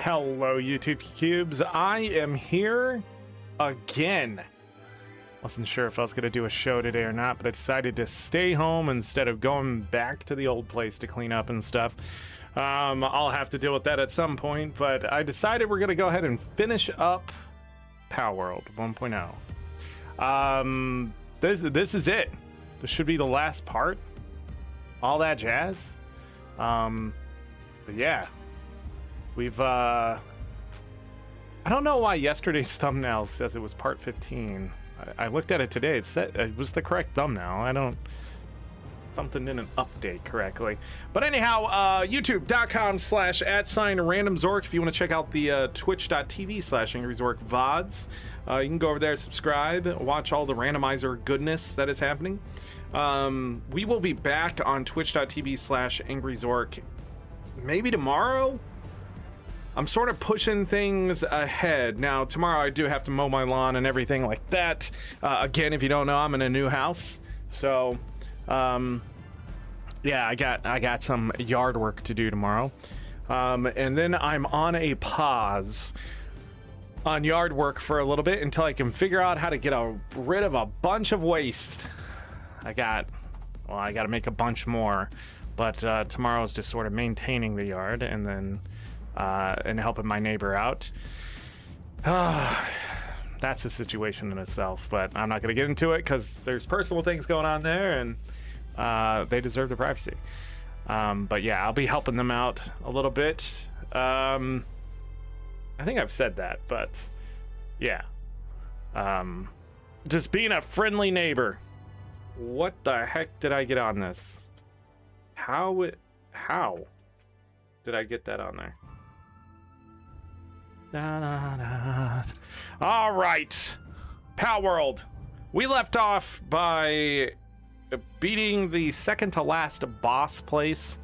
Hello, YouTube Cubes. I am here again. Wasn't sure if I was going to do a show today or not, but I decided to stay home instead of going back to the old place to clean up and stuff. I'll have to deal with that at some point, but I decided we're going to go ahead and finish up Palworld 1.0. This is it. This should be the last part. All that jazz. But yeah. We've, I don't know why yesterday's thumbnail says it was part 15. I looked at it today. It said it was the correct thumbnail. Something didn't update correctly. But anyhow, youtube.com/@AngryZorric if you want to check out the twitch.tv/AngryZorric VODs. You can go over there, subscribe, watch all the randomizer goodness that is happening. We will be back on twitch.tv/AngryZorric maybe tomorrow. I'm sort of pushing things ahead. Now, tomorrow I do have to mow my lawn and everything like that. Again, if you don't know, I'm in a new house. So, yeah, I got some yard work to do tomorrow. And then I'm on a pause on yard work for a little bit until I can figure out how to get rid of a bunch of waste. I got to make a bunch more. But tomorrow is just sort of maintaining the yard and then... and helping my neighbor out. That's a situation in itself, but I'm not going to get into it because there's personal things going on there, and they deserve the privacy. But yeah, I'll be helping them out a little bit. I think I've said that, but yeah. Just being a friendly neighbor. What the heck did I get on this? How did I get that on there? All right, Palworld. We left off by beating the second to last boss place.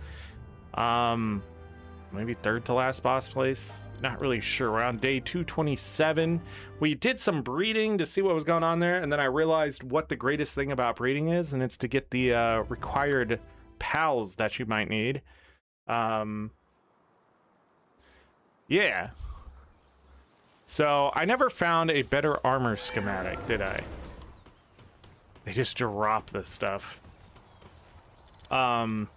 Maybe third to last boss place. Not really sure. We're on day 227. We did some breeding to see what was going on there, and then I realized what the greatest thing about breeding is, and it's to get the required pals that you might need. Yeah. So, I never found a better armor schematic, did I? They just drop this stuff. But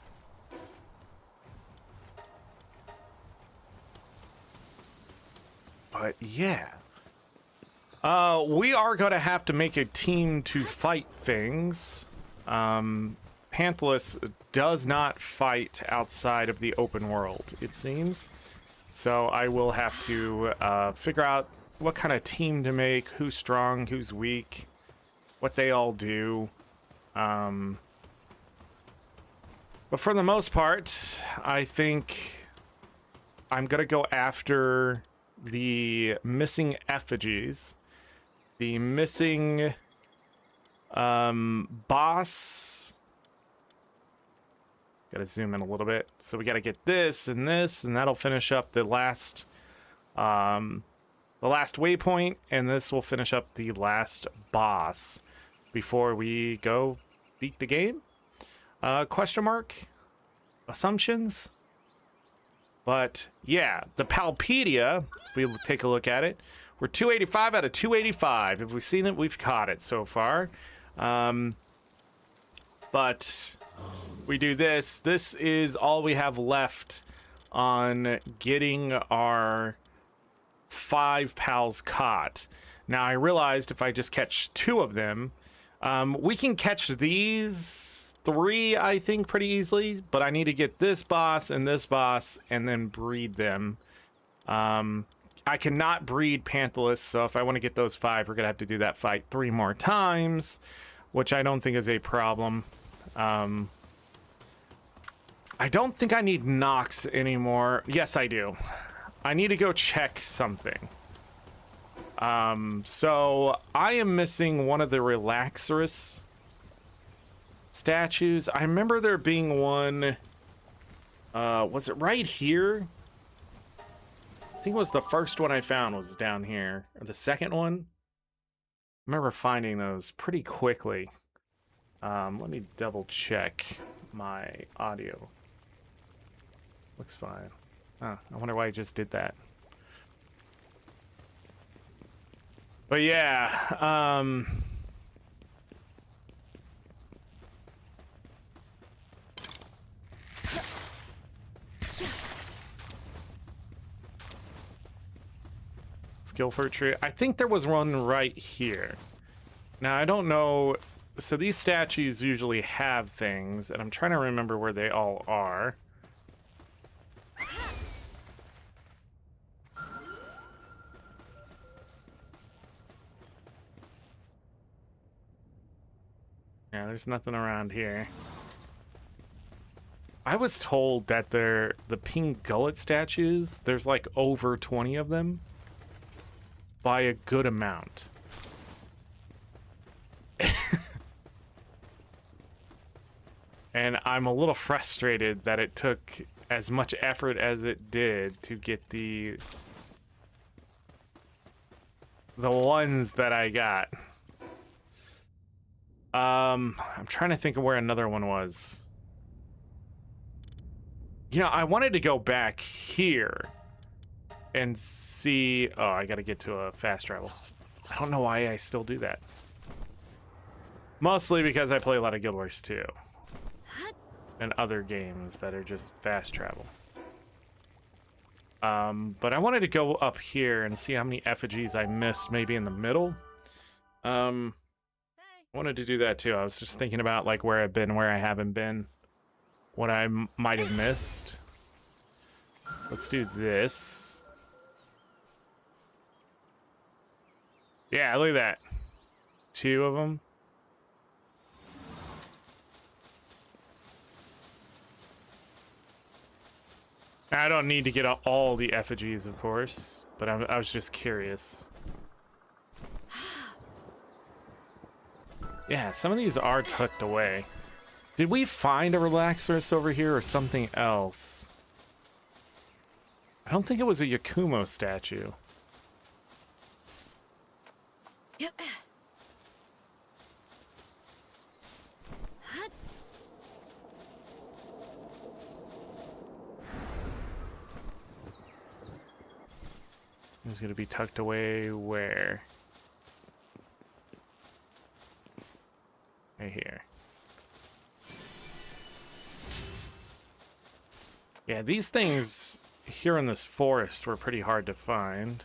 yeah. We are going to have to make a team to fight things. Panthless does not fight outside of the open world, it seems. So I will have to figure out what kind of team to make, who's strong, who's weak, what they all do. But for the most part, I think I'm going to go after the missing effigies, the missing boss. Gotta zoom in a little bit. So we gotta get this, and that'll finish up the last waypoint, and this will finish up the last boss before we go beat the game. Question mark? Assumptions? But yeah, the Palpedia, we'll take a look at it. We're 285 out of 285. If we've seen it, we've caught it so far. But we do this. This is all we have left on getting our 5 pals caught. Now, I realized if I just catch 2 of them, we can catch these 3, I think, pretty easily. But I need to get this boss and then breed them. I cannot breed Panthelus, so if I want to get those 5, we're going to have to do that fight 3 more times, which I don't think is a problem. I don't think I need Nox anymore. Yes, I do. I need to go check something. So I am missing one of the Relaxarus statues. I remember there being one. Was it right here? I think it was the first one I found was down here. Or the second one? I remember finding those pretty quickly. Let me double check my audio. Looks fine. Huh, I wonder why I just did that. But yeah, skill for a tree. I think there was one right here. Now, I don't know. So these statues usually have things, and I'm trying to remember where they all are. Yeah, there's nothing around here. I was told that the pink gullet statues, there's like over 20 of them by a good amount. And I'm a little frustrated that it took as much effort as it did to get the ones that I got. I'm trying to think of where another one was. You know, I wanted to go back here and see. Oh, I gotta get to a fast travel. I don't know why I still do that. Mostly because I play a lot of Guild Wars 2 and other games that are just fast travel. But I wanted to go up here and see how many effigies I missed, maybe in the middle. I wanted to do that too. I was just thinking about like where I've been, where I haven't been, what I might have missed. Let's do this. Yeah, look at that. 2 of them. I don't need to get all the effigies, of course, but I was just curious. Yeah, some of these are tucked away. Did we find a Relaxarus over here or something else? I don't think it was a Yakumo statue. Yep. It's gonna be tucked away where? Right here. Yeah, these things here in this forest were pretty hard to find.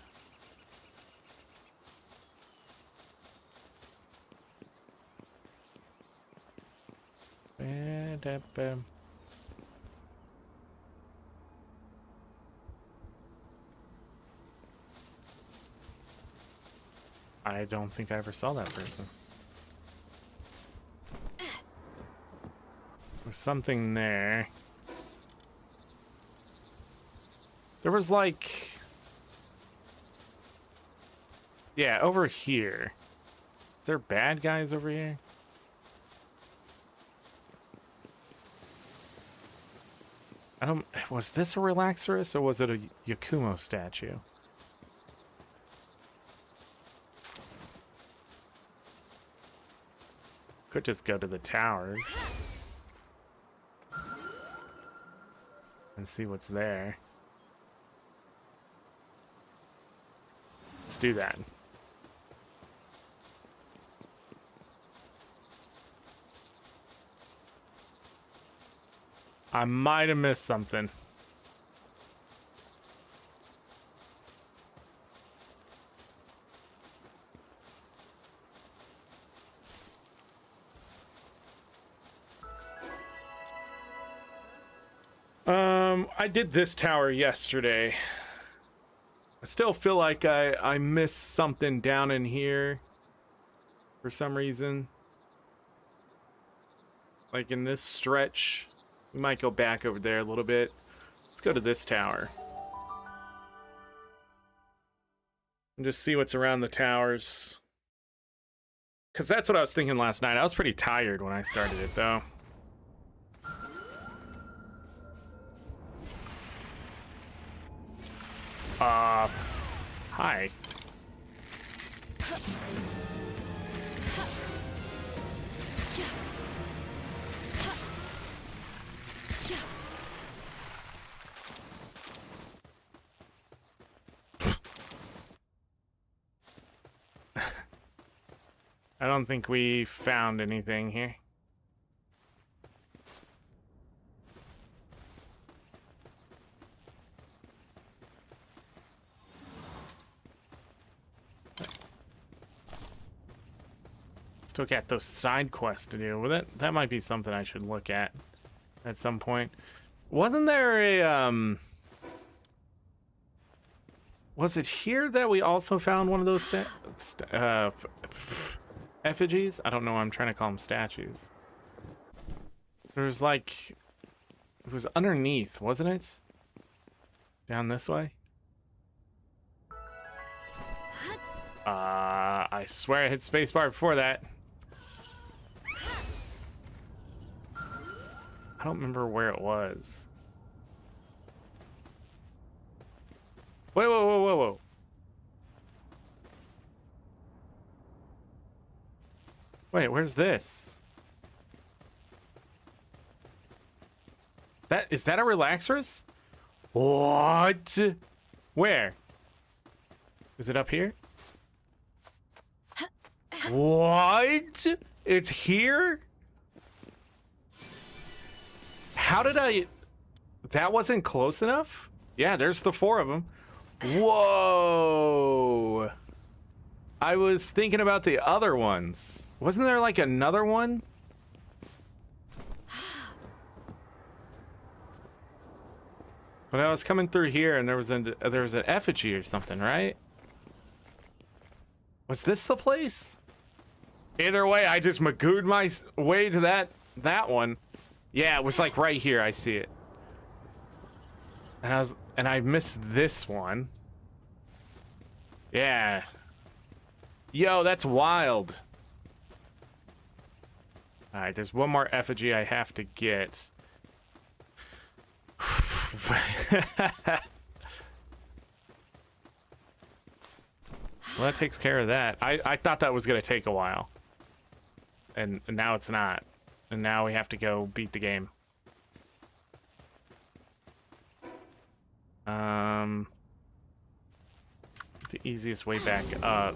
I don't think I ever saw that person. There's something there. There was like... Yeah, over here. There bad guys over here? I don't... Was this a Relaxarus or was it a Yakumo statue? Could just go to the towers and see what's there. Let's do that. I might have missed something. I did this tower yesterday. I still feel like I missed something down in here for some reason. Like in this stretch. We might go back over there a little bit. Let's go to this tower. And just see what's around the towers. Because that's what I was thinking last night. I was pretty tired when I started it, though. Hi. I don't think we found anything here. Still got those side quests to do. Well, that might be something I should look at some point. Wasn't there a was it here that we also found one of those effigies? I don't know. I'm trying to call them statues. There's like, it was underneath, wasn't it? Down this way. I swear I hit spacebar before that. I don't remember where it was. Wait, whoa, whoa, whoa, whoa. Wait, where's this? Is that a Relaxarus? What? Where? Is it up here? What? It's here? How did I... That wasn't close enough? Yeah, there's the 4 of them. Whoa. I was thinking about the other ones. Wasn't there like another one? But I was coming through here and there was an effigy or something, right? Was this the place? Either way, I just magooed my way to that one. Yeah, it was like right here. I see it. And I missed this one. Yeah. Yo, that's wild. All right, there's one more effigy I have to get. Well, that takes care of that. I thought that was gonna take a while. And now it's not. And now we have to go beat the game. The easiest way back up.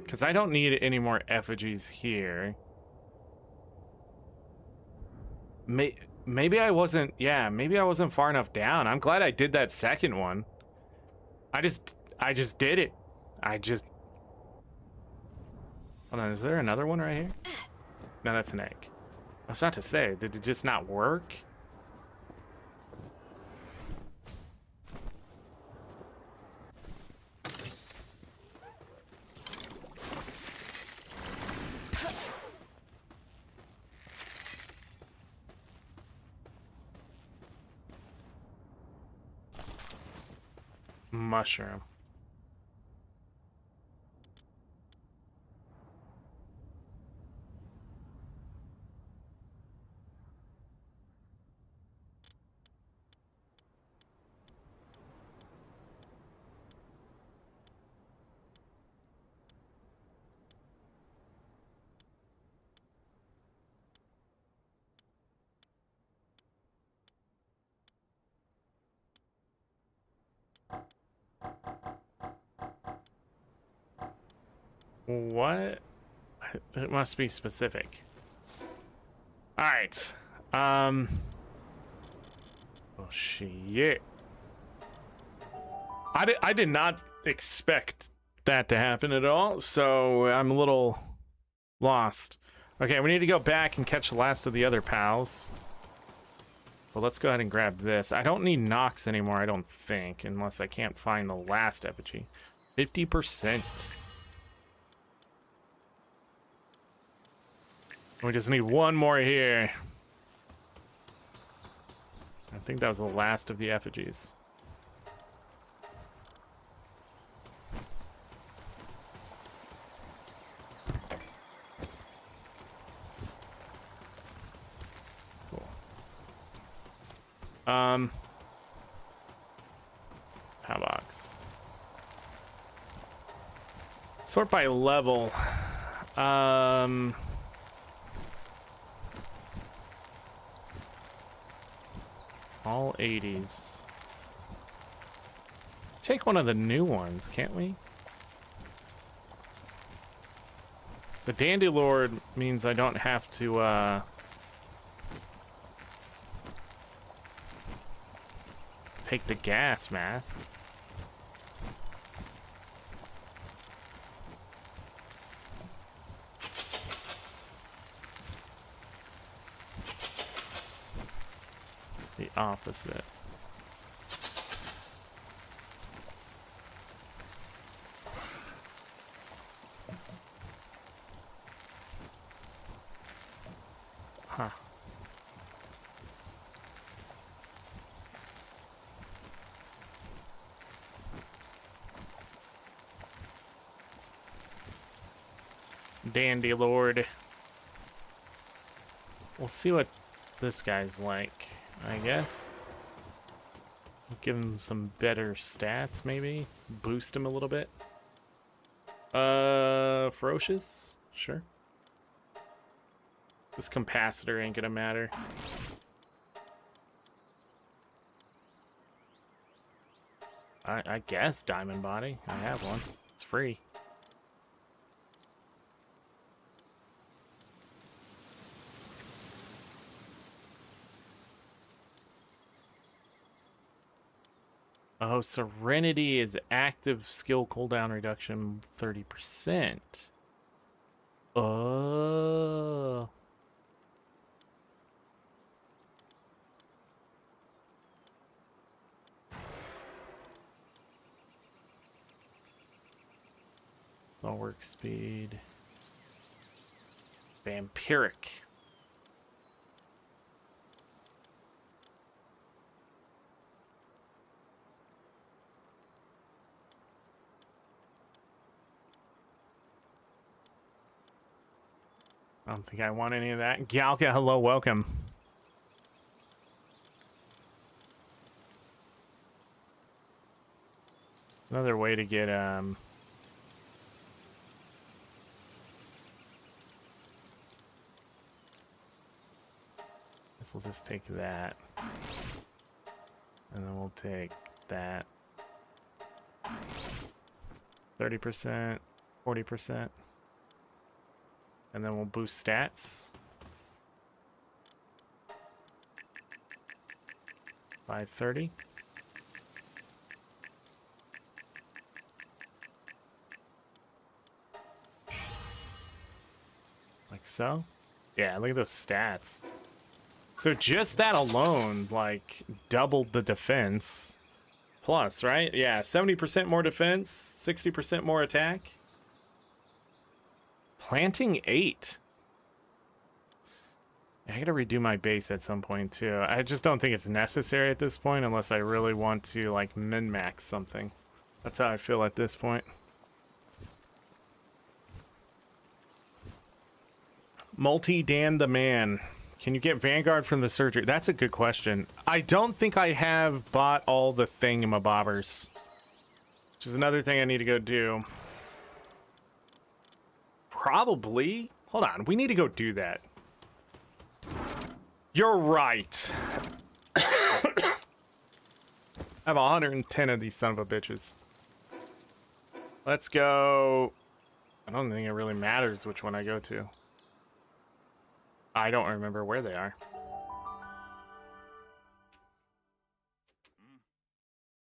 Because I don't need any more effigies here. Maybe I wasn't... Yeah, maybe I wasn't far enough down. I'm glad I did that second one. I just did it. Hold on, is there another one right here? No, that's an egg. I was about to say, did it just not work? Mushroom. What? It must be specific. All right. Oh shit. I did not expect that to happen at all, so I'm a little lost. Okay, we need to go back and catch the last of the other pals. Well, let's go ahead and grab this. I don't need Nox anymore, I don't think, unless I can't find the last effigy. 50%. We just need one more here. I think that was the last of the effigies. Cool. Box. Sort by level. All 80s. Take one of the new ones, can't we? The Dandy Lord means I don't have to, take the gas mask. The opposite. Huh. Dandy Lord. We'll see what this guy's like, I guess. Give him some better stats, maybe. Boost him a little bit. Ferocious? Sure. This capacitor ain't gonna matter. I guess diamond body. I have one. It's free. Oh, Serenity is active skill cooldown reduction 30%. Oh. It's all work speed. Vampiric. I don't think I want any of that. Galka, hello, welcome. Another way to get, guess we'll just take that. And then we'll take that. 30%, 40%. And then we'll boost stats. 530. Like so. Yeah, look at those stats. So just that alone, like, doubled the defense. Plus, right? Yeah, 70% more defense, 60% more attack. Planting 8. I gotta redo my base at some point too. I just don't think it's necessary at this point unless I really want to like min-max something. That's how I feel at this point. Multi-Dan the Man. Can you get Vanguard from the surgery? That's a good question. I don't think I have bought all the thingamabobbers, which is another thing I need to go do. Probably. Hold on. We need to go do that. You're right. I have 110 of these son of a bitches. Let's go. I don't think it really matters which one I go to. I don't remember where they are.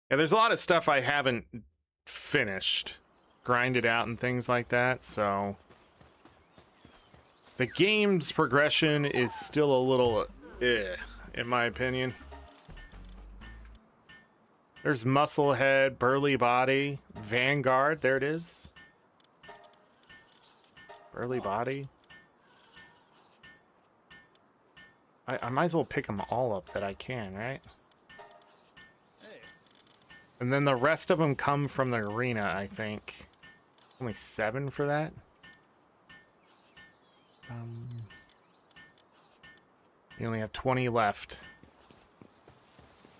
Yeah, there's a lot of stuff I haven't finished. Grinded out and things like that, so... The game's progression is still a little in my opinion. There's Musclehead, Burly Body, Vanguard, there it is. Burly Body. I might as well pick them all up that I can, right? Hey. And then the rest of them come from the arena, I think. Only 7 for that. You only have 20 left.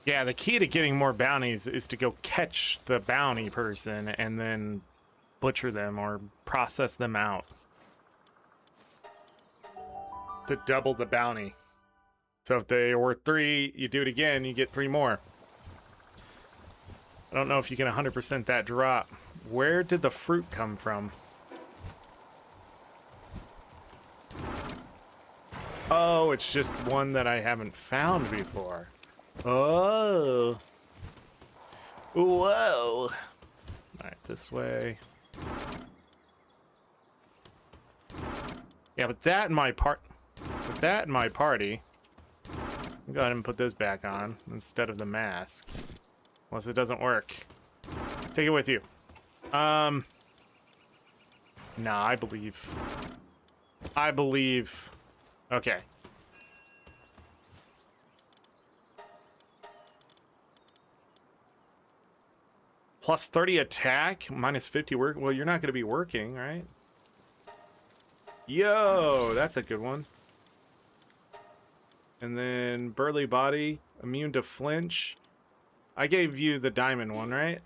Yeah, the key to getting more bounties is to go catch the bounty person and then butcher them or process them out to double the bounty. So if they were 3, you do it again, you get 3 more. I don't know if you can 100% that drop. Where did the fruit come from? Oh, it's just one that I haven't found before. Oh. Whoa. All right, this way. Yeah, but that in my party. Go ahead and put this back on instead of the mask. Unless it doesn't work. Take it with you. Nah, I believe. Okay. Plus 30 attack, minus 50 work. Well, you're not going to be working, right? Yo, that's a good one. And then burly body, immune to flinch. I gave you the diamond one, right?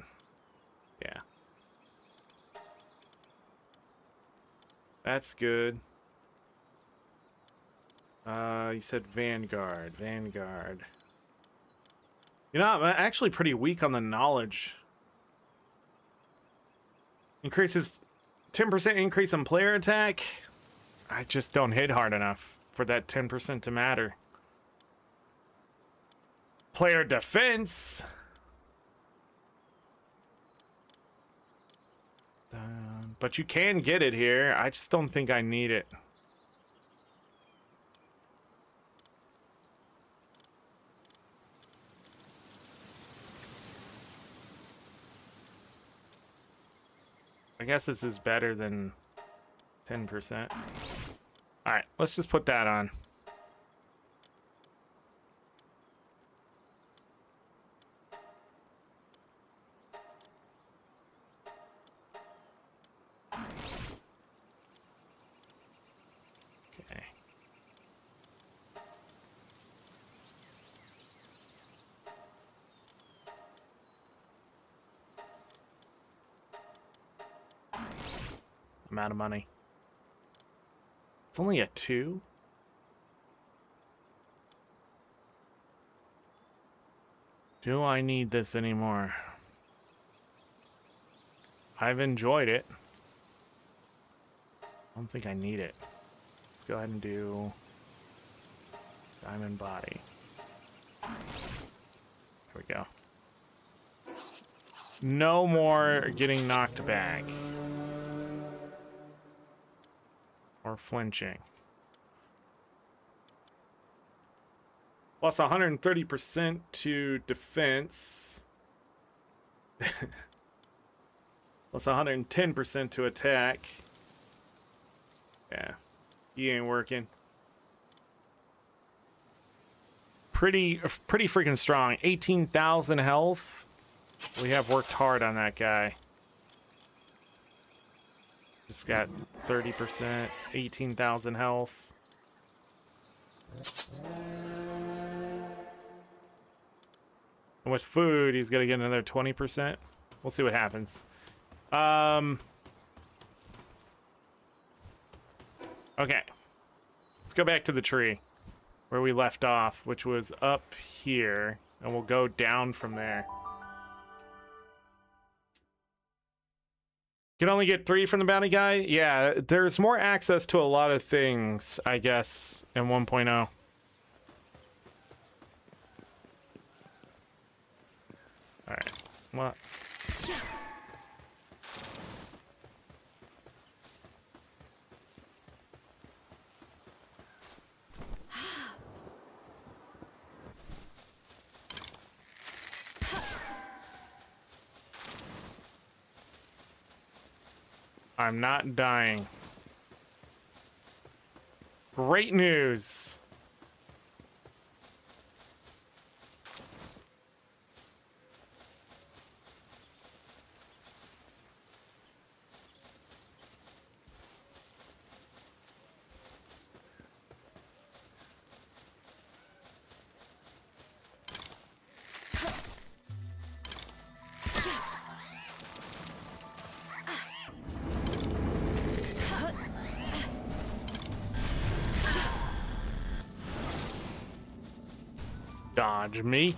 Yeah. That's good. You said Vanguard. You know, I'm actually pretty weak on the knowledge. Increases 10% increase on player attack. I just don't hit hard enough for that 10% to matter. Player defense. But you can get it here. I just don't think I need it. I guess this is better than 10%. All right, let's just put that on. Okay. I'm out of money. It's only a 2. Do I need this anymore? I've enjoyed it. I don't think I need it. Let's go ahead and do diamond body. There we go. No more getting knocked back. Or flinching. Plus 130% to defense. Plus 110% to attack. Yeah. He ain't working. Pretty freaking strong. 18,000 health. We have worked hard on that guy. Just got 30%, 18,000 health. And with food, he's gonna get another 20%. We'll see what happens. Okay. Let's go back to the tree where we left off, which was up here, and we'll go down from there. Can only get 3 from the bounty guy? Yeah, there's more access to a lot of things, I guess, in 1.0. Alright, what? I'm not dying. Great news. Dodge me.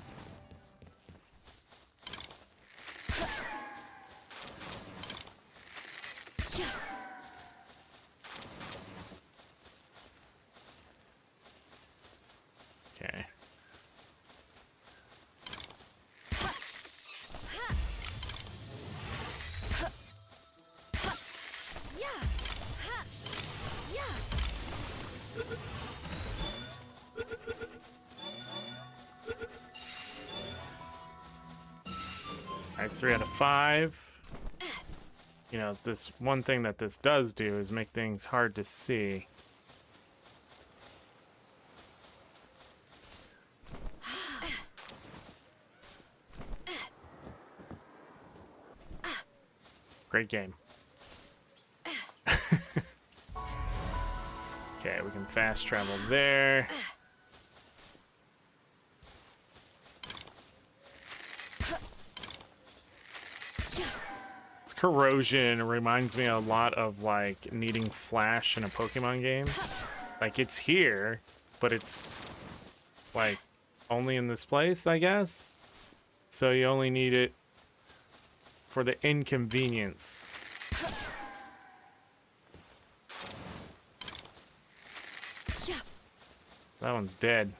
Alright, 3 out of 5. You know, this one thing that this does do is make things hard to see. Great game. Okay, we can fast travel there. This corrosion reminds me a lot of like needing flash in a Pokemon game. Like it's here, but it's like only in this place, I guess. So you only need it for the inconvenience. That one's dead.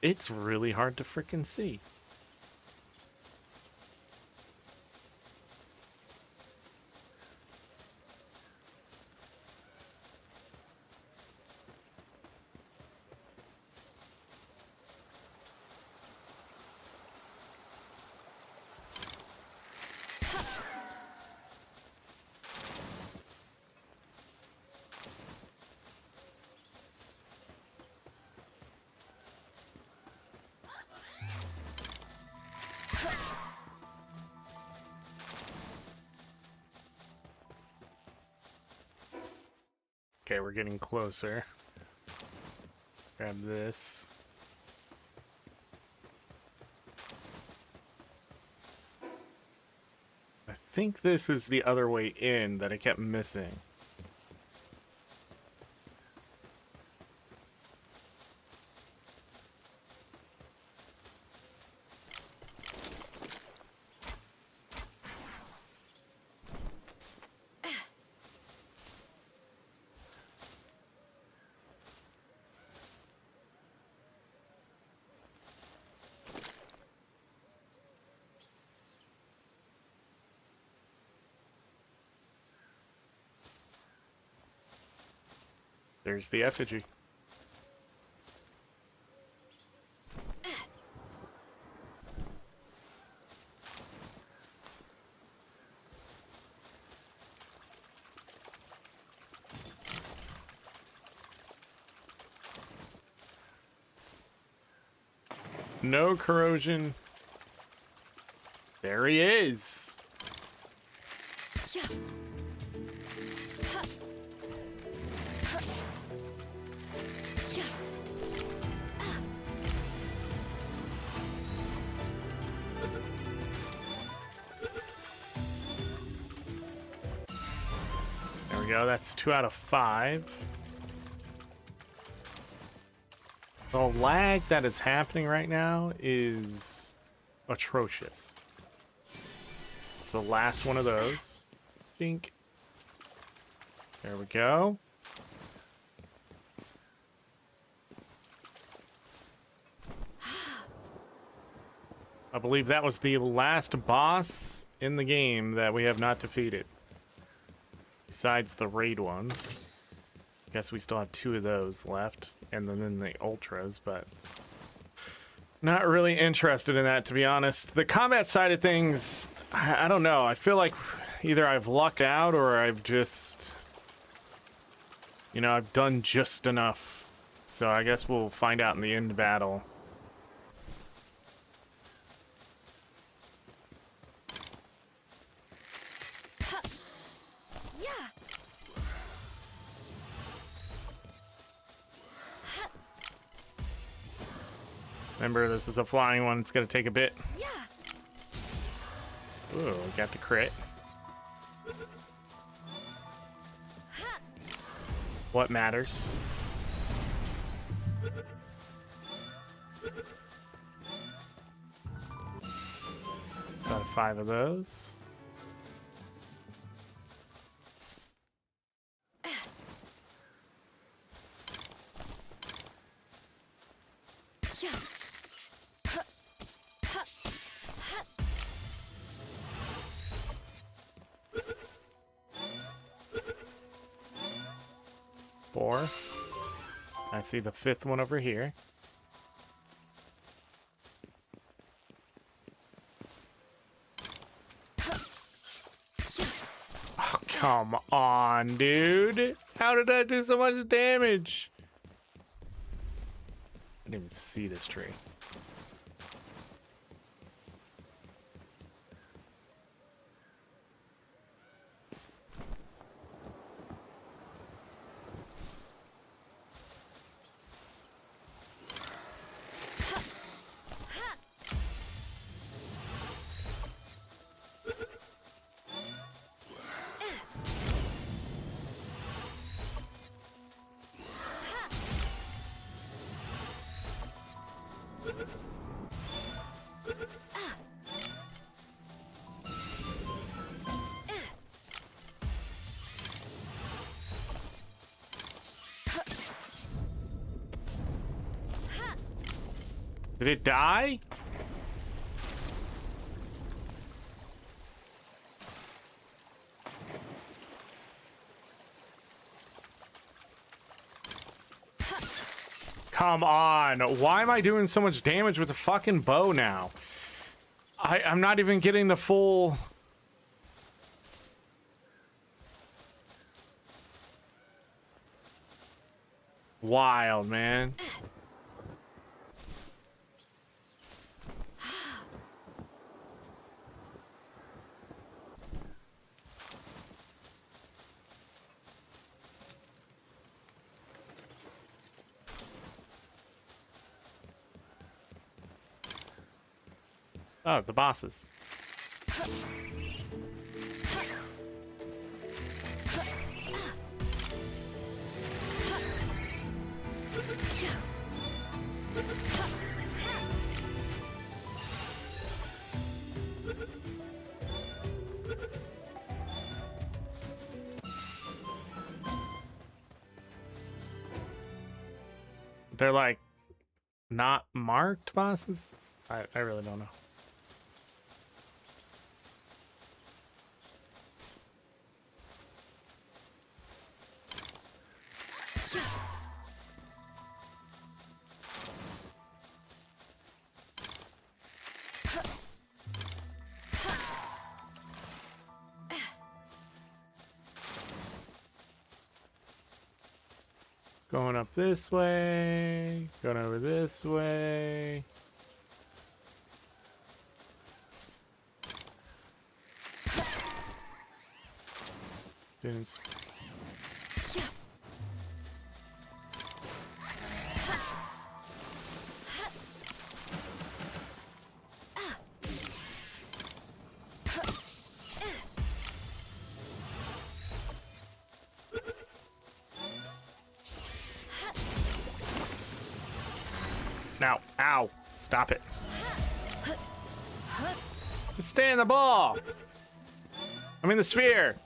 It's really hard to frickin' see. Okay, we're getting closer. Grab this. I think this is the other way in that I kept missing. There's the effigy. No corrosion. There he is. There we go. That's 2 out of 5. The lag that is happening right now is atrocious. It's the last one of those. Dink. There we go. I believe that was the last boss in the game that we have not defeated. Besides the raid ones. Guess we still have 2 of those left, and then the ultras, but not really interested in that, to be honest. The combat side of things, I don't know. I feel like either I've lucked out or I've just, you know, I've done just enough. So I guess we'll find out in the end battle. Remember, this is a flying one. It's going to take a bit. Yeah. Ooh, we got the crit. What matters? About 5 of those. 4. I see the 5th one over here. Oh, come on, dude. How did that do so much damage? I didn't even see this tree. Did it die? Come on. Why am I doing so much damage with the fucking bow now? I'm not even getting the full... Wild, man. Oh, the bosses. They're like not marked bosses? I really don't know. Going up this way, going over this way. Didn't. Now, ow, stop it. Just stay in the ball. I mean the sphere.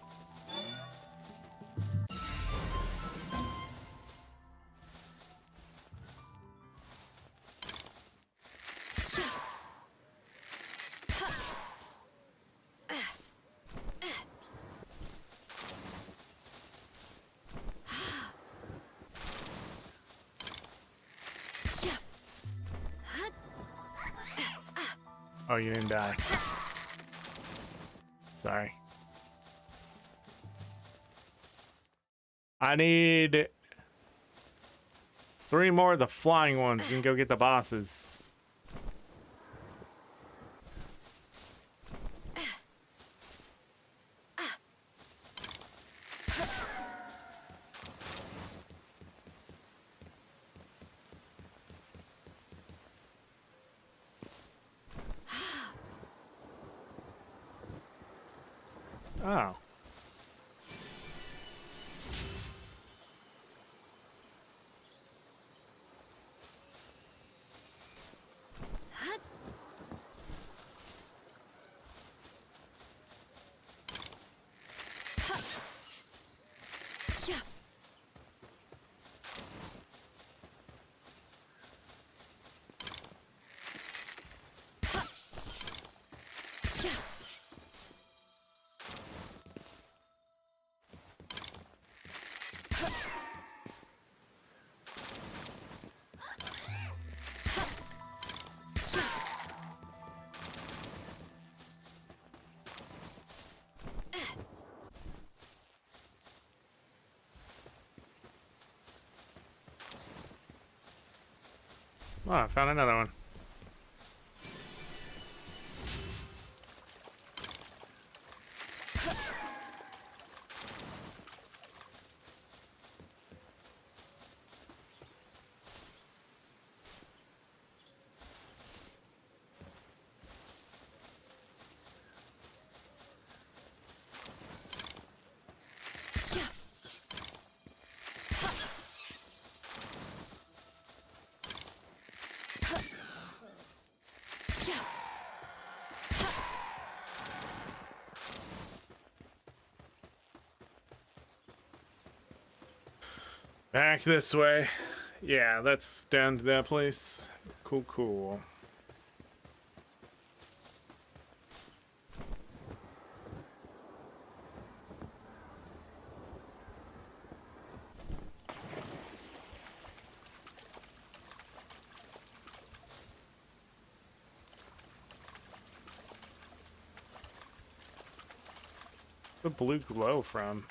Oh, you didn't die. Sorry. I need 3 more of the flying ones. We can go get the bosses. Oh. Oh, I found another one. Back this way. Yeah, that's down to that place. Cool, cool. The blue glow from?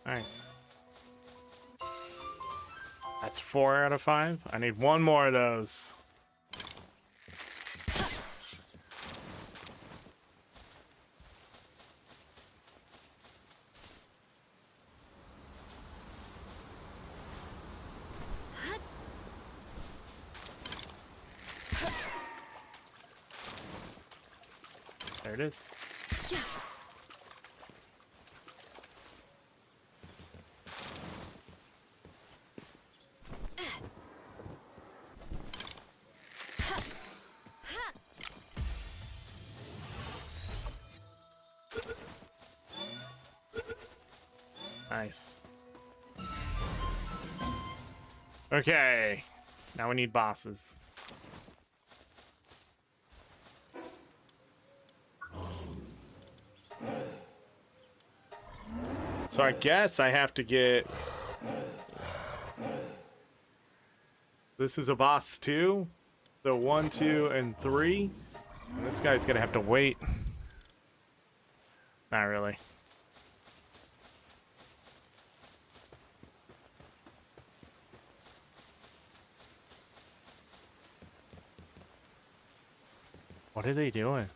Nice. That's 4 out of 5. I need one more of those. There it is. Nice. Okay. Now we need bosses. So I guess I have to get... This is a boss too? So 1, 2, and 3? And this guy's gonna have to wait. Not really. What are they doing?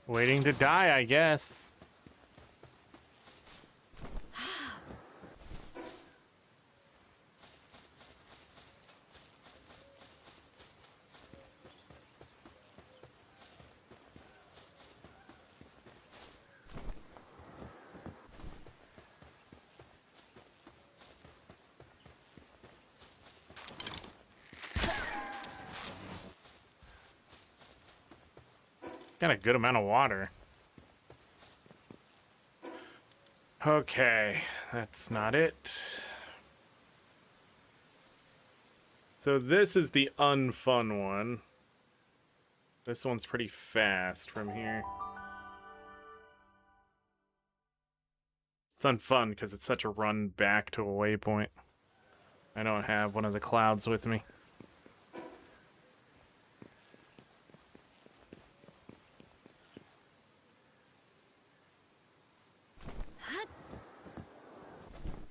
Waiting to die, I guess. Got a good amount of water. Okay, that's not it. So this is the unfun one. This one's pretty fast from here. It's unfun because it's such a run back to a waypoint. I don't have one of the clouds with me.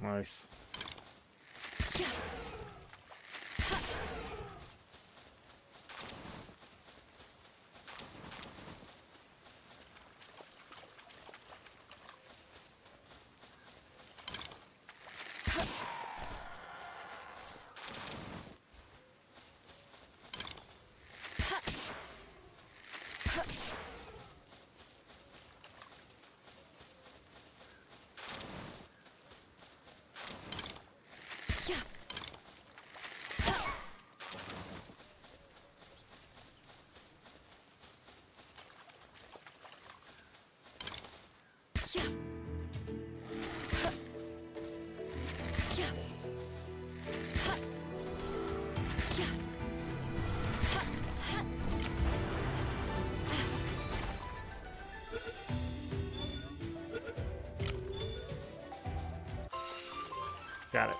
Nice. Got it.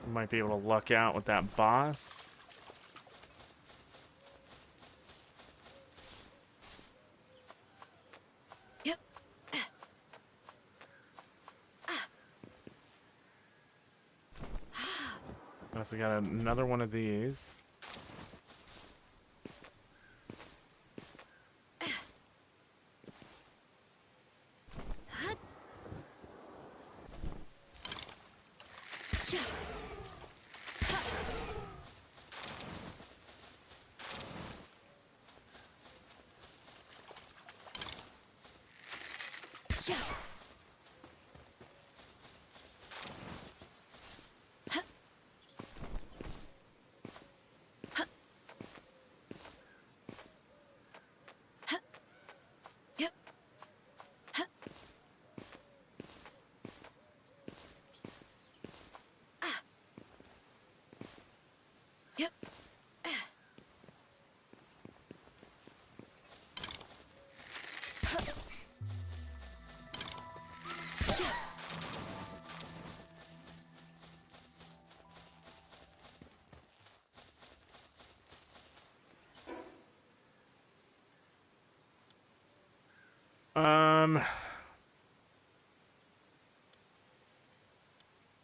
Might be able to luck out with that boss. Yep. Also got another one of these.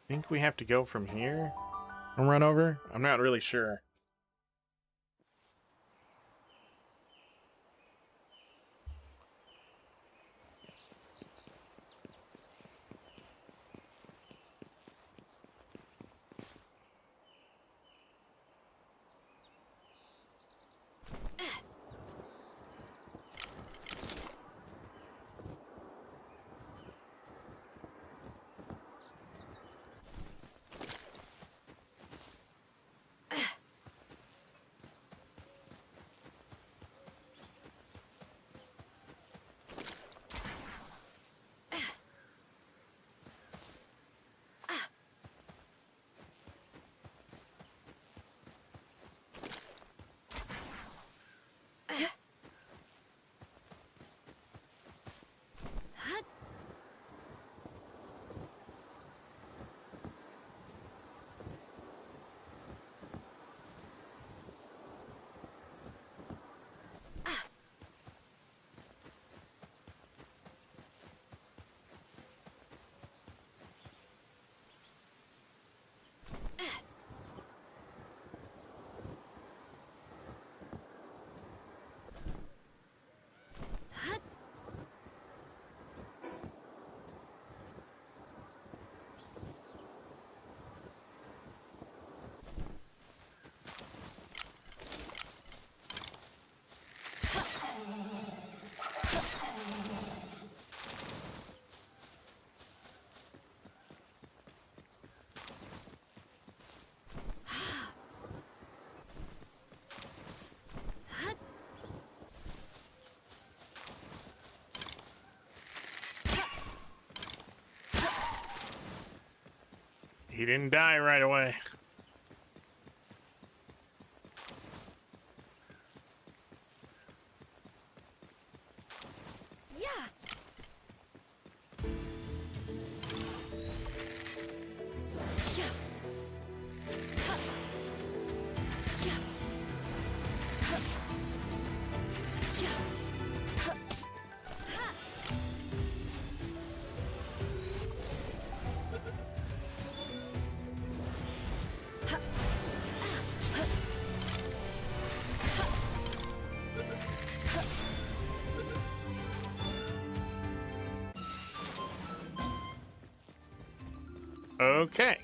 I think we have to go from here and run over. I'm not really sure. He didn't die right away. Yeah. Okay.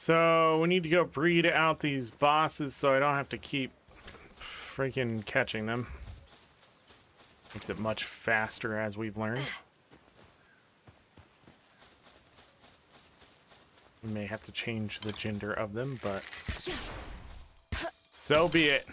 So we need to go breed out these bosses so I don't have to keep freaking catching them. Makes it much faster, as we've learned. We may have to change the gender of them, but so be it.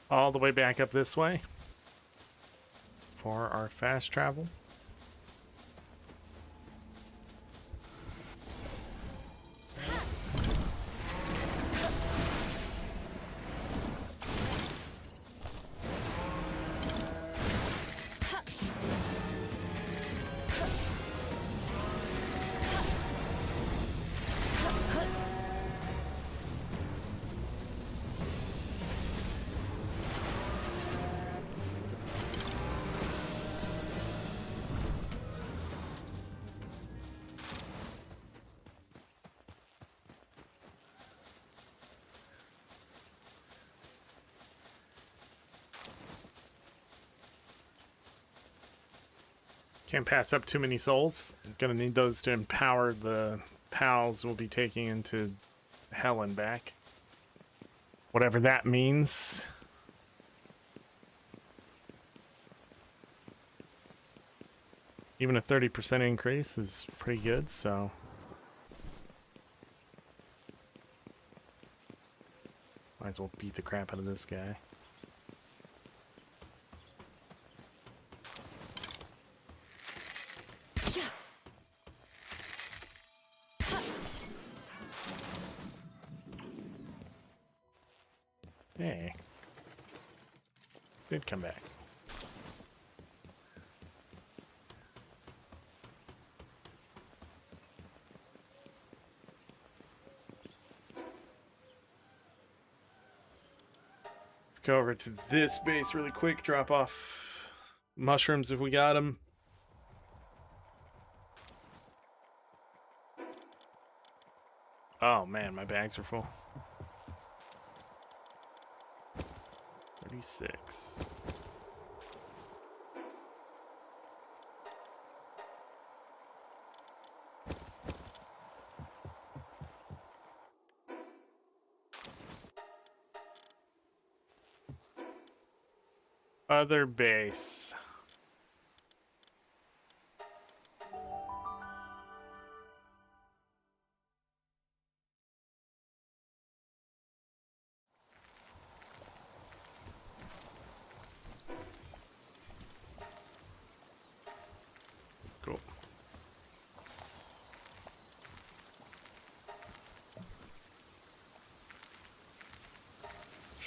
All the way back up this way for our fast travel. Can't pass up too many souls. Gonna need those to empower the pals we'll be taking into hell and back. Whatever that means. Even a 30% increase is pretty good, so... might as well beat the crap out of this guy. Hey. Did come back. Let's go over to this base really quick, drop off mushrooms if we got them. Oh man, my bags are full. 36. Other base.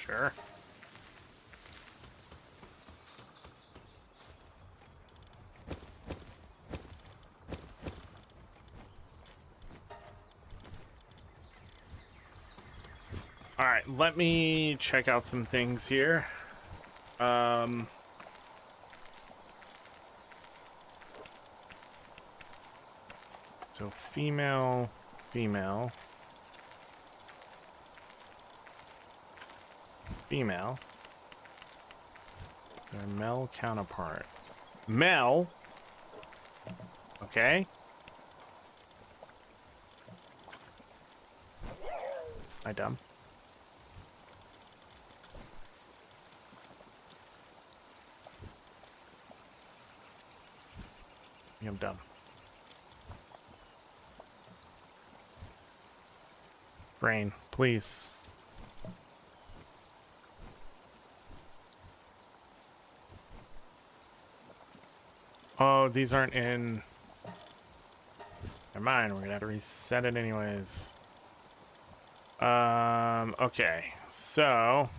Sure. All right, let me check out some things here. So female, female, female. Their male counterpart. Male. Okay. Am I dumb? I think I'm dumb. Brain, please. Oh, these aren't in. Never mind, we're gonna have to reset it anyways. Okay, so.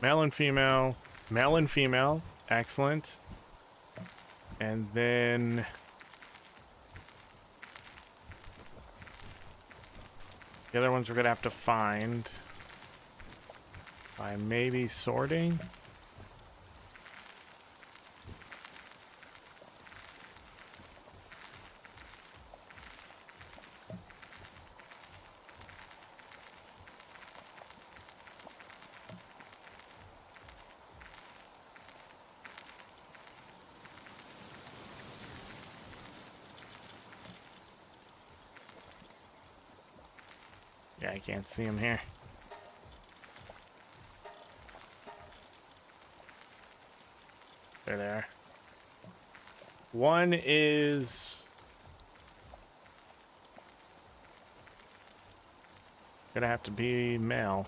Male and female, excellent. And then the other ones we're gonna have to find by maybe sorting. Yeah, I can't see them here. There they are. One is gonna have to be male.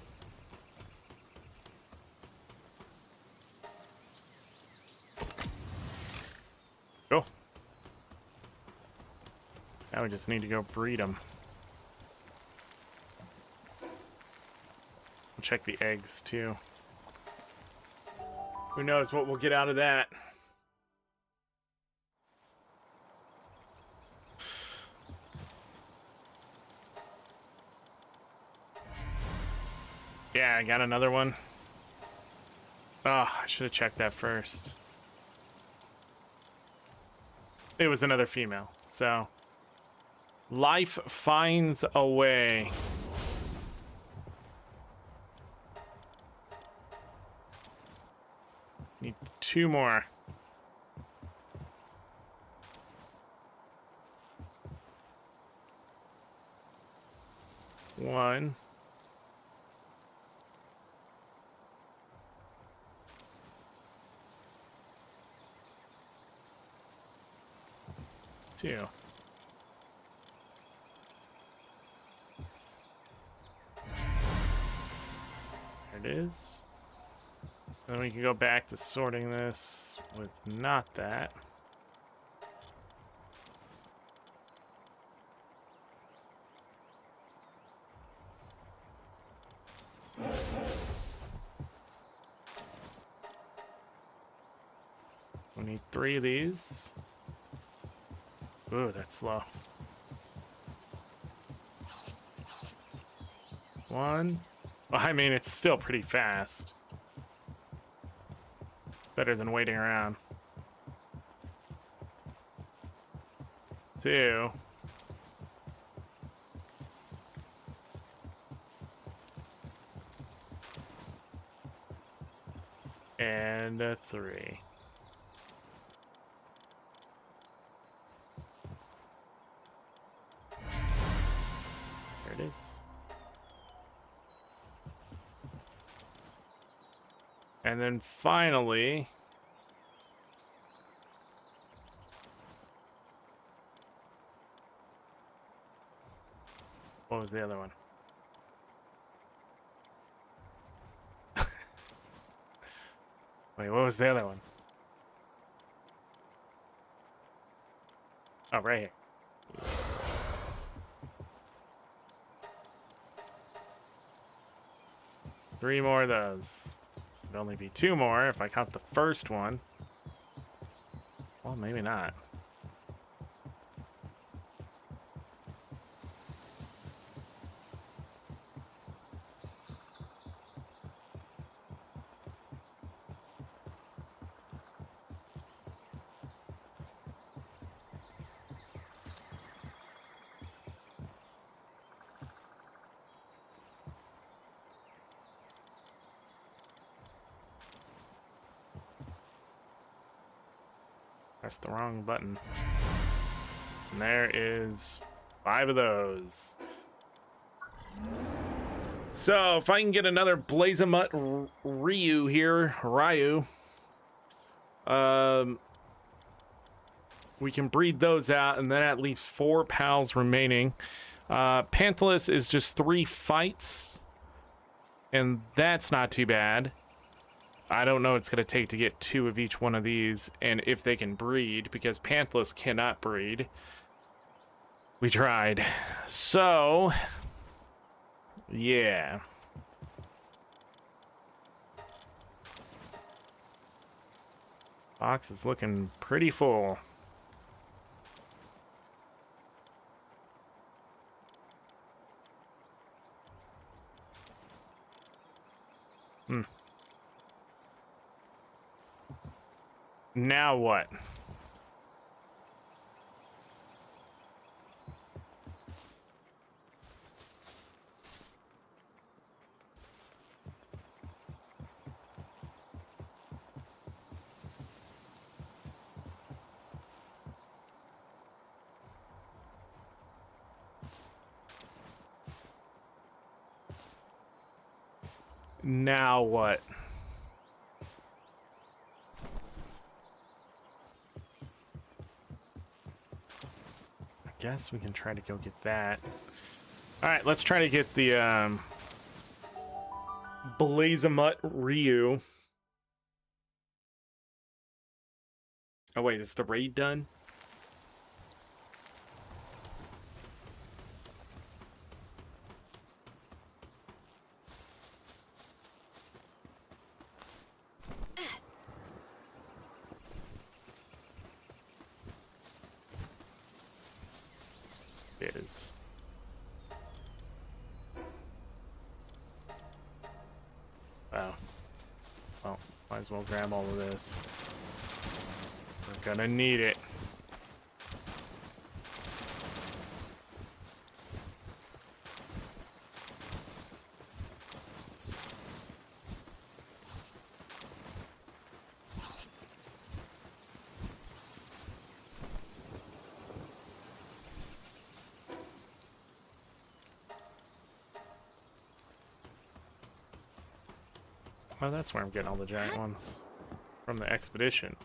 Go. Now we just need to go breed them. We'll check the eggs too. Who knows what we'll get out of that. Yeah, I got another one. Oh, I should have checked that first. It was another female, so life finds a way. Need 2 more. One. Two. There it is. And then we can go back to sorting this with not that. We need 3 of these. Ooh, that's slow. 1. Well, I mean, it's still pretty fast. Better than waiting around. 2. And a 3. There it is. And then finally, what was the other one? Wait, what was the other one? Oh, right here. Three more of those. It'd only be two more if I count the first one. Well, maybe not. Press the wrong button. And there is 5 of those. So if I can get another Blazamut Ryu here, we can breed those out, and then that leaves 4 pals remaining. Panthalus is just 3 fights, and that's not too bad. I don't know what it's going to take to get 2 of each one of these, and if they can breed, because Panthalus cannot breed. We tried. So, yeah. Box is looking pretty full. Now what? Now what? I guess we can try to go get that. All right, let's try to get the Blazamut Ryu. Oh wait, is the raid done? It is. Oh. Well, might as well grab all of this. We're gonna need it. Oh, that's where I'm getting all the giant ones. From the expedition.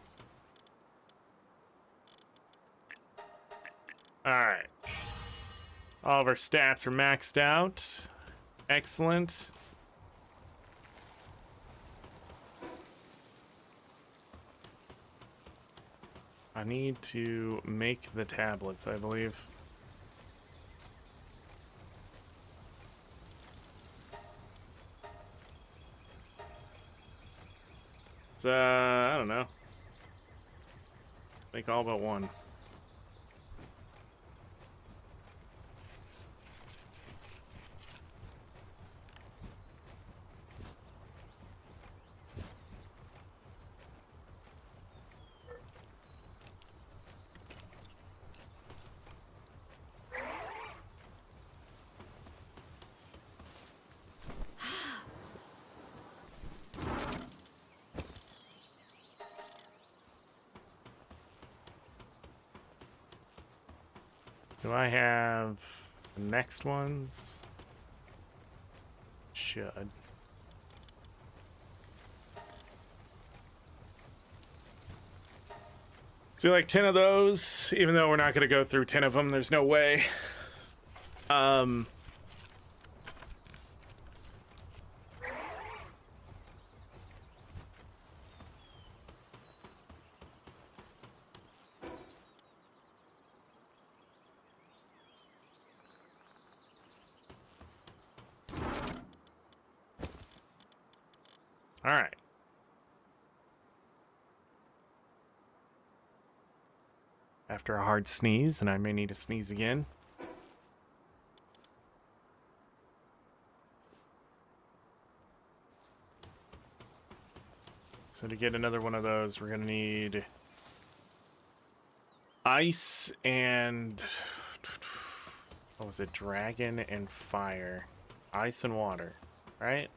Alright. All of our stats are maxed out. Excellent. I need to make the tablets, I believe. I don't know. Make all but one. Do I have the next ones? Should. Do like 10 of those, even though we're not going to go through 10 of them. There's no way. All right. After a hard sneeze, and I may need to sneeze again. So to get another one of those, we're gonna need ice and what was it? Dragon and fire. Ice and water, right?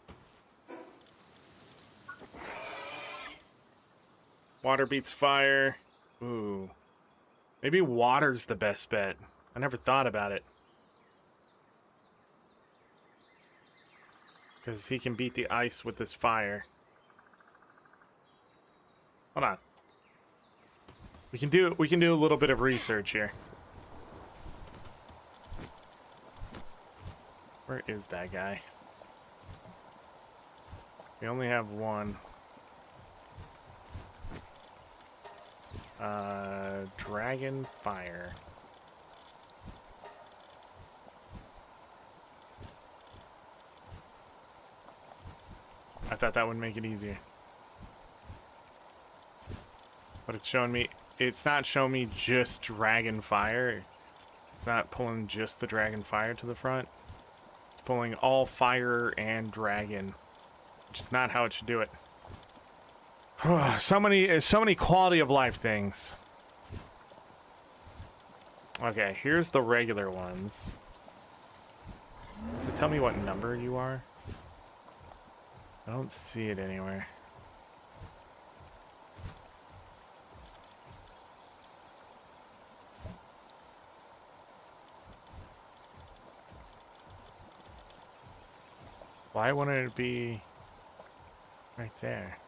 Water beats fire. Ooh. Maybe water's the best bet. I never thought about it. Because he can beat the ice with this fire. Hold on. We can do a little bit of research here. Where is that guy? We only have one. Dragon fire. I thought that would make it easier. But it's showing me, it's not showing me just dragon fire. It's not pulling just the dragon fire to the front. It's pulling all fire and dragon, which is not how it should do it. so many quality of life things. Okay, here's the regular ones. So tell me what number you are. I don't see it anywhere. Why wouldn't it be right there?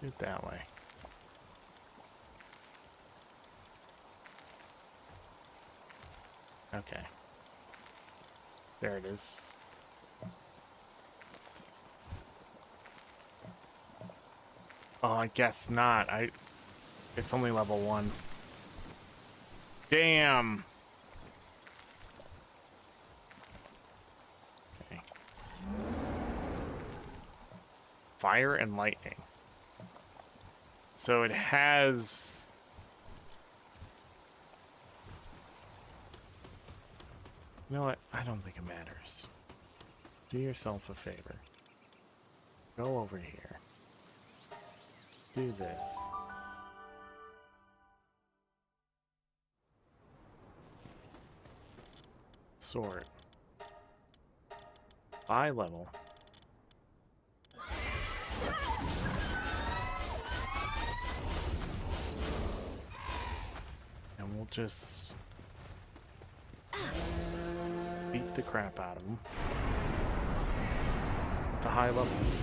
Do it that way. Okay. There it is. Oh, I guess not. It's only level 1. Damn. Okay. Fire and lightning. So it has... You know what? I don't think it matters. Do yourself a favor. Go over here. Do this. Sword. Eye level. And we'll just beat the crap out of them. The high levels.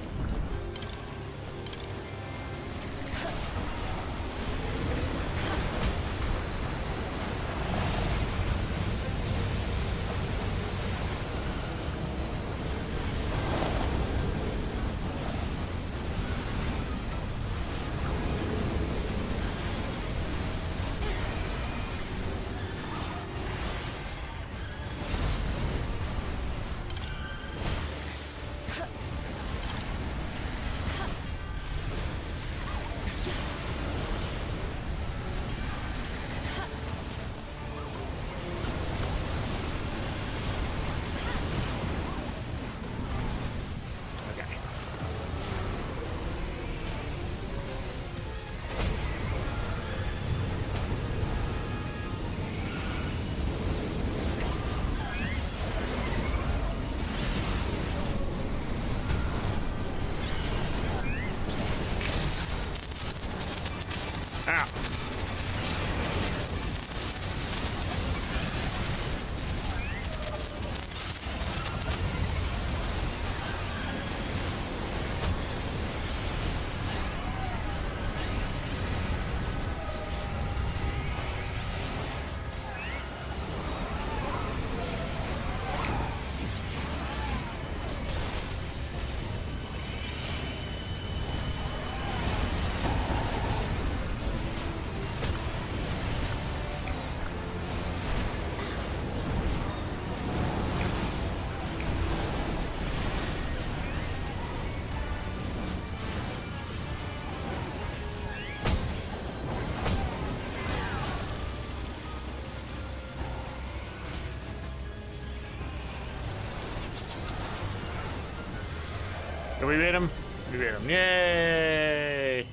Did we beat him? We beat him. Yay!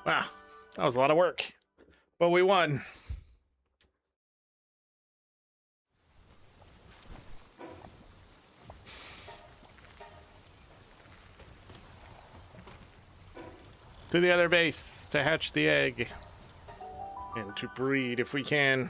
Wow, that was a lot of work. But we won. To the other base to hatch the egg. And to breed if we can.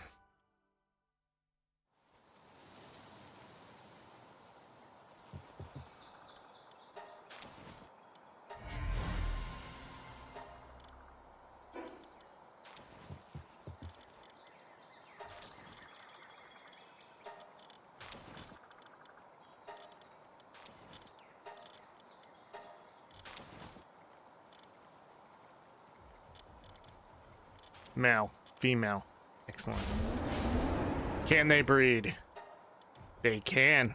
Male, female. Excellent. Can they breed? They can.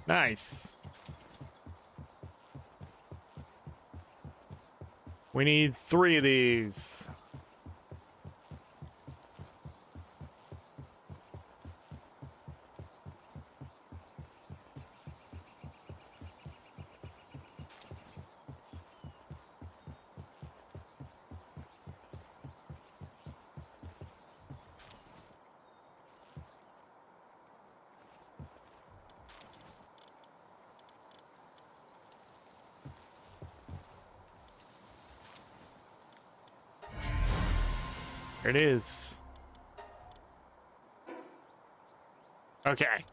Nice. We need 3 of these. There it is. Okay.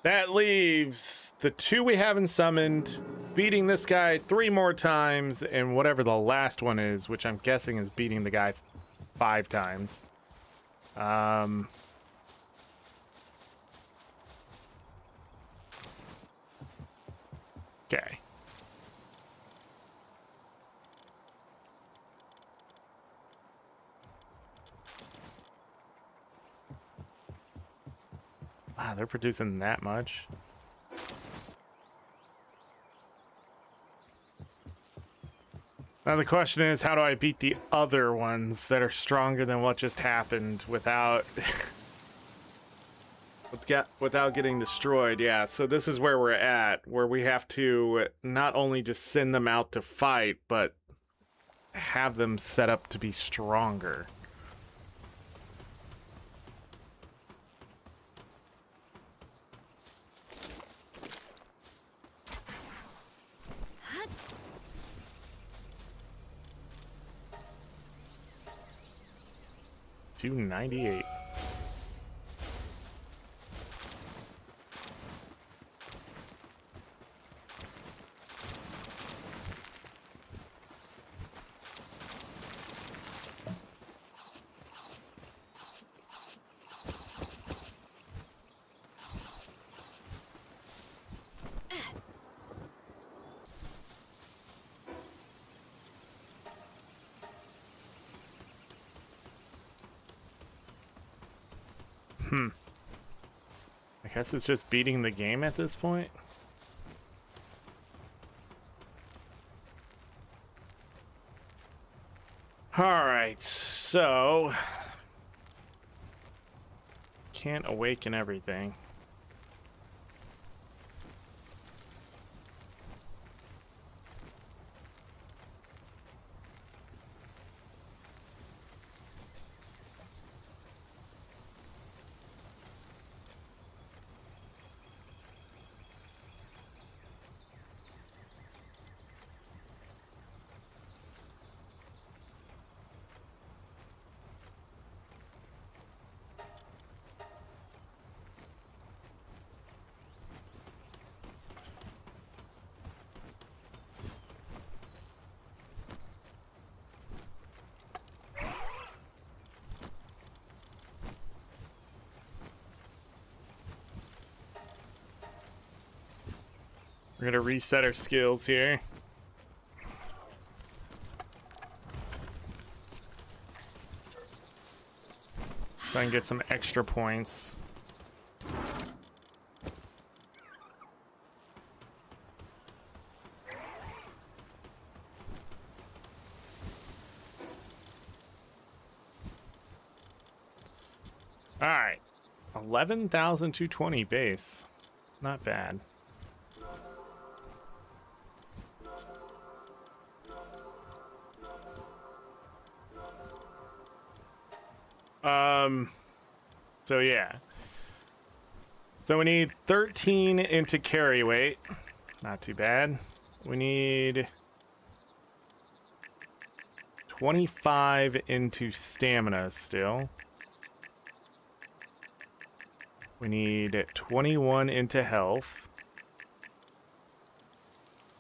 That leaves the 2 we haven't summoned, beating this guy 3 more times, and whatever the last one is, which I'm guessing is beating the guy 5 times. Okay. Wow, they're producing that much. Now the question is, how do I beat the other ones that are stronger than what just happened without without getting destroyed? Yeah, so this is where we're at, where we have to not only just send them out to fight, but have them set up to be stronger. $298. I guess it's just beating the game at this point. Alright, so can't awaken everything. We're gonna reset our skills here. So I can get some extra points. All right. 11,220 base. Not bad. So yeah. So we need 13 into carry weight. Not too bad. We need 25 into stamina still. We need 21 into health.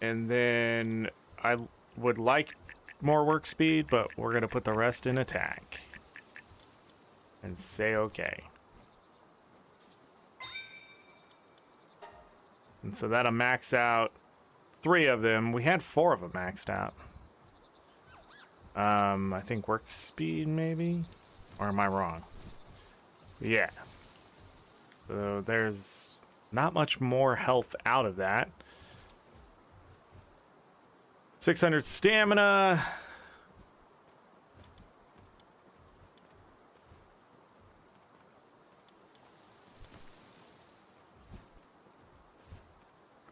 And then I would like more work speed, but we're going to put the rest in attack. And say okay. And so that'll max out 3 of them. We had 4 of them maxed out. I think work speed maybe? Or am I wrong? Yeah. So there's not much more health out of that. 600 stamina.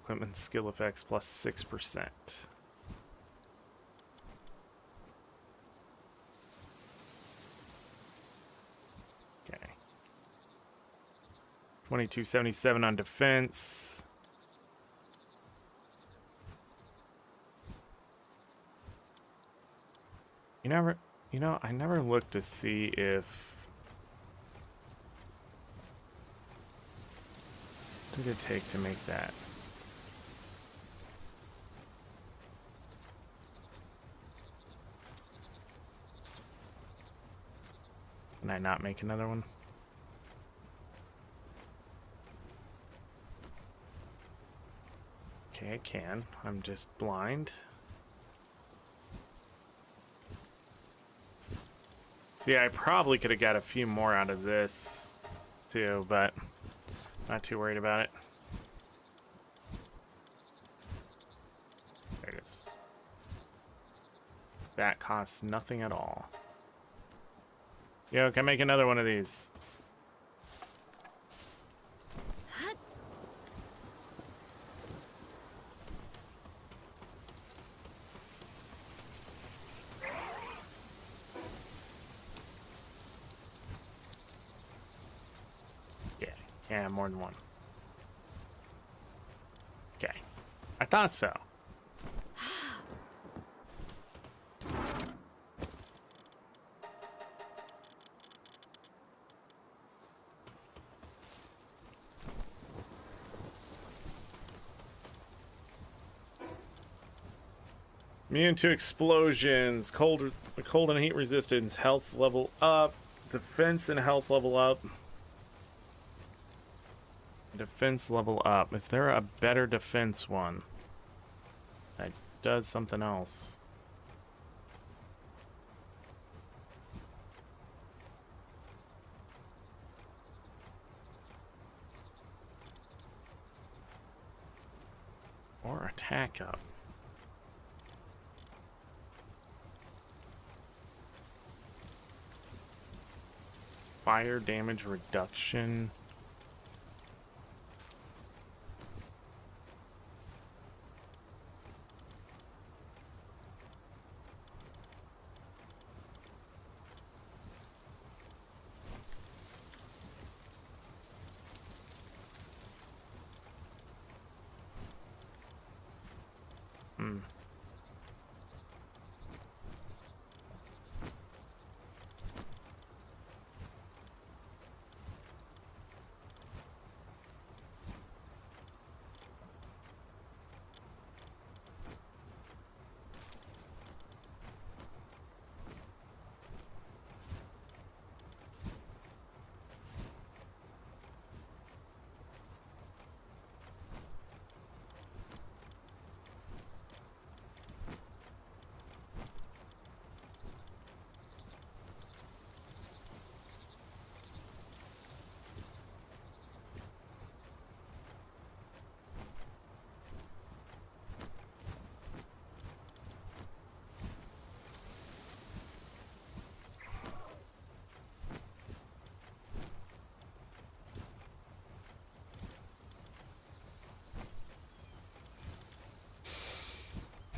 Equipment skill effects plus 6%. Okay. 2277 on defense. I never looked to see if what did it take to make that? Can I not make another one? Okay, I can. I'm just blind. See, I probably could have got a few more out of this, too, but not too worried about it. There it is. That costs nothing at all. Yo, can I make another one of these? Yeah, more than one. Okay. I thought so. Immune to explosions, cold and heat resistance, health level up, defense and health level up. Defense level up. Is there a better defense one that does something else? Or attack up. Fire damage reduction.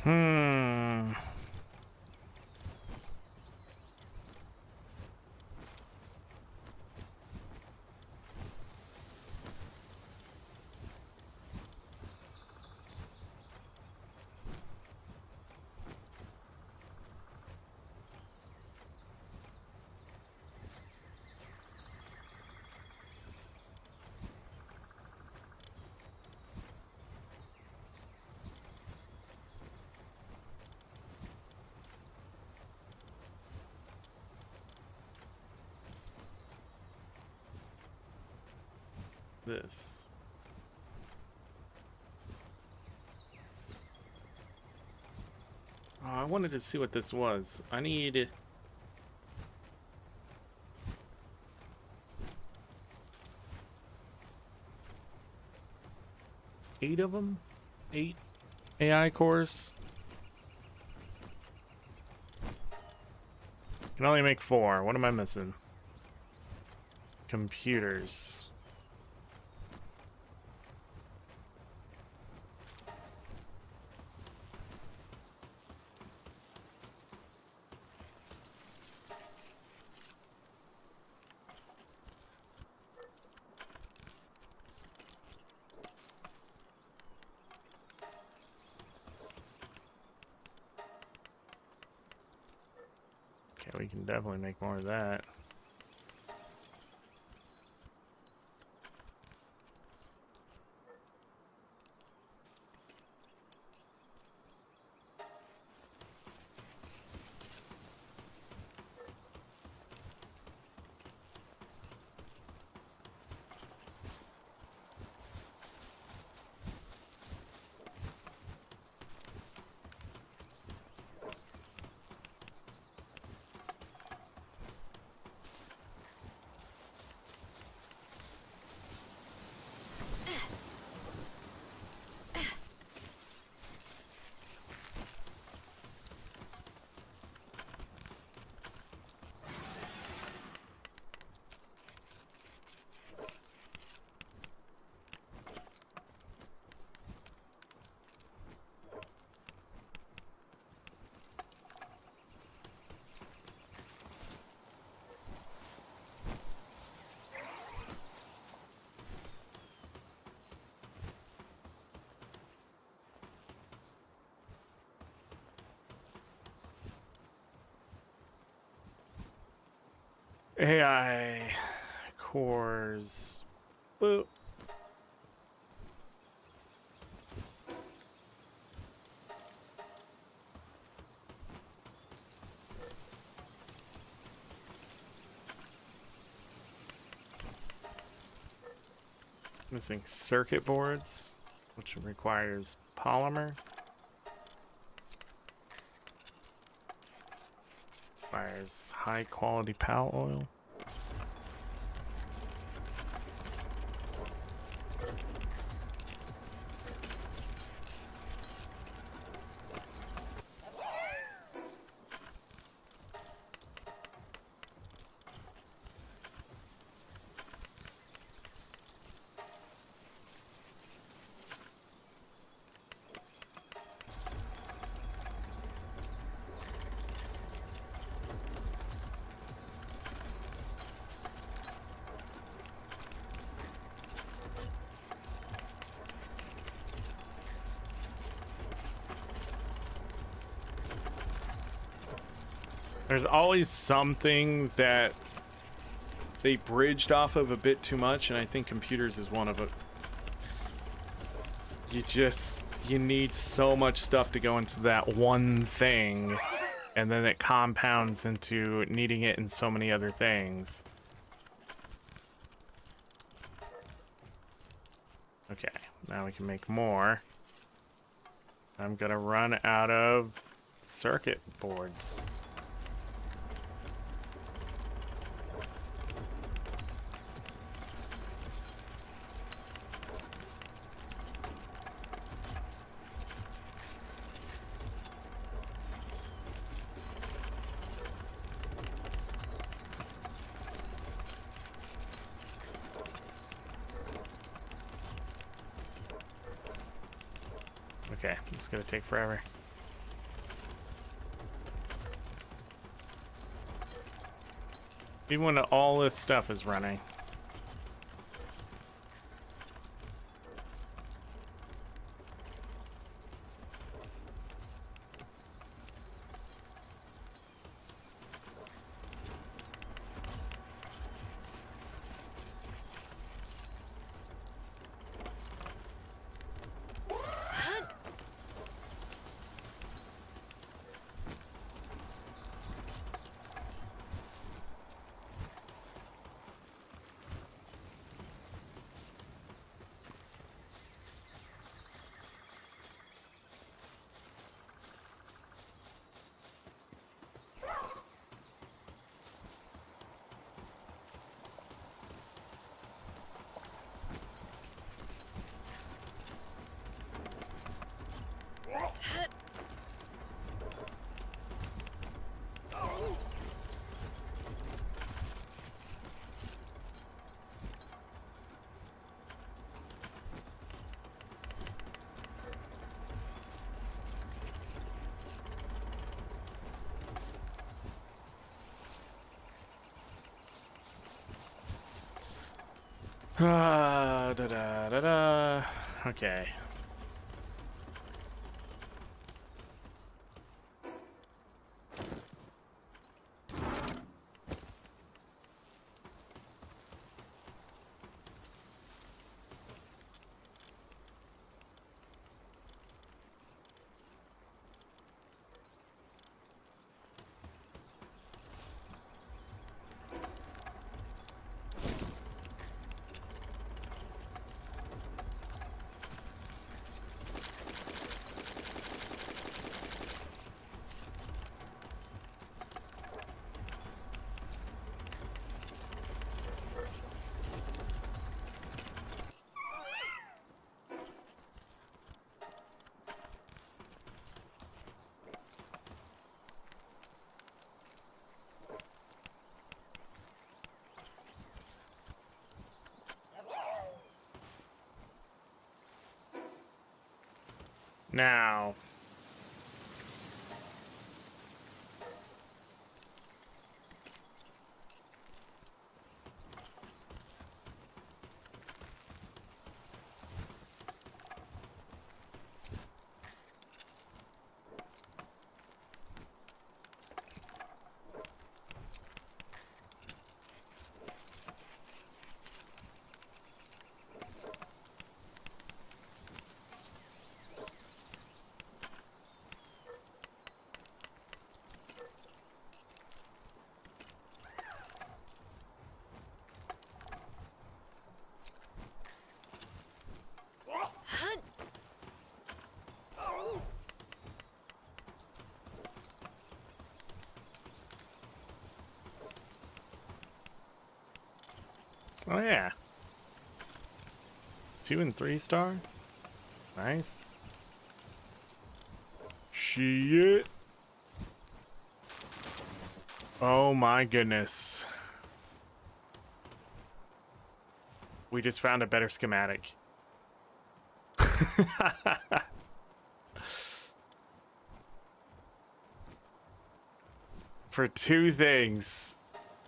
Hmm. This. Oh, I wanted to see what this was. I need 8 of them? 8 AI cores? Can only make 4. What am I missing? Computers. Okay, we can definitely make more of that. AI cores. Boop. Missing circuit boards, which requires polymer. Requires high quality pal oil. There's always something that they bridged off of a bit too much, and I think computers is one of it. You need so much stuff to go into that one thing, and then it compounds into needing it in so many other things. Okay, now we can make more. I'm gonna run out of circuit boards. Okay, it's gonna take forever. Even when all this stuff is running. Da da da da. Okay. Now. Oh yeah. 2 and 3 star. Nice. Shit. Oh my goodness. We just found a better schematic. For 2 things.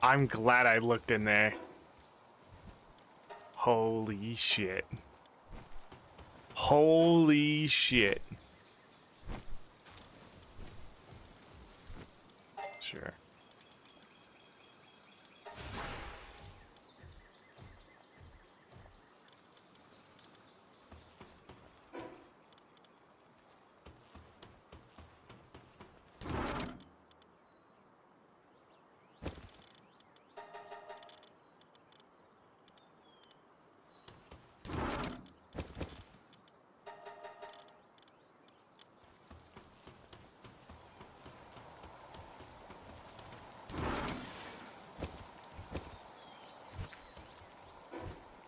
I'm glad I looked in there. Holy shit. Holy shit. Sure.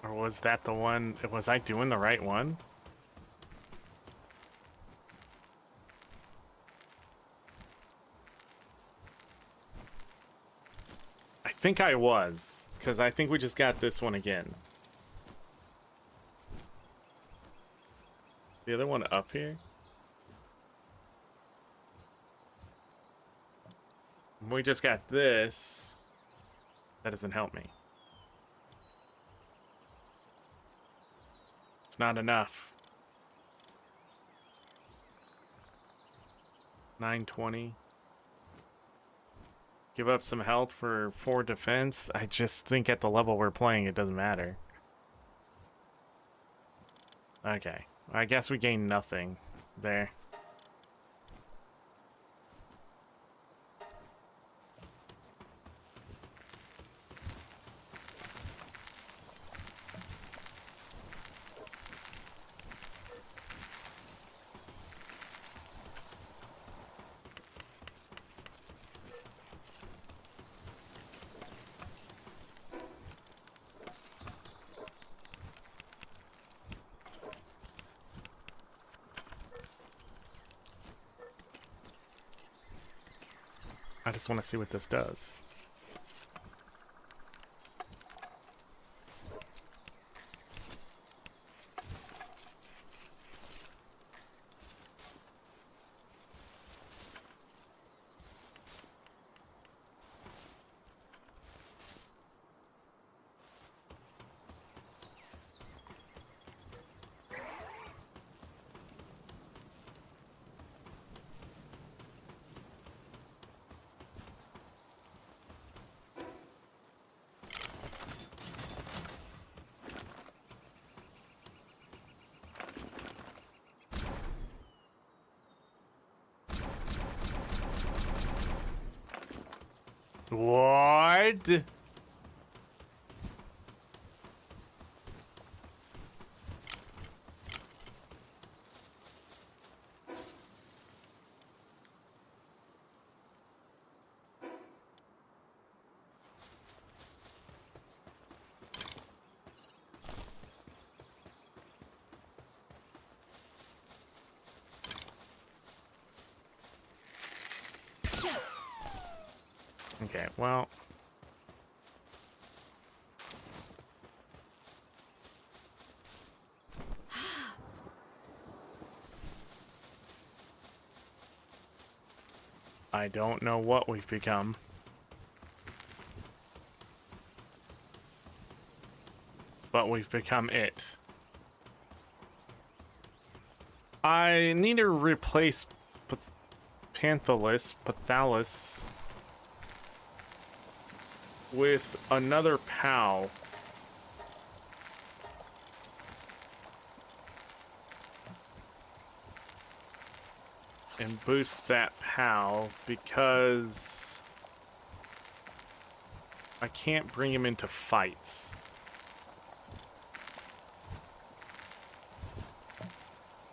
Or was that the one? Was I doing the right one? I think I was, because I think we just got this one again. The other one up here? We just got this. That doesn't help me. It's not enough. 920. Give up some health for 4 defense. I just think at the level we're playing, it doesn't matter. Okay. I guess we gain nothing there. I just want to see what this does. What? Okay, well. I don't know what we've become. But we've become it. I need to replace Pathalus with another POW. And boost that POW because I can't bring him into fights.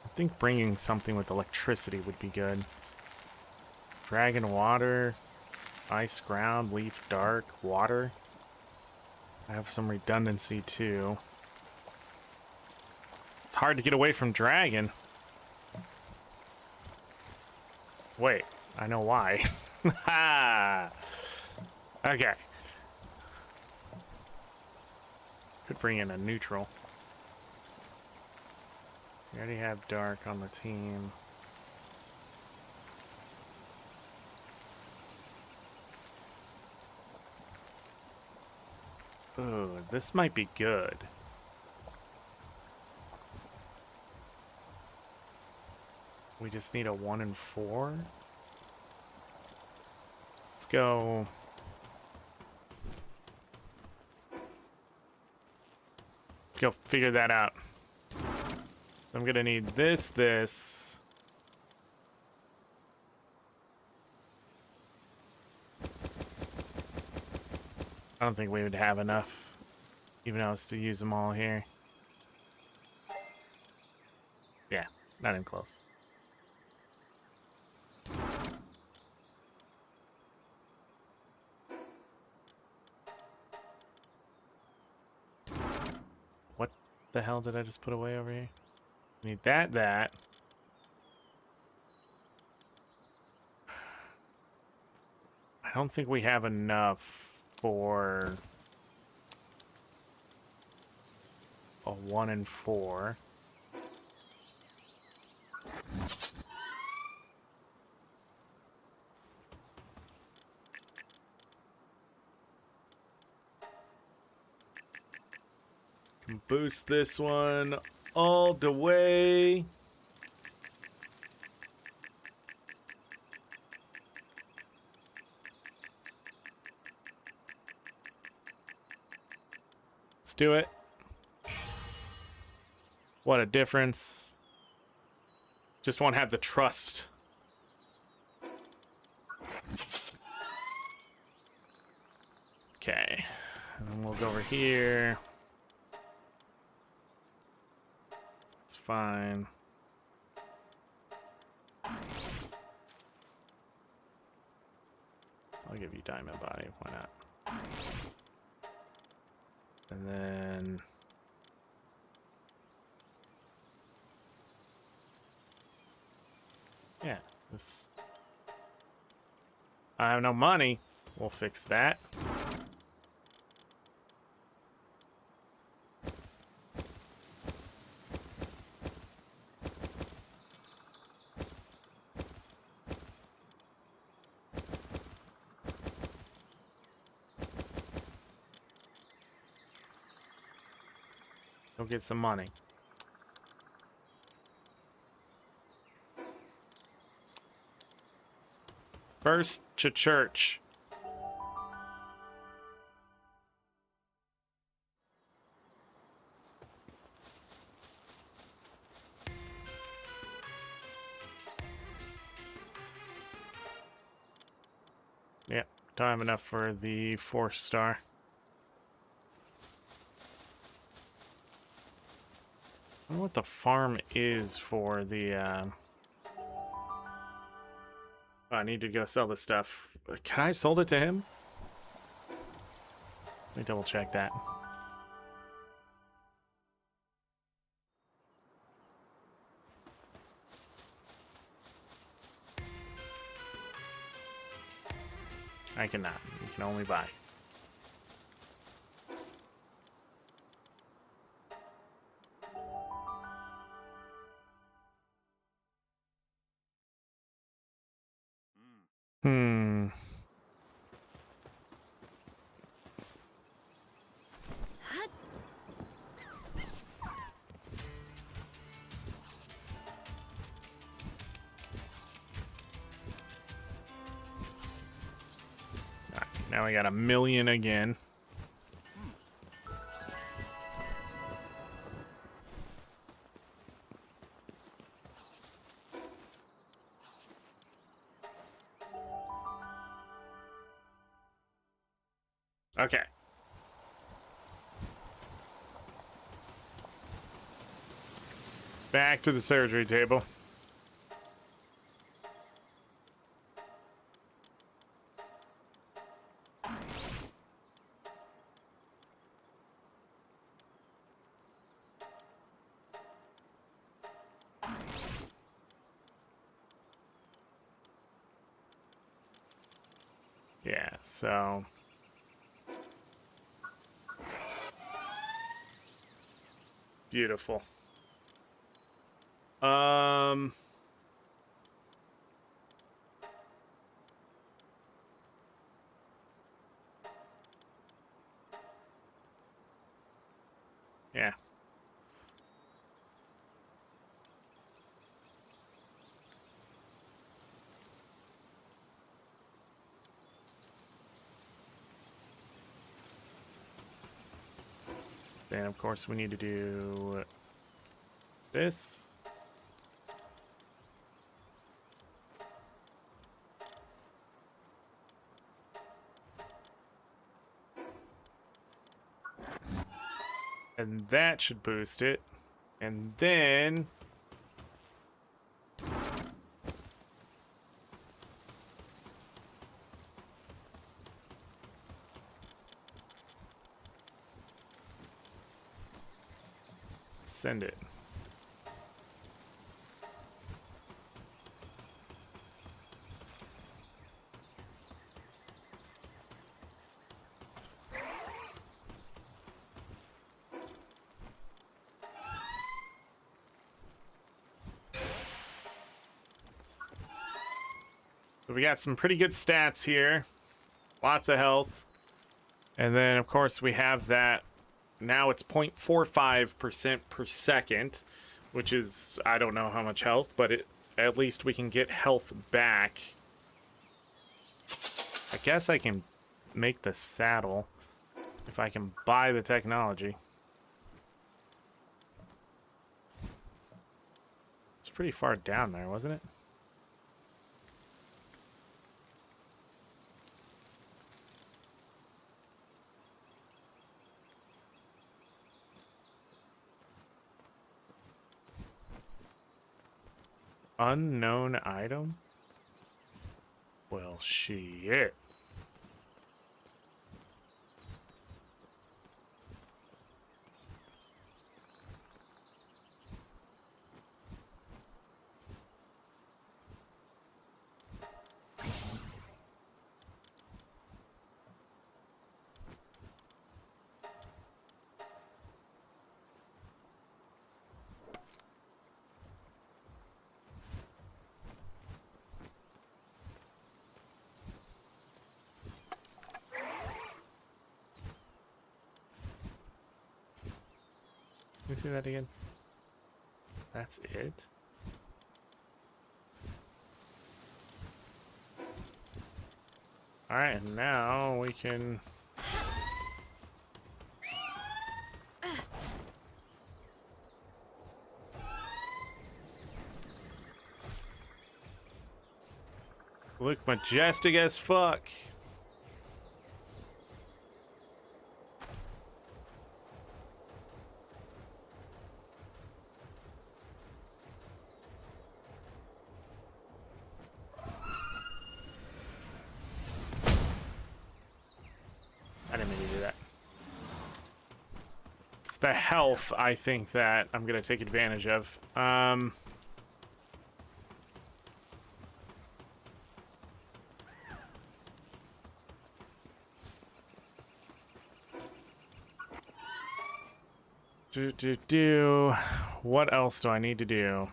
I think bringing something with electricity would be good. Dragon water, ice ground, leaf dark, water. I have some redundancy too. It's hard to get away from dragon. Wait, I know why. Ha! Okay. Could bring in a neutral. We already have dark on the team. Ooh, this might be good. We just need a 1 and 4. Let's go. Let's go figure that out. I'm gonna need this. I don't think we would have enough, even else, to use them all here. Yeah, not even close. What the hell did I just put away over here? Need that. I don't think we have enough for a 1 and 4. Can boost this one all the way. Let's do it. What a difference. Just won't have the trust. Okay. And then we'll go over here. It's fine. I'll give you Diamond Body. Why not? And then... yeah, this... I have no money. We'll fix that. Go get some money. First to church. Yep, don't have enough for the 4-star. I don't know what the farm is for the, oh, I need to go sell this stuff. Can I have sold it to him? Let me double check that. I cannot. You can only buy. Hmm. Alright, now we got 1 million again. Okay. Back to the surgery table. Yeah, so... beautiful. Yeah. Then, of course, we need to do this. And that should boost it. And then... send it. So we got some pretty good stats here. Lots of health. And then, of course, we have that now it's 0.45% per second, which is, I don't know how much health, but at least we can get health back. I guess I can make the saddle if I can buy the technology. It's pretty far down there, wasn't it? Unknown item? Well, shit. Let me see that again. That's it? Alright, and now we can... look majestic as fuck. I didn't mean to do that. It's the health, I think, that I'm gonna take advantage of. What else do I need to do?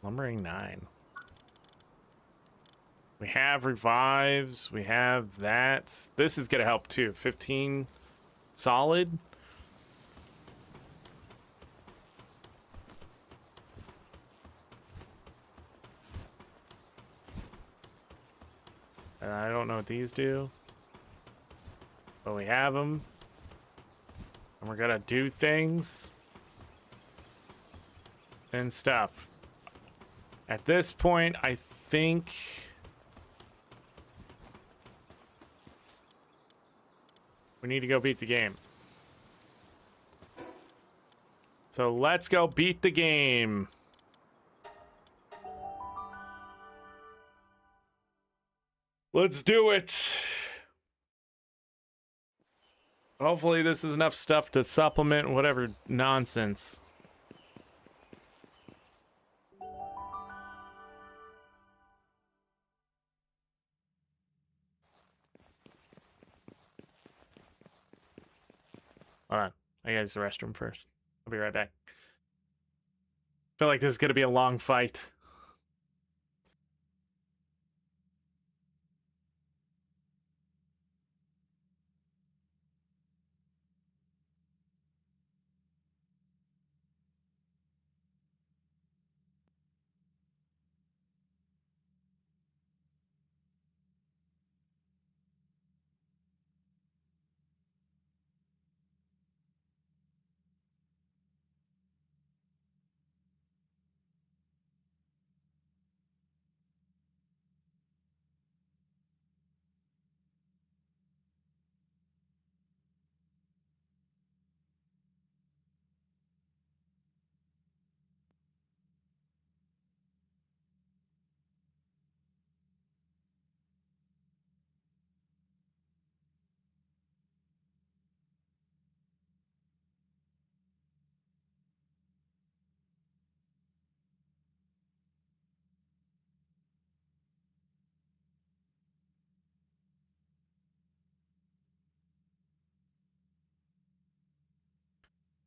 Lumbering 9. We have revives. We have that. This is gonna help too. 15 solid. And I don't know what these do, but we have them. And we're gonna do things and stuff. At this point, I think we need to go beat the game. So let's go beat the game. Let's do it. Hopefully this is enough stuff to supplement whatever nonsense. Hold on. I gotta use the restroom first. I'll be right back. Feel like this is gonna be a long fight.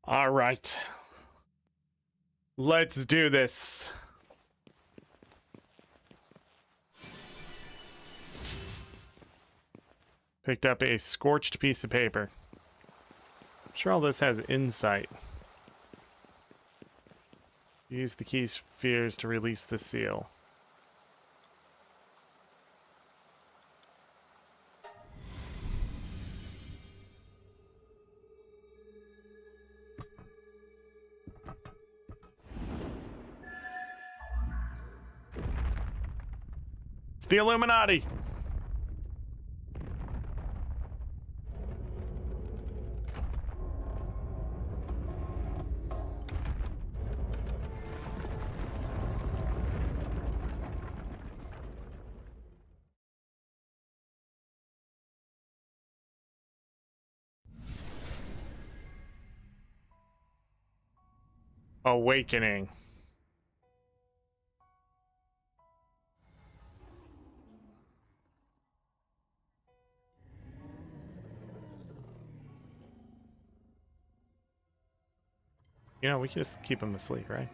All right. Let's do this. Picked up a scorched piece of paper. I'm sure all this has insight. Use the key spheres to release the seal. It's the Illuminati! Awakening. You know, we can just keep him asleep, right?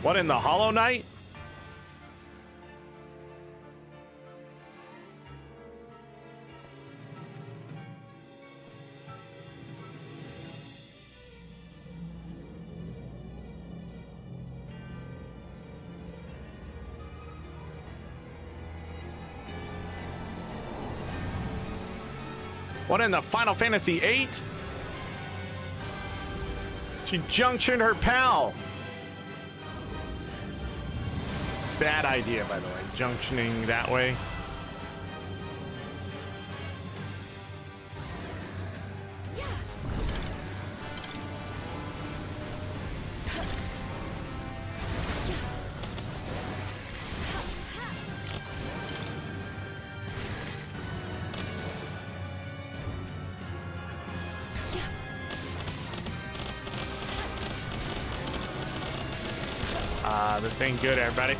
What in the Hollow Knight? What in the Final Fantasy VIII? She junctioned her pal. Bad idea, by the way, junctioning that way. This ain't good, everybody.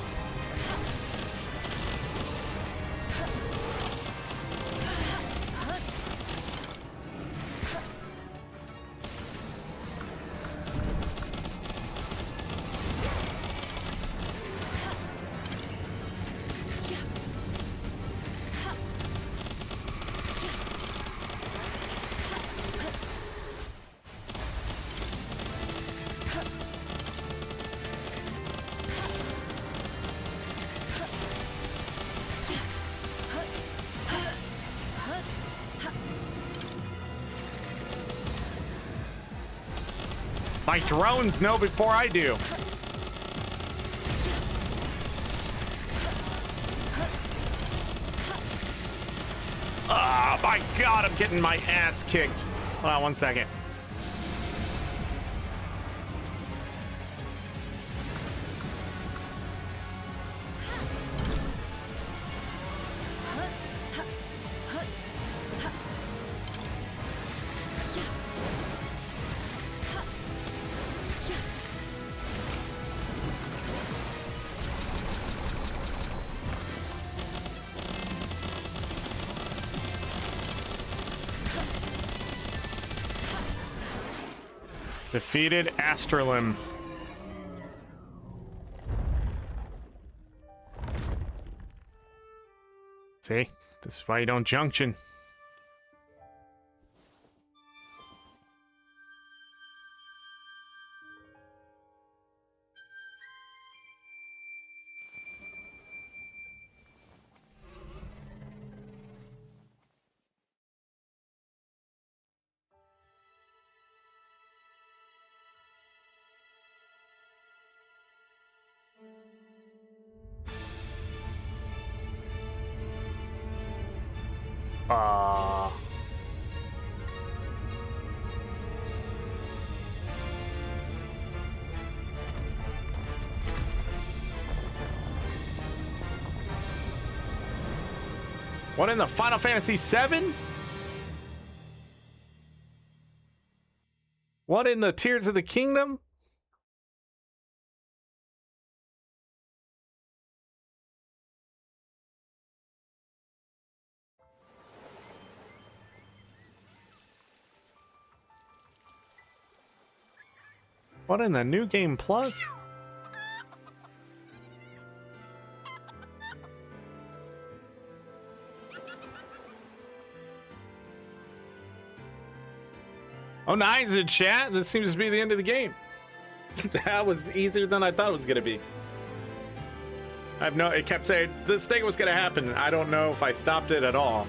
My drones know before I do. Ah, my God, I'm getting my ass kicked. Hold on one second. Defeated Astralim. See? This is why you don't junction. What in the Final Fantasy VII? What in the Tears of the Kingdom? What in the new game plus? Oh, nice in chat. This seems to be the end of the game. That was easier than I thought it was gonna be. It kept saying this thing was gonna happen. I don't know if I stopped it at all.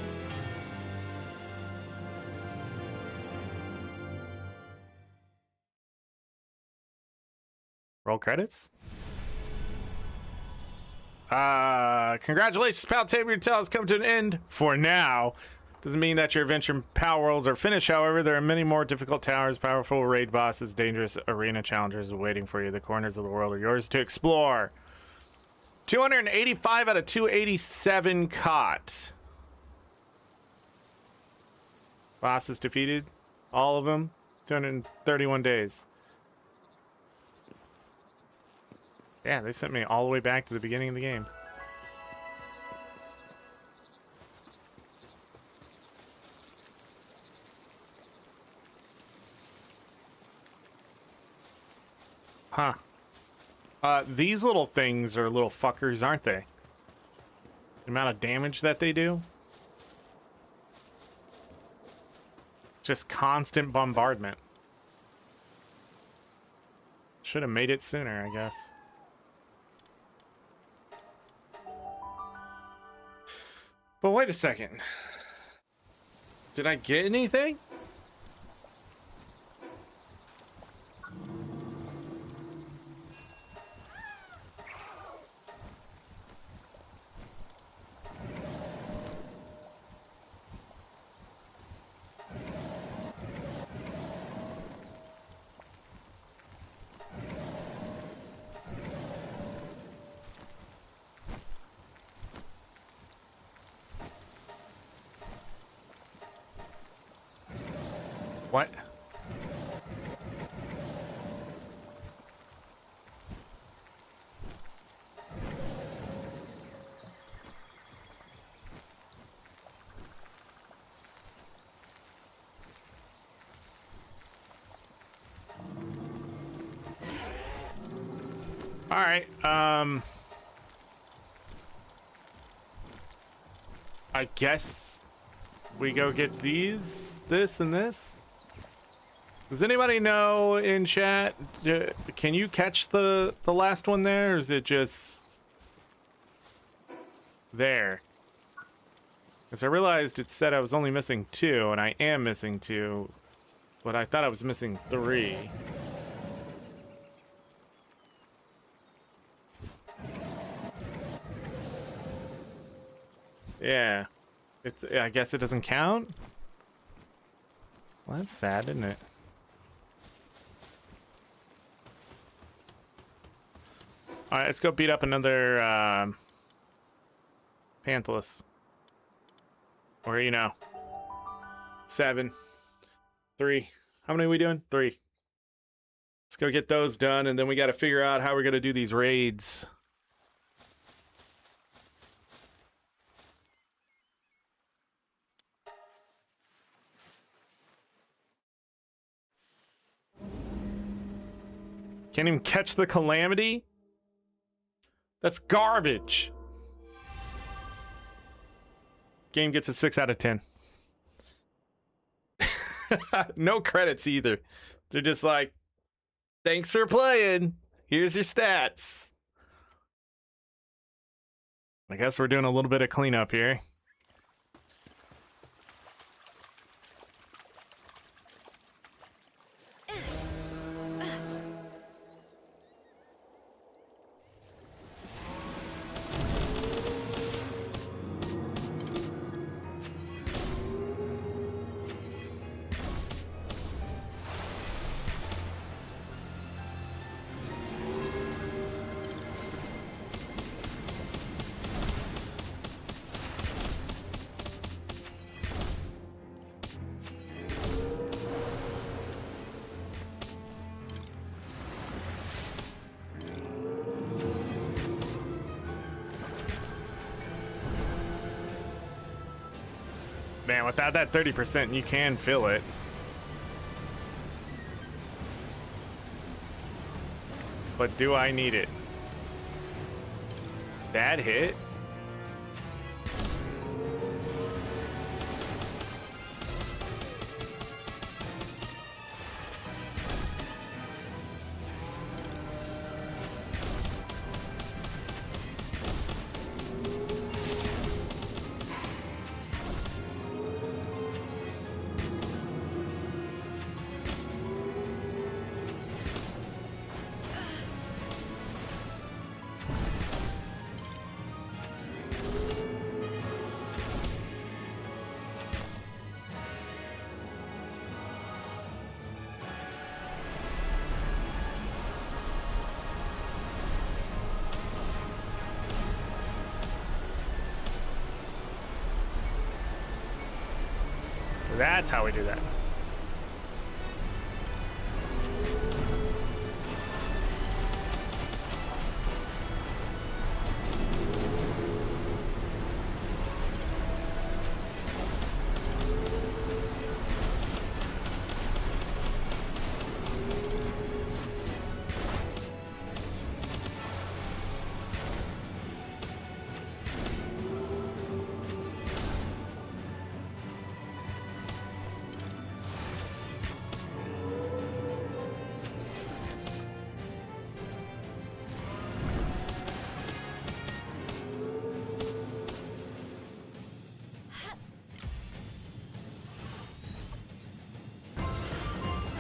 Roll credits. Congratulations, Pal Tamer. Your tale has come to an end for now. Doesn't mean that your adventure in Palworlds are finished, however. There are many more difficult towers, powerful raid bosses, dangerous arena challengers waiting for you. The corners of the world are yours to explore. 285 out of 287 caught. Bosses defeated. All of them. 231 days. Yeah, they sent me all the way back to the beginning of the game. Huh. These little things are little fuckers, aren't they? The amount of damage that they do. Just constant bombardment. Should have made it sooner, I guess. But wait a second. Did I get anything? What? All right. I guess we go get these, this, and this. Does anybody know in chat? Can you catch the last one there, or is it just there? Because I realized it said I was only missing 2, and I am missing 2, but I thought I was missing 3. Yeah, I guess it doesn't count. Well, that's sad, isn't it? All right, let's go beat up another Panthalus. Or, you know, 7, 3. How many are we doing? 3. Let's go get those done, and then we got to figure out how we're going to do these raids. Can't even catch the Calamity? That's garbage. Game gets a 6 out of 10. No credits either. They're just like, thanks for playing. Here's your stats. I guess we're doing a little bit of cleanup here. Man, without that 30%, you can feel it. but do I need it? That hit? That's how we do that.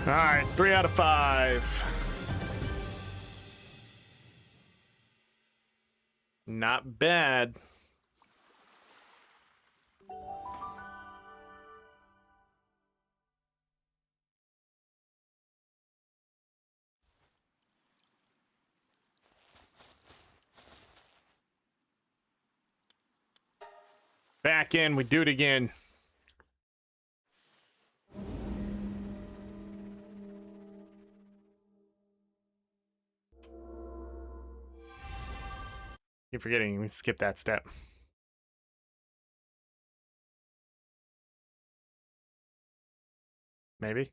All right, 3 out of 5. Not bad. Back in, we do it again. Keep forgetting we skipped that step. Maybe.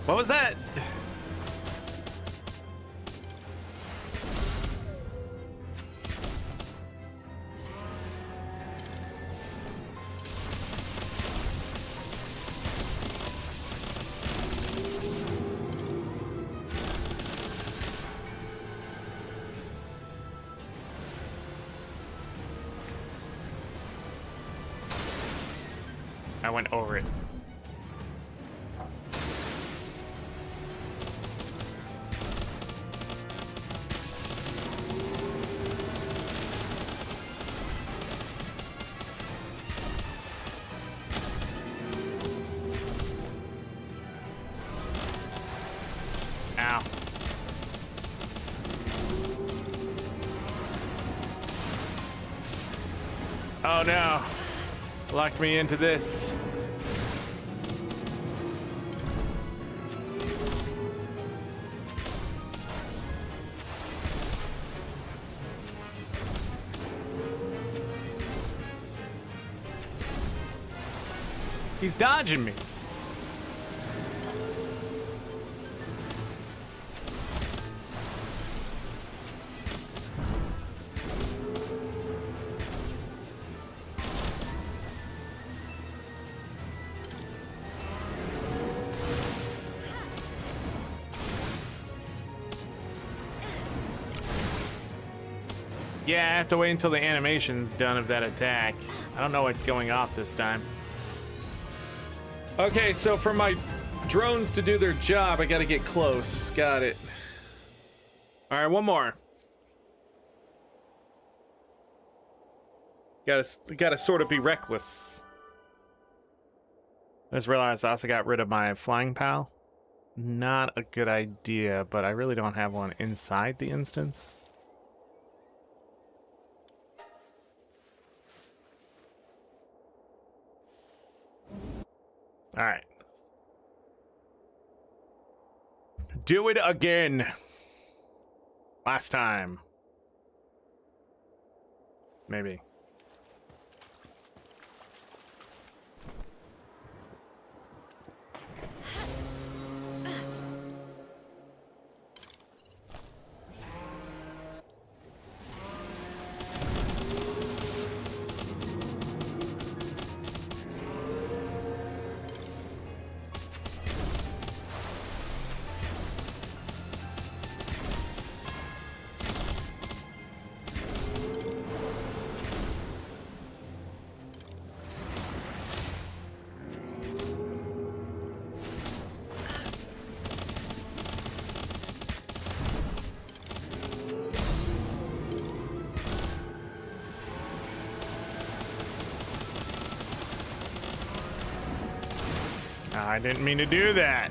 What was that? I went over it. Ow. Oh no. Locked me into this. He's dodging me. Yeah, I have to wait until the animation's done of that attack. I don't know what's going off this time. Okay, so for my drones to do their job. I gotta get close. Got it. All right, one more. Gotta sort of be reckless. I just realized I also got rid of my flying pal. Not a good idea, but I really don't have one inside the instance. All right. Do it again. Last time. Maybe. I didn't mean to do that.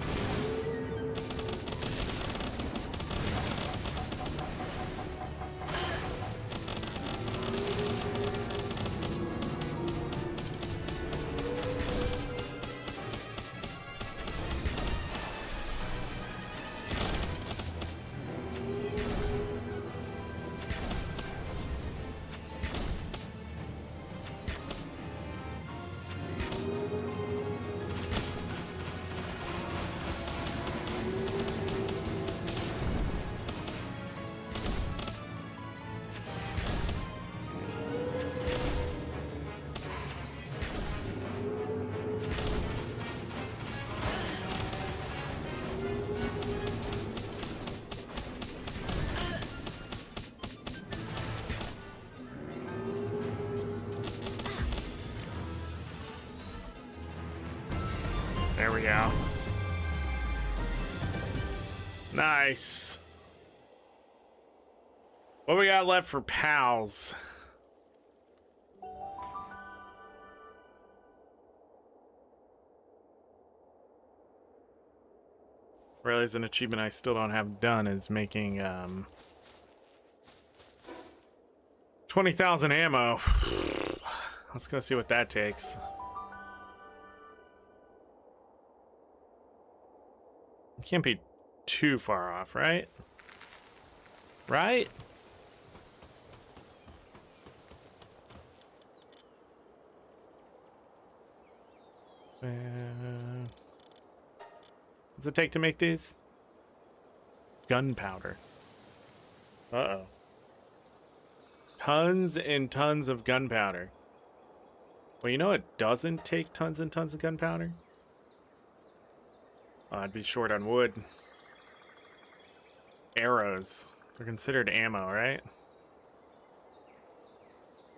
There we go. Nice. What we got left for pals? Realize an achievement I still don't have done is making 20,000 ammo. Let's go see what that takes. Can't be too far off, right? Right? What's it take to make these? Gunpowder. Uh-oh. Tons and tons of gunpowder. Well, you know it doesn't take tons and tons of gunpowder? Oh, I'd be short on wood. Arrows. They're considered ammo, right?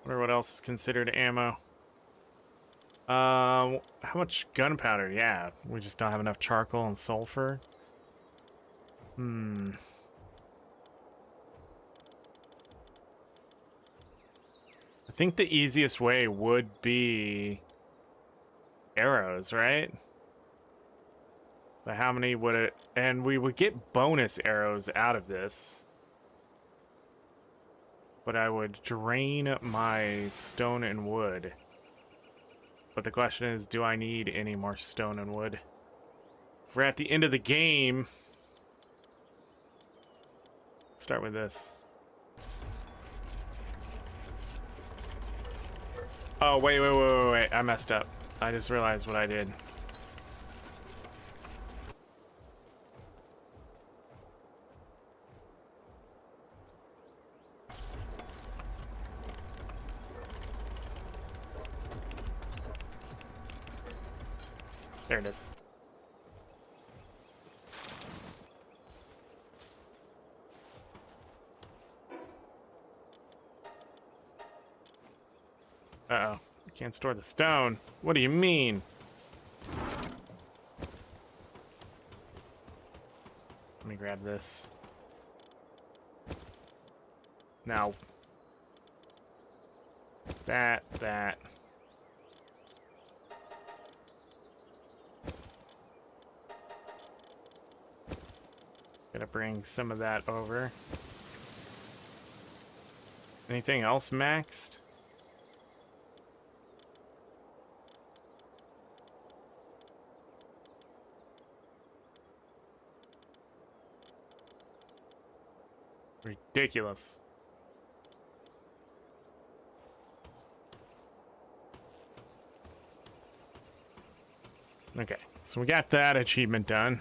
Wonder what else is considered ammo. How much gunpowder? Yeah, we just don't have enough charcoal and sulfur. I think the easiest way would be arrows, right? But how many would it... And we would get bonus arrows out of this. But I would drain my stone and wood. But the question is, do I need any more stone and wood? If we're at the end of the game... Let's start with this. Oh, wait. I messed up. I just realized what I did. There it is. Uh-oh. You can't store the stone. What do you mean? Let me grab this. Now, that. Gotta bring some of that over. Anything else maxed? Ridiculous. Okay, so we got that achievement done.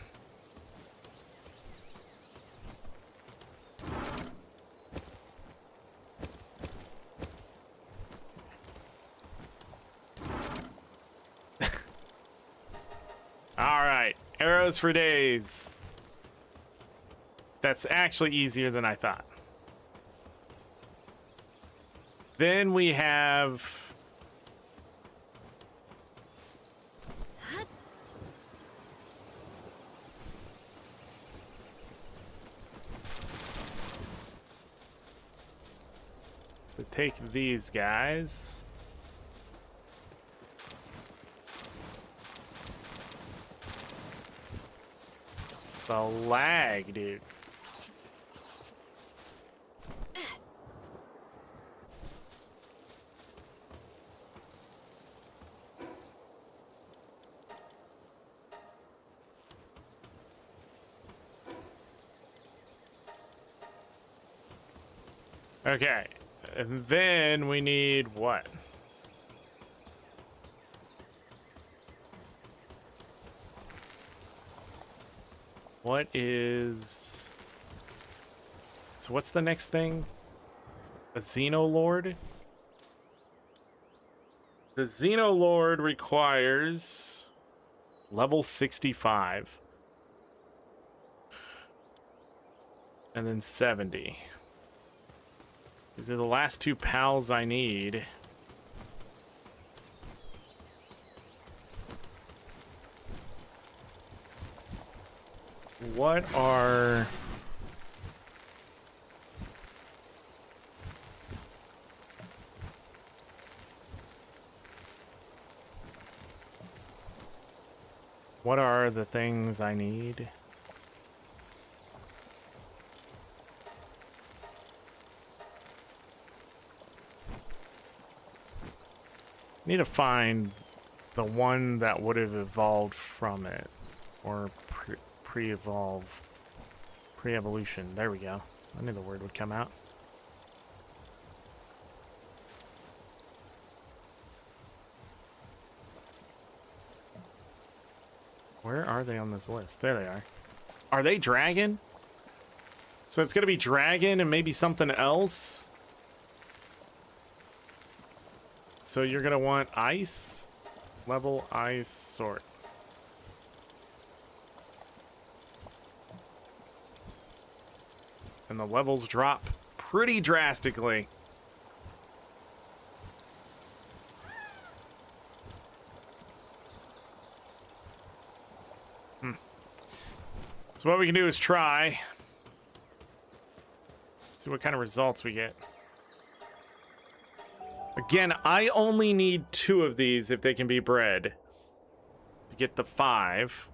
All right, arrows for days. That's actually easier than I thought. Then we have to take these guys. The lag, dude. Okay, and then we need what? What is... So what's the next thing? A Xenolord? The Xenolord requires level 65. And then 70. These are the last two pals I need. What are... What are the things I need? Need to find the one that would have evolved from it, or pre-evolve, pre-evolution. There we go. I knew the word would come out. Where are they on this list? There they are. Are they dragon? So it's gonna be dragon and maybe something else. So you're gonna want ice, level ice sort. And the levels drop pretty drastically. So what we can do is try. See what kind of results we get. Again, I only need 2 of these if they can be bred to get the 5.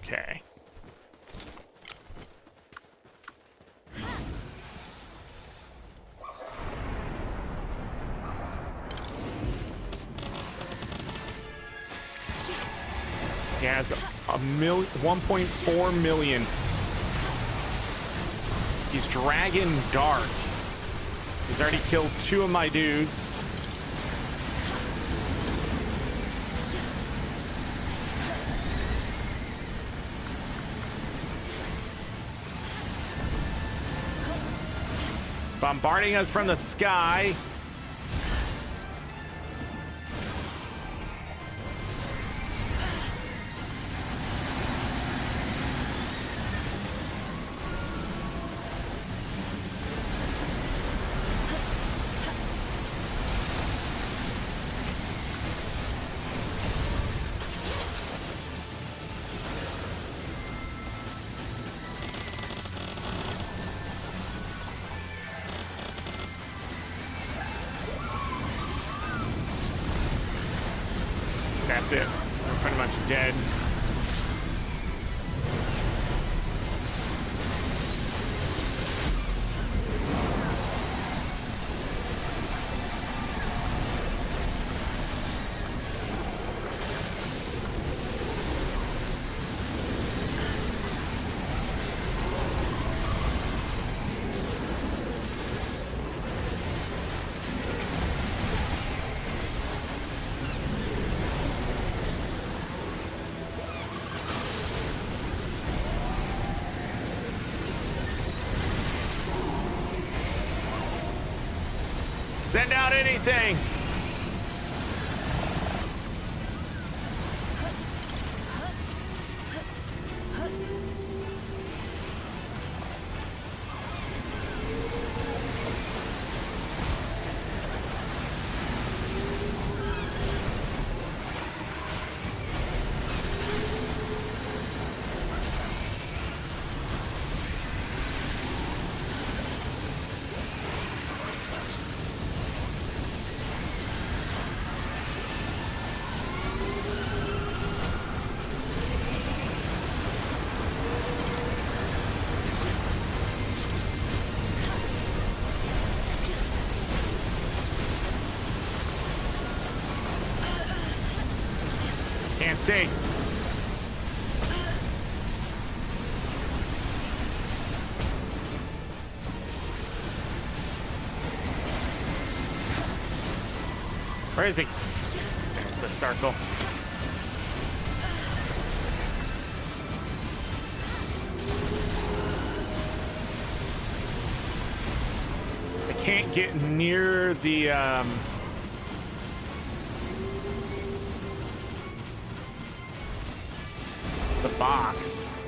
Okay. He has 1.4 million. He's Dragon Dark. He's already killed 2 of my dudes. Bombarding us from the sky. That's it. We're pretty much dead. Send out anything! Can't see. Where is he? There's the circle. I can't get near the box.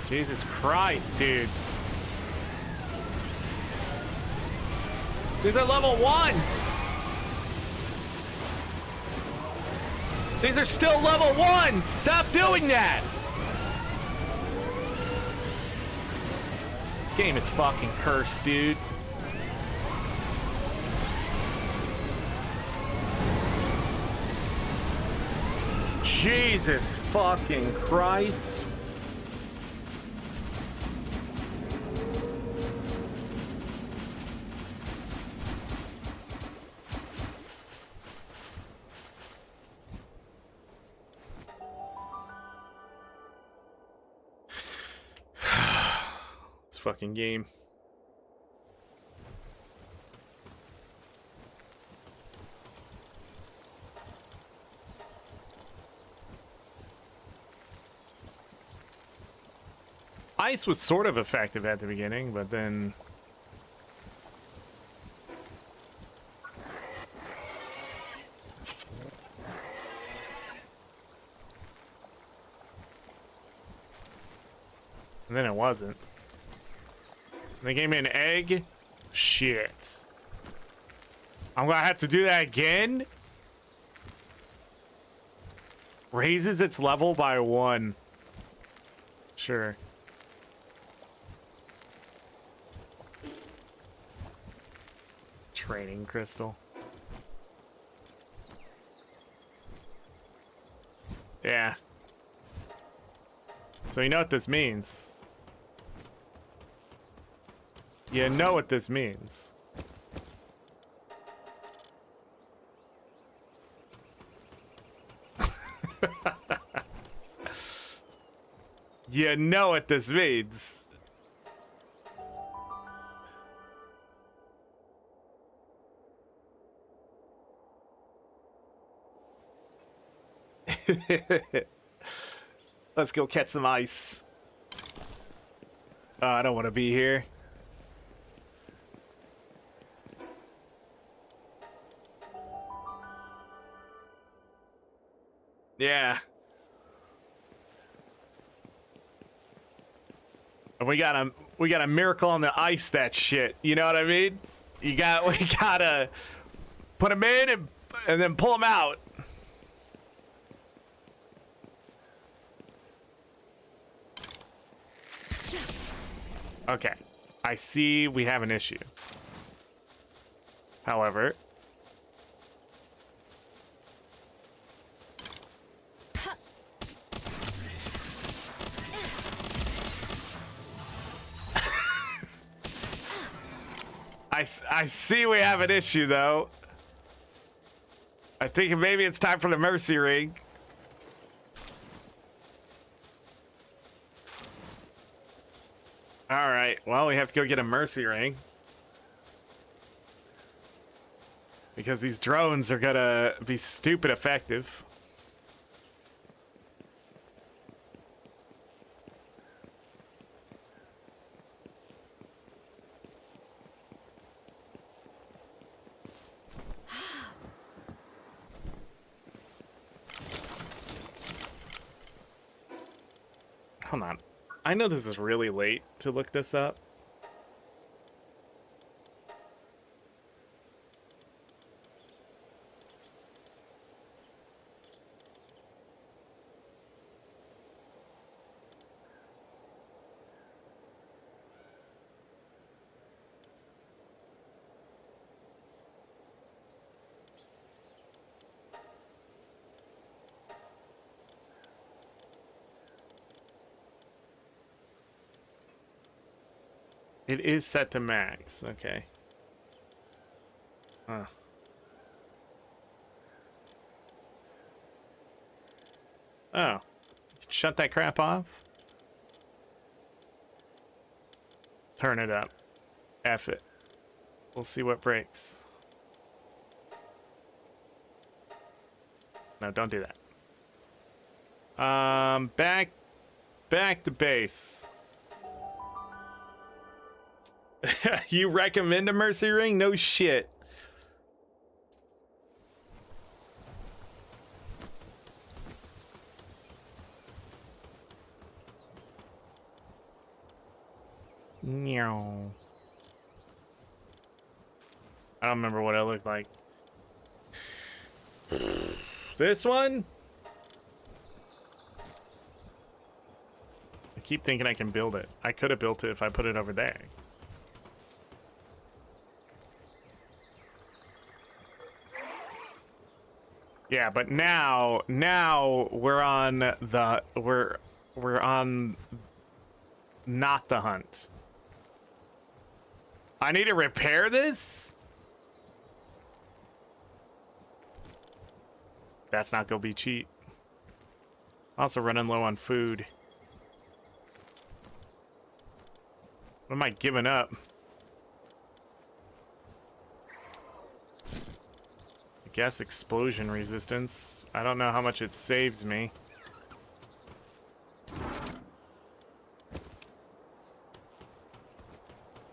Jesus Christ, dude. These are level 1s. These are still level 1s! Stop doing that! This game is fucking cursed, dude. Jesus fucking Christ. Fucking game. Ice was sort of effective at the beginning, but then it wasn't. They gave me an egg? Shit. I'm gonna have to do that again? Raises its level by 1. Sure. Training crystal. Yeah. So you know what this means. You know what this means. You know what this means. Let's go catch some ice. Oh, I don't want to be here. Yeah. And we got a miracle on the ice that shit. You know what I mean? We gotta put them in and then pull them out. Okay, I see we have an issue. However, I see we have an issue, though. I think maybe it's time for the mercy ring. All right, well, we have to go get a mercy ring. Because these drones are gonna be stupid effective. Hold on. I know this is really late to look this up. It is set to max. Okay. Huh. Oh. Shut that crap off? Turn it up. F it. We'll see what breaks. No, don't do that. Back to base. You recommend a mercy ring? No shit. No. I don't remember what it looked like. This one? I keep thinking I can build it. I could have built it if I put it over there. Yeah, but now we're on the we're on not the hunt. I need to repair this? That's not gonna be cheap. Also running low on food. What am I giving up? I guess explosion resistance. I don't know how much it saves me.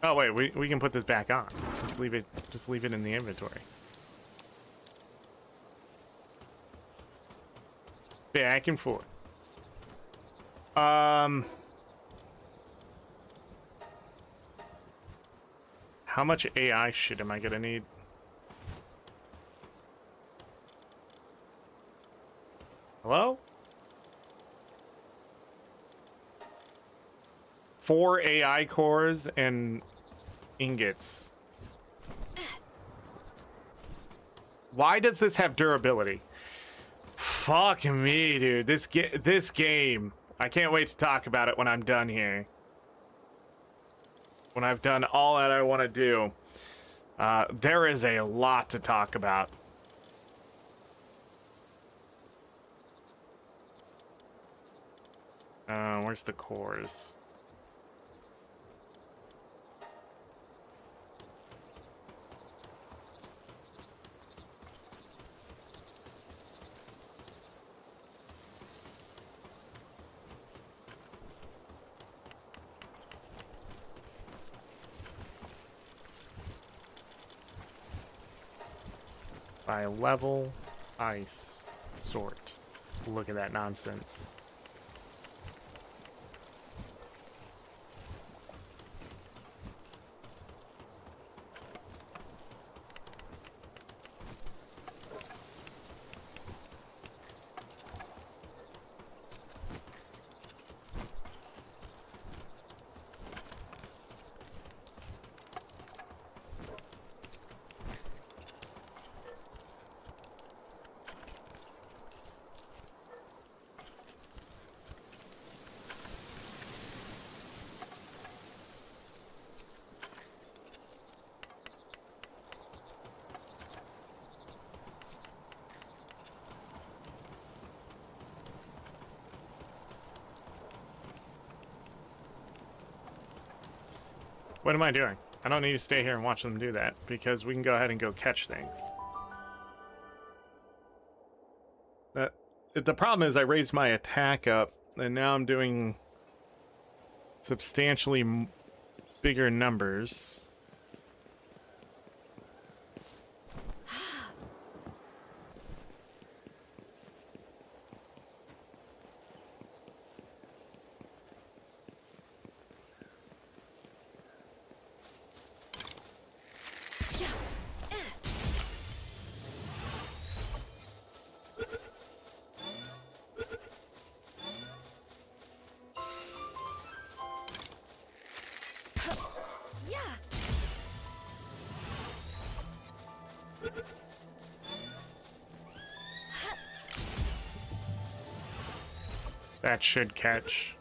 Oh wait, we can put this back on. Just leave it in the inventory. Back and forth. How much AI shit am I gonna need? Hello? 4 AI cores and ingots. Why does this have durability? Fuck me, dude. This game. I can't wait to talk about it when I'm done here. When I've done all that I want to do. There is a lot to talk about. Where's the cores? By level, ice, sort. Look at that nonsense. What am I doing? I don't need to stay here and watch them do that, because we can go ahead and go catch things. The problem is I raised my attack up, and now I'm doing substantially bigger numbers. That should catch.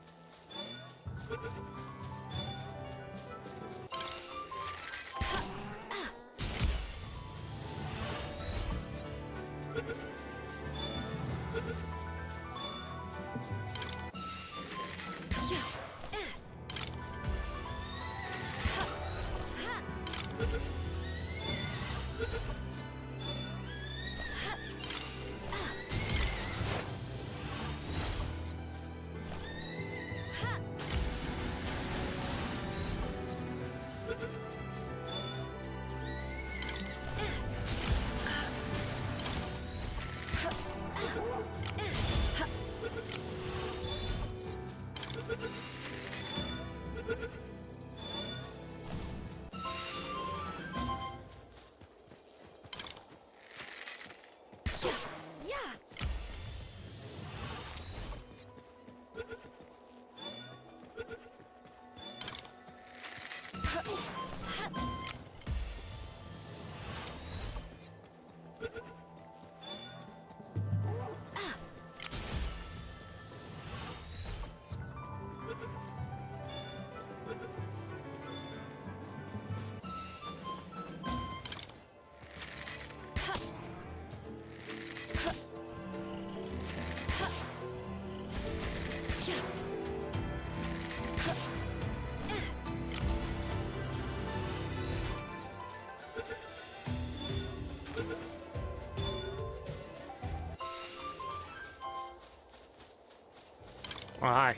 Oh, hi.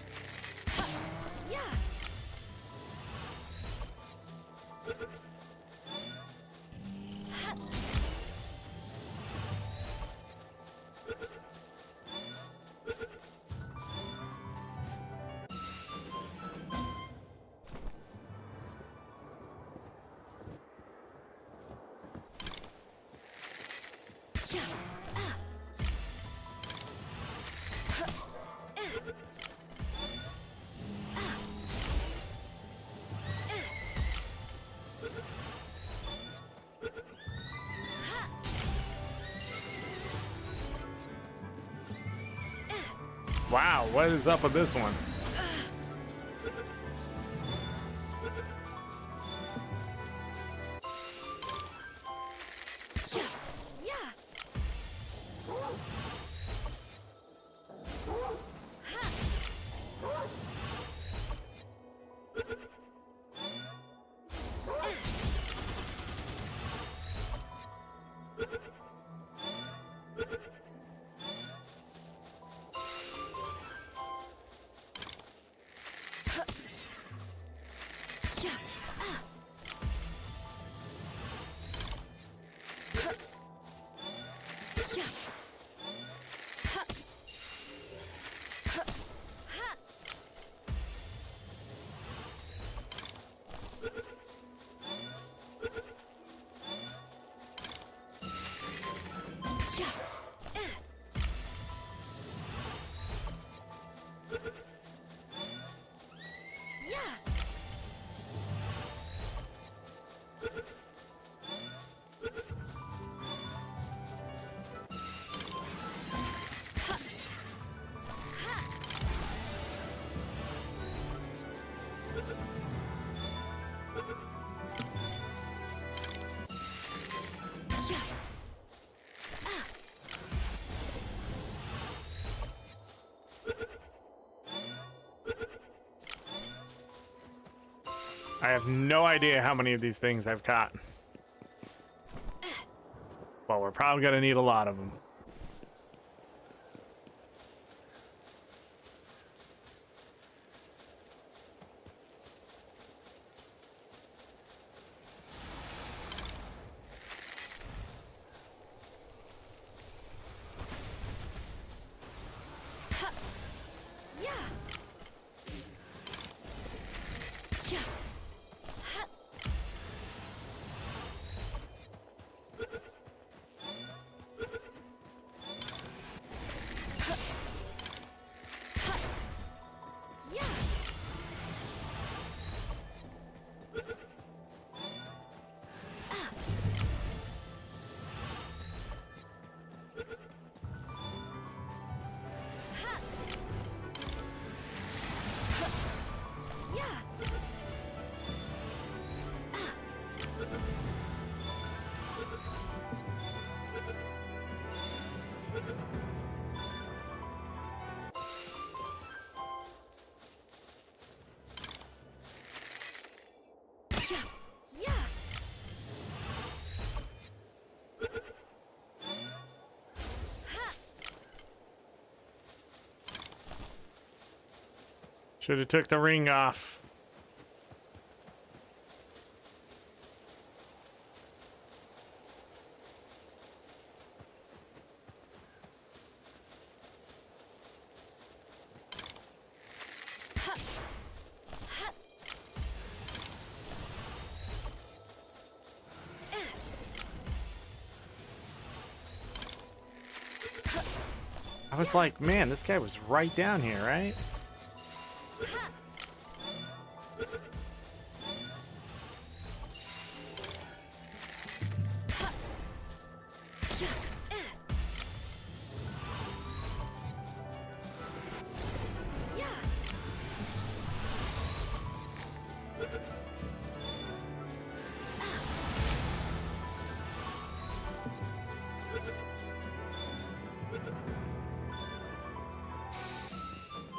Wow, what is up with this one? I have no idea how many of these things I've caught. Well, we're probably gonna need a lot of them. Should have took the ring off. I was like, man, this guy was right down here, right?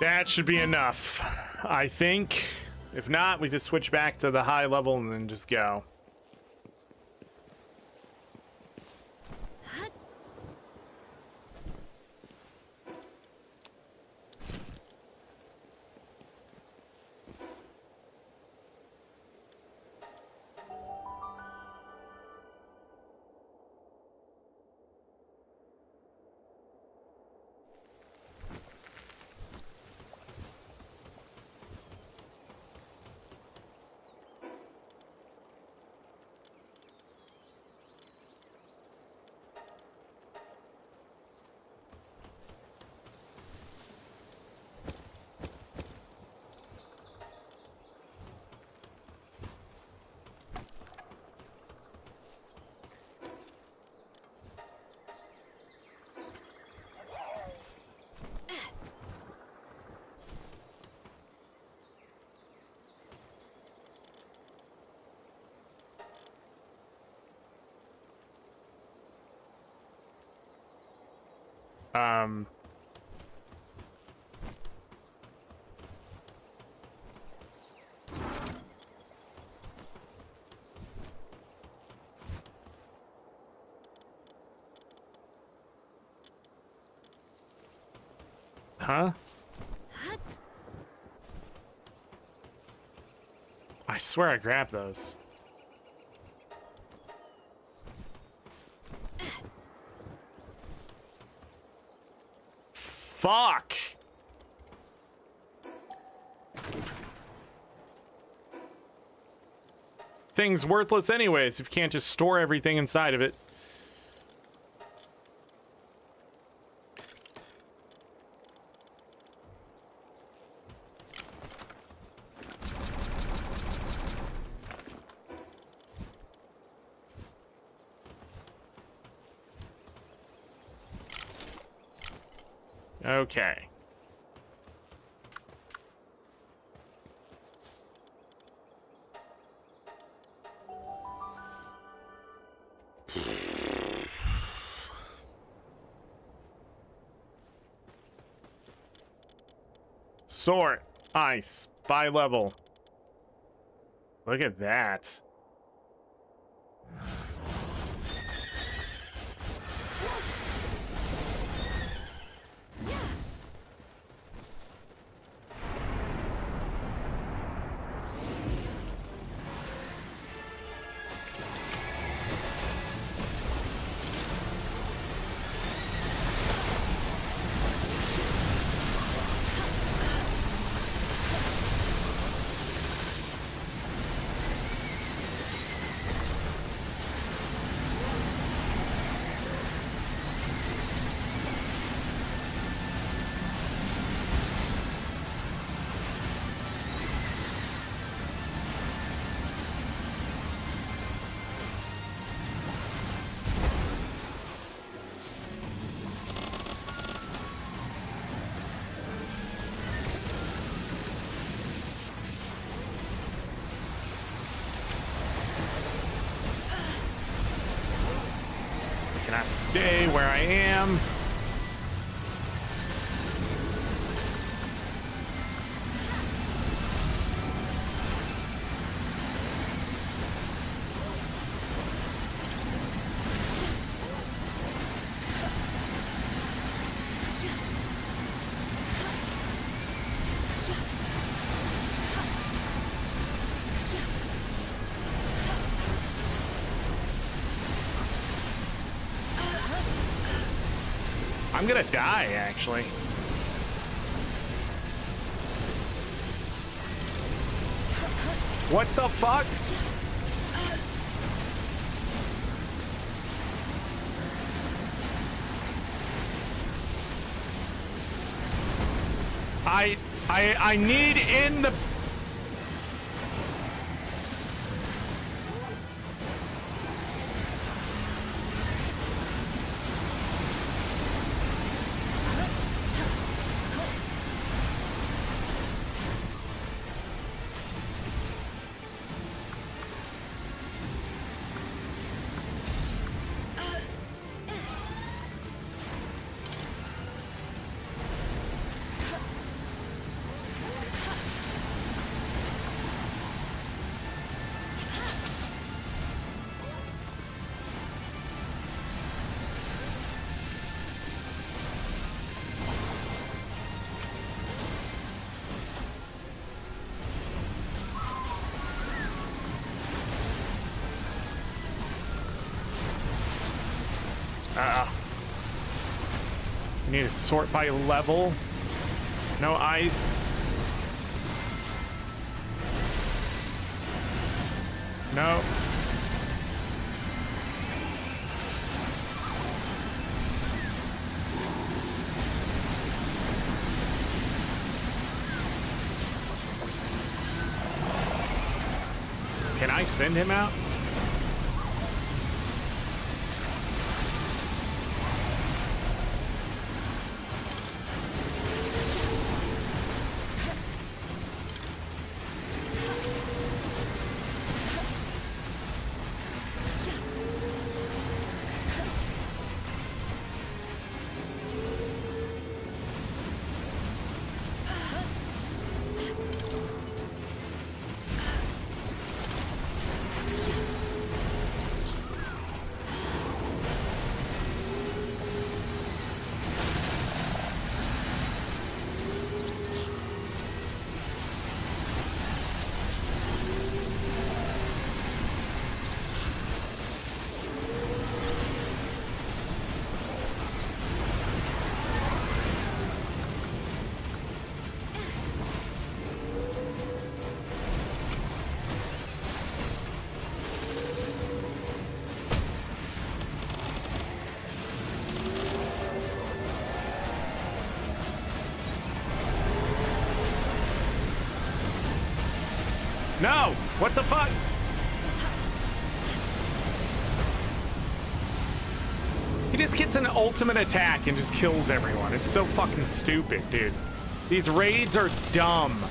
That should be enough, I think. If not, we just switch back to the high level and then just go. Huh? I swear I grabbed those. Fuck! Thing's worthless anyways if you can't just store everything inside of it. Okay. Sort. Ice. By level. Look at that. Can I stay where I am? I'm gonna die, actually. What the fuck? I need in the... We need to sort by level. No ice. No. Can I send him out? No! What the fuck? He just gets an ultimate attack and just kills everyone. It's so fucking stupid, dude. These raids are dumb.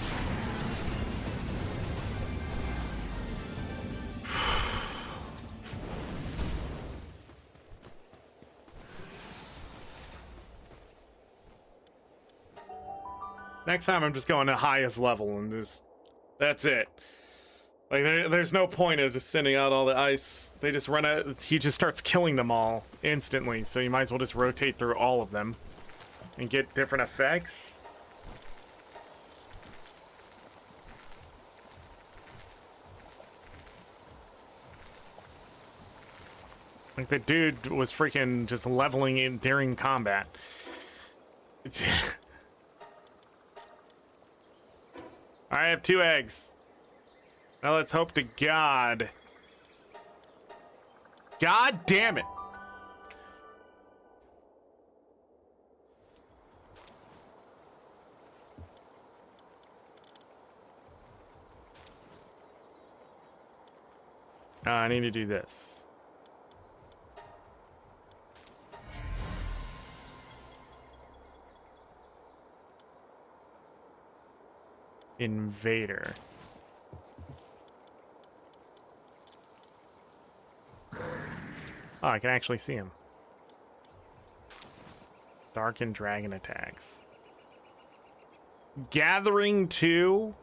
Next time I'm just going to highest level and just... That's it. Like, there's no point of just sending out all the ice. They just run out. He just starts killing them all instantly. So you might as well just rotate through all of them and get different effects. Like, the dude was freaking just leveling in during combat. I have 2 eggs. Now let's hope to God. God damn it. I need to do this. Invader. Oh, I can actually see him. Darkened dragon attacks. Gathering 2.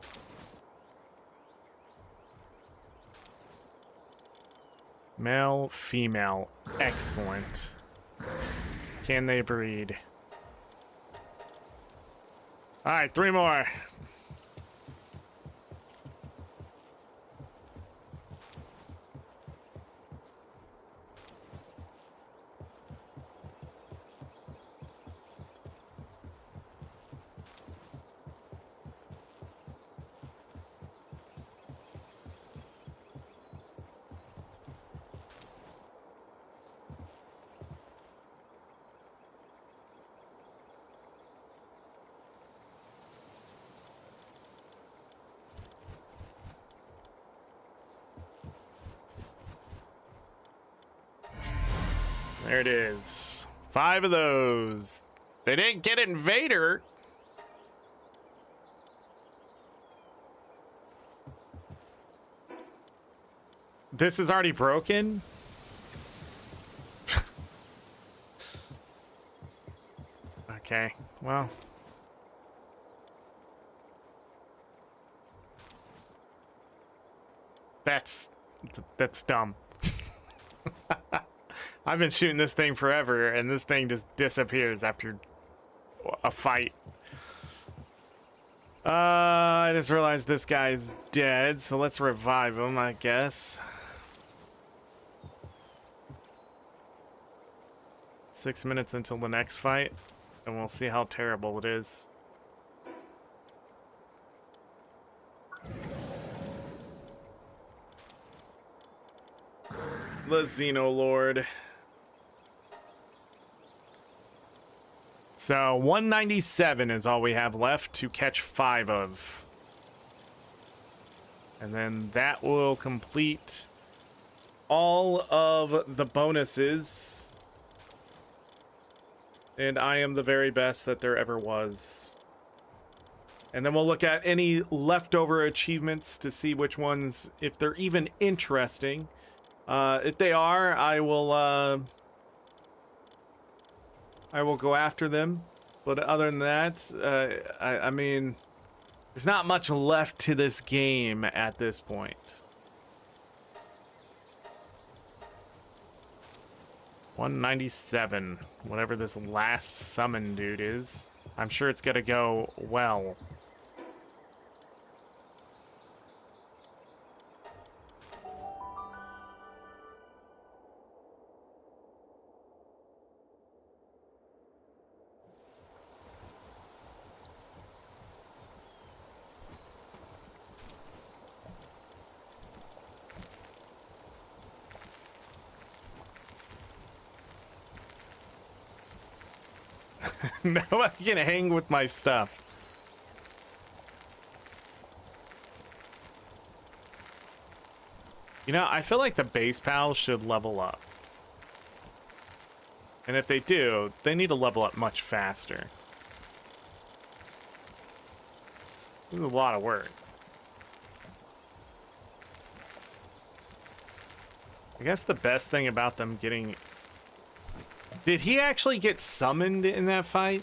Male, female. Excellent. Can they breed? All right, 3 more. There it is. 5 of those. They didn't get Invader. This is already broken? Okay, well. That's dumb. I've been shooting this thing forever, and this thing just disappears after a fight. I just realized this guy's dead, so let's revive him, I guess. 6 minutes until the next fight, and we'll see how terrible it is. The Xenolord. So 197 is all we have left to catch 5 of. And then that will complete all of the bonuses. And I am the very best that there ever was. And then we'll look at any leftover achievements to see which ones, if they're even interesting. If they are, I will go after them. But other than that, I mean, there's not much left to this game at this point. 197, whatever this last summon dude is. I'm sure it's gonna go well. Now I can hang with my stuff. You know, I feel like the base pals should level up. And if they do, they need to level up much faster. This is a lot of work. I guess the best thing about them getting... Did he actually get summoned in that fight?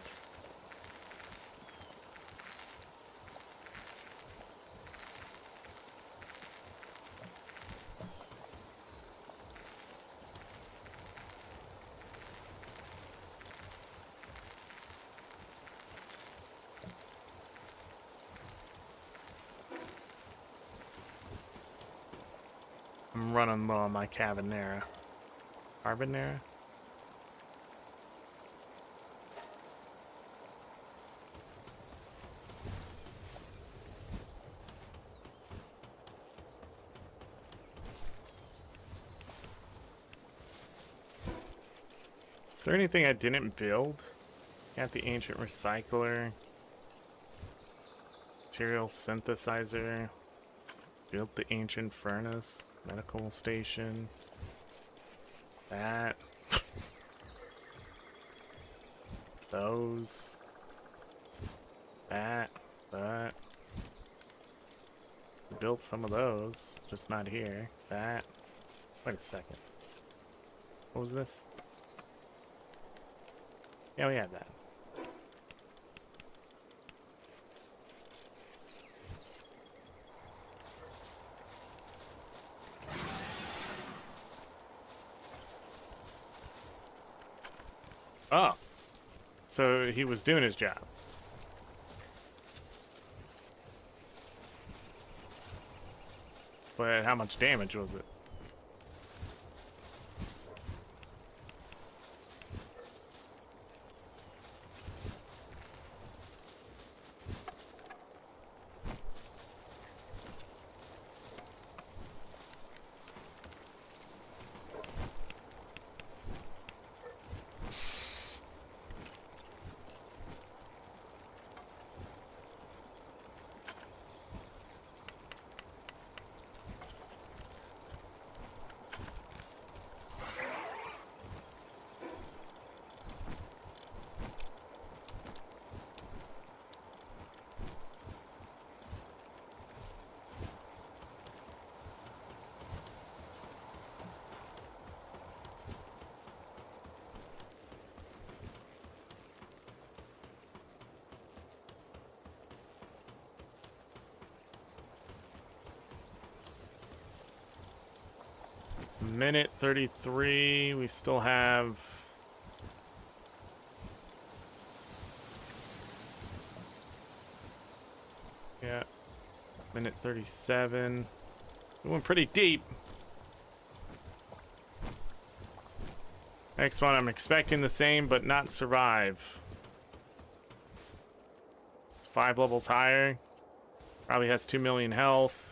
I'm running low on my Carbonara. Carbonara? Is there anything I didn't build? Got the ancient recycler. Material synthesizer. Built the ancient furnace. Medical station. That. Those. That. That. Built some of those. Just not here. That. Wait a second. What was this? Yeah, we had that. Oh. So he was doing his job. But how much damage was it? Minute 33, we still have... Yeah, minute 37. We went pretty deep. Next one, I'm expecting the same, but not survive. It's 5 levels higher. Probably has 2 million health.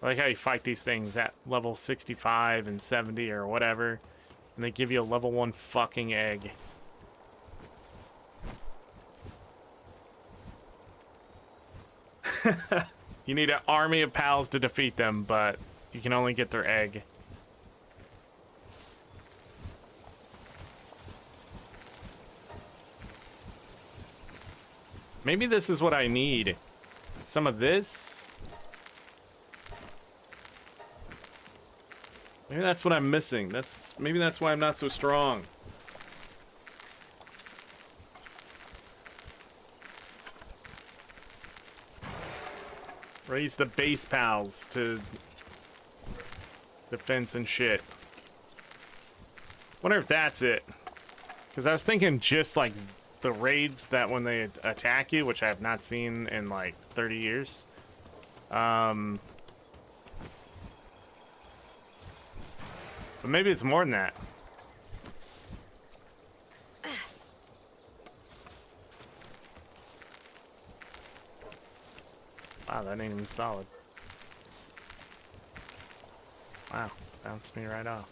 I like how you fight these things at level 65 and 70 or whatever, and they give you a level 1 fucking egg. You need an army of pals to defeat them, but you can only get their egg. Maybe this is what I need. Some of this. Maybe that's what I'm missing. Maybe that's why I'm not so strong. Raise the base pals to defense and shit. Wonder if that's it. Because I was thinking just like the raids that when they attack you, which I have not seen in like 30 years. But maybe it's more than that. Wow, that ain't even solid. Wow, bounced me right off.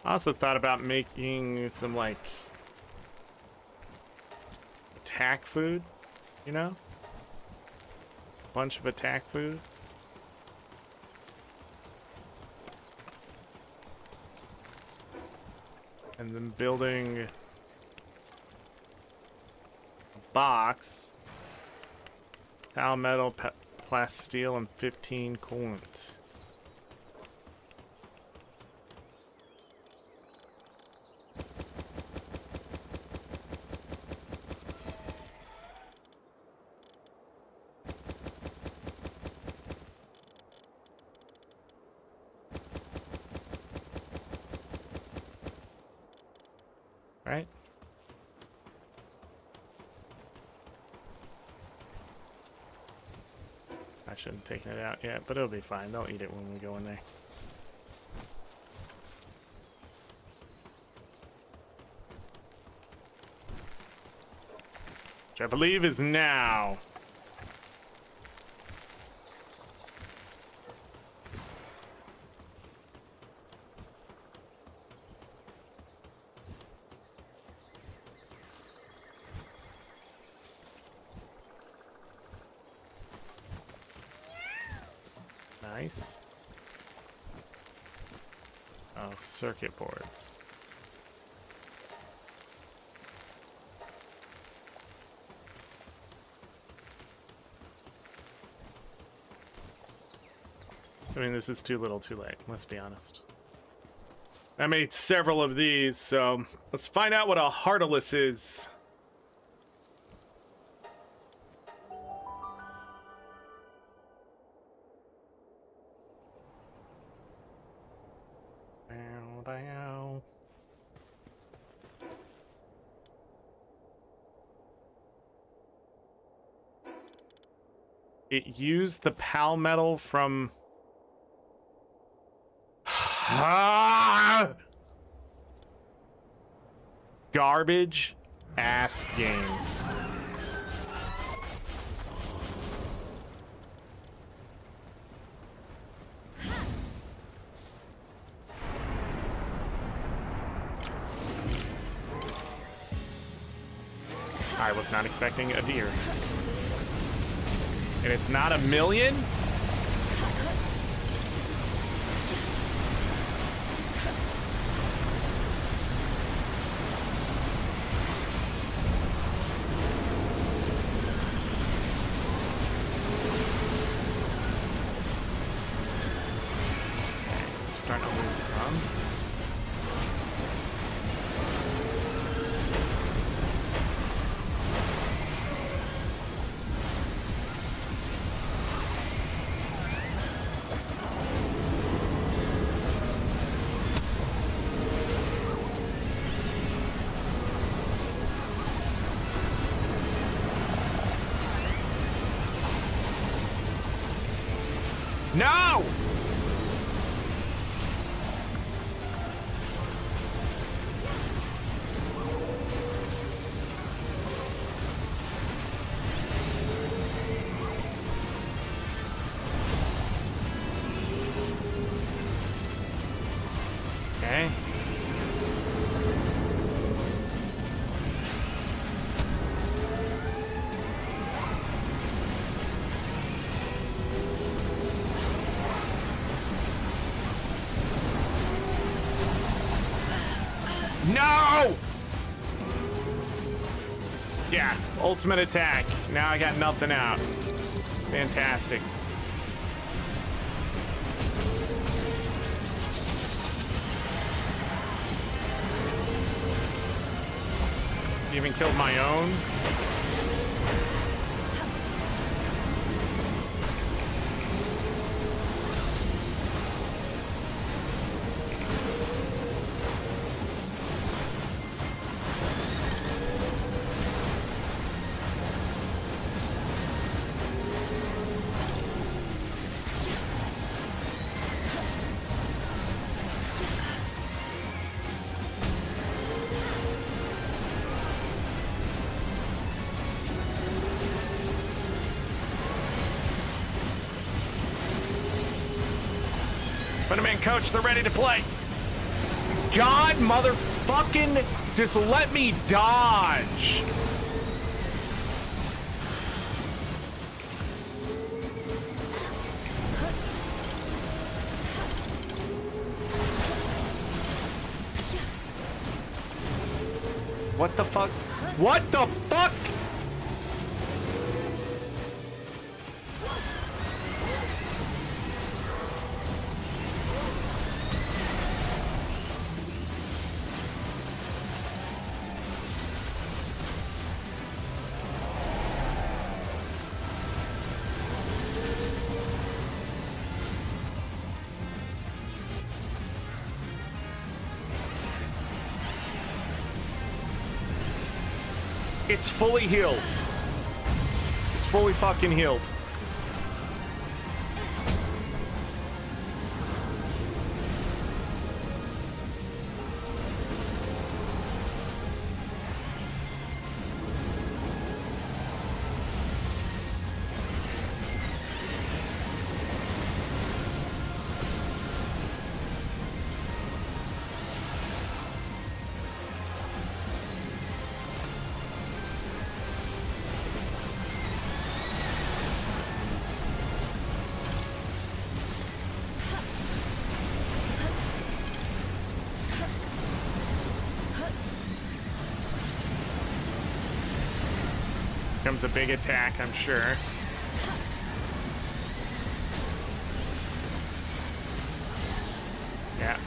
I also thought about making some, like, attack food, you know? A bunch of attack food. And then building a box. Pal metal, plasteel and 15 coolant. Right? I shouldn't have taken it out yet, but it'll be fine. They'll eat it when we go in there. Which I believe is now. Nice. Oh, circuit boards. I mean, this is too little too late, let's be honest. I made several of these, so let's find out what a Heartless is. It used the PAL metal from... Garbage ass game. I was not expecting a deer. And it's not 1,000,000? Starting to lose some. No! Okay. No! Yeah, ultimate attack. Now I got nothing out. Fantastic. Even killed my own. Put them in, coach. They're ready to play. God, motherfucking, just let me dodge. What the fuck? What the fuck? It's fully healed. It's fully fucking healed. Comes a big attack, I'm sure. Yeah.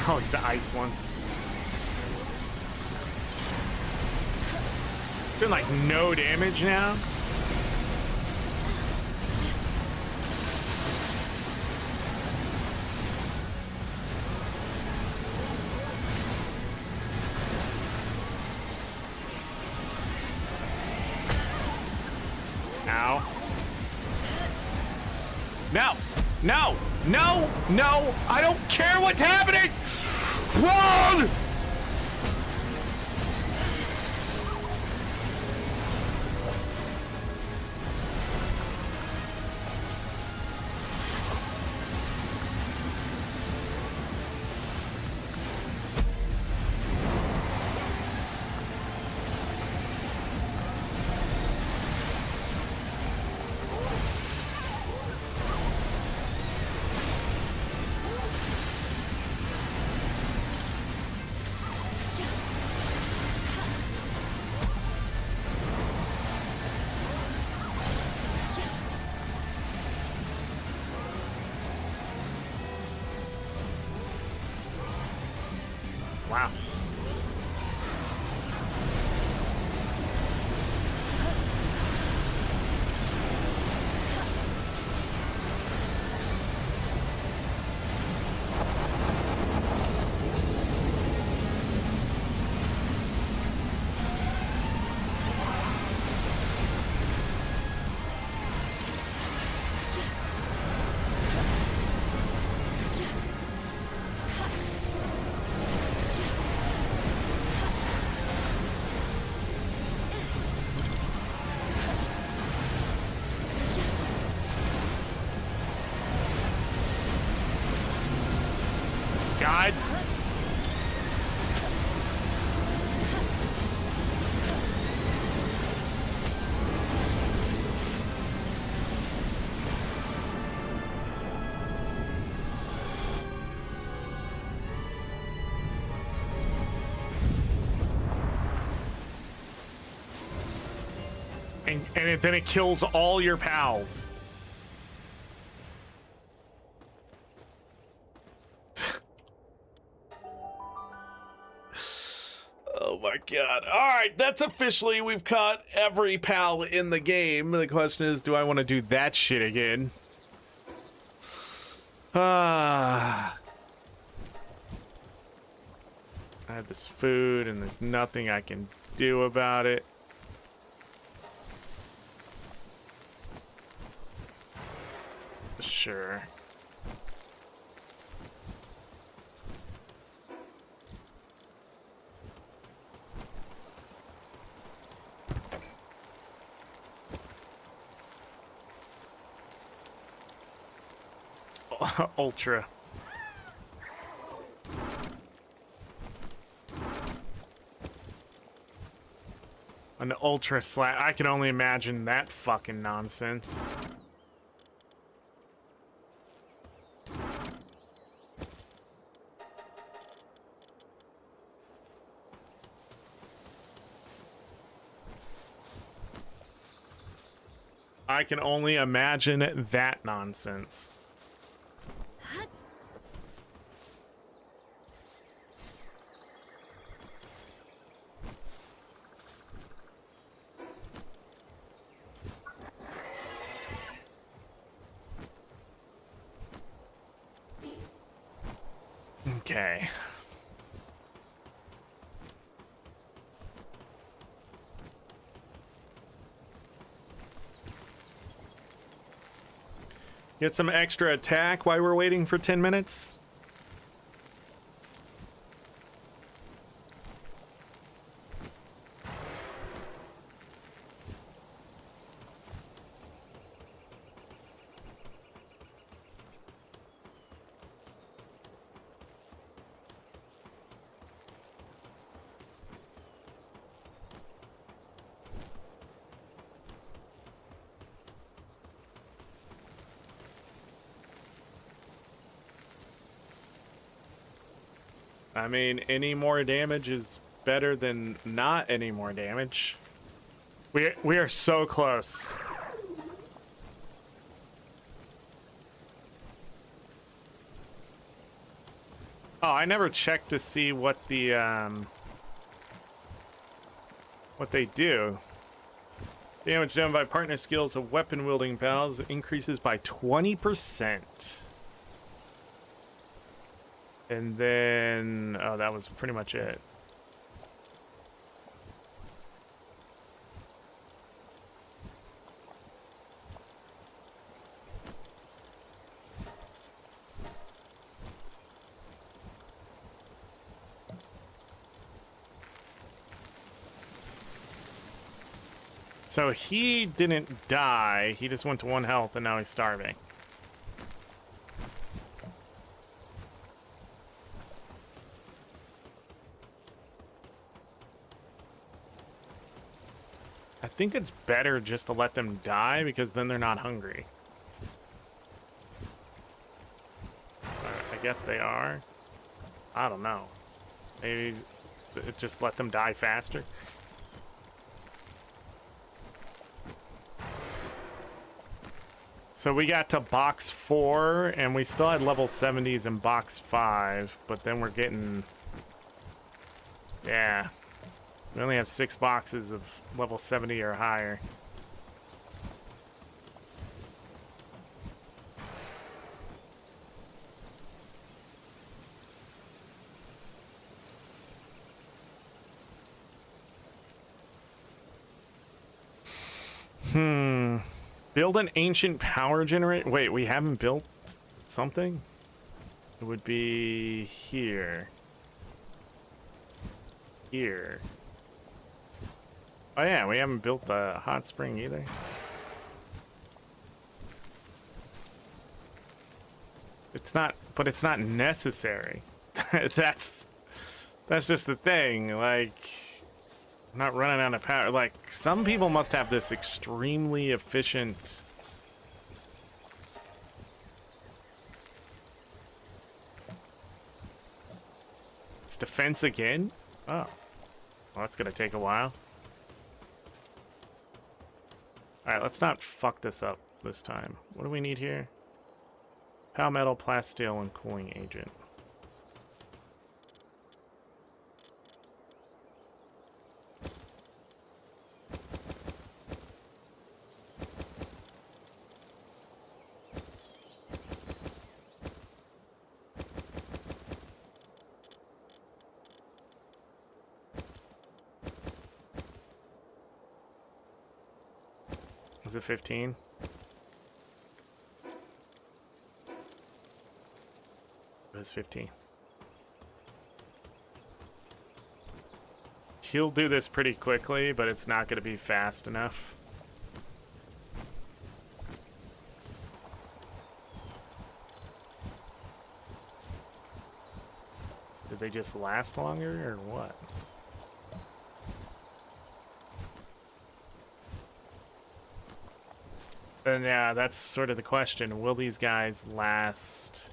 Oh, he's the ice ones. Doing like no damage now. Ow. No, no, no, no, I don't care what's happening! Run! Wow. God. And then it kills all your pals. Oh my god. Alright, that's officially, we've caught every pal in the game. The question is, do I want to do that shit again? I have this food and there's nothing I can do about it. Sure. Ultra. An ultra slap. I can only imagine that fucking nonsense. I can only imagine that nonsense. Okay. Get some extra attack while we're waiting for 10 minutes. I mean, any more damage is better than not any more damage. We are so close. Oh, I never checked to see what the what they do. Damage done by partner skills of weapon wielding pals increases by 20%. And then, oh, that was pretty much it. So he didn't die, he just went to 1 health and now he's starving. I think it's better just to let them die because then they're not hungry. I guess they are. I don't know. Maybe just let them die faster. So we got to box 4 and we still had level 70s in box 5, but then we're getting, yeah. We only have 6 boxes of level 70 or higher. Build an ancient power generator. Wait, we haven't built something? It would be here. Here. Oh yeah, we haven't built the hot spring either. It's not, but it's not necessary. That's just the thing. Like, I'm not running out of power. Like, some people must have this extremely efficient. It's defense again? Oh. Well, that's gonna take a while. Alright, let's not fuck this up this time. What do we need here? Palmetal, plasteel, and cooling agent. Was it 15? It was 15. He'll do this pretty quickly, but it's not going to be fast enough. Did they just last longer, or what? And yeah, that's sort of the question. Will these guys last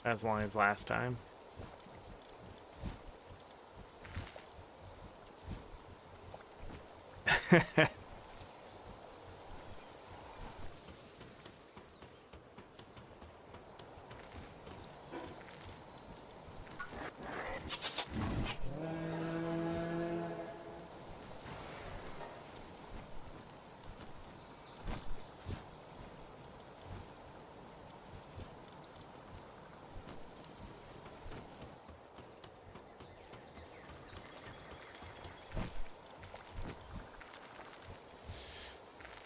as long as last time?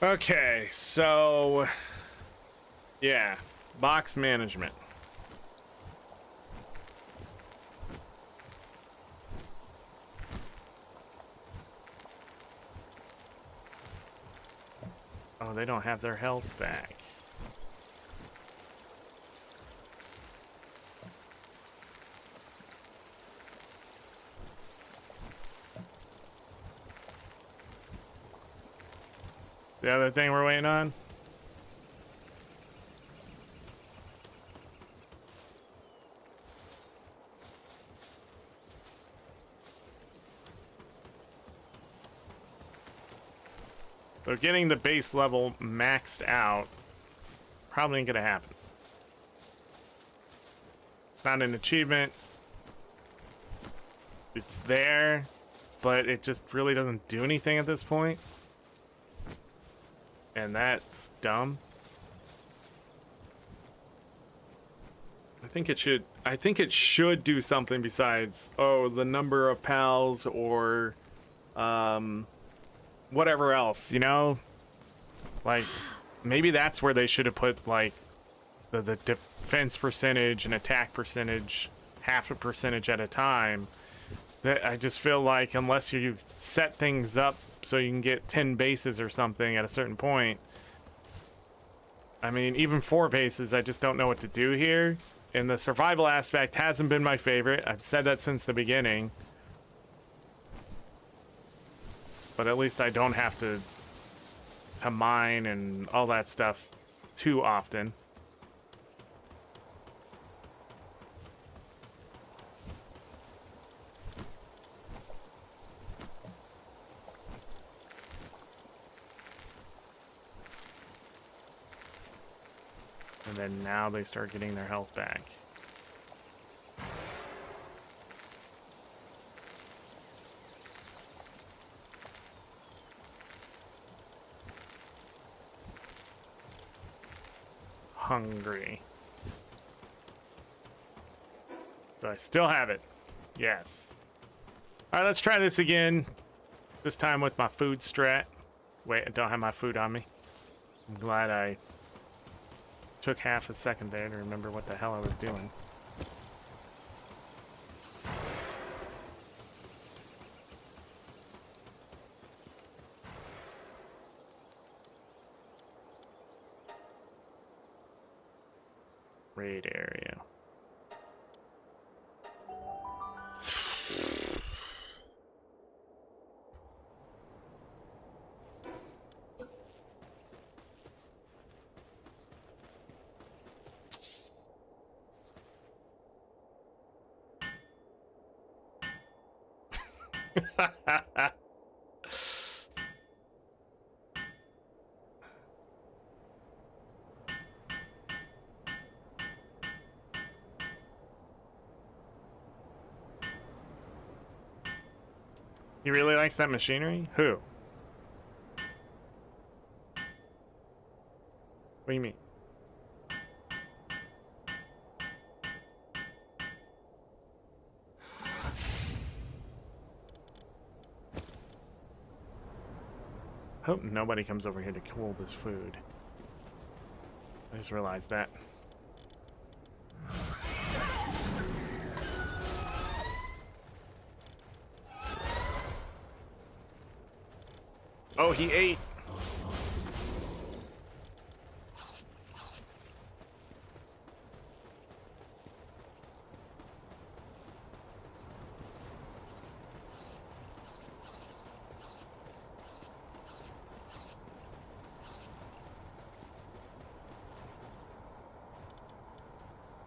Okay, so yeah, box management. Oh, they don't have their health back. The other thing we're waiting on? So getting the base level maxed out probably ain't gonna happen. It's not an achievement. It's there, but it just really doesn't do anything at this point. And that's dumb. I think it should do something besides, oh, the number of pals or whatever else, you know? Like, maybe that's where they should have put, like, the defense percentage and attack percentage, half a percentage at a time. That I just feel like unless you set things up so you can get 10 bases or something at a certain point, I mean, even 4 bases, I just don't know what to do here. And the survival aspect hasn't been my favorite. I've said that since the beginning. But at least I don't have to mine and all that stuff too often. And then now they start getting their health back. Hungry. Do I still have it? Yes. All right, let's try this again. This time with my food strat. Wait, I don't have my food on me. I'm glad I took half a second there to remember what the hell I was doing. Raid area. He really likes that machinery? Who? What do you mean? Hope nobody comes over here to cool this food. I just realized that. Oh, he ate.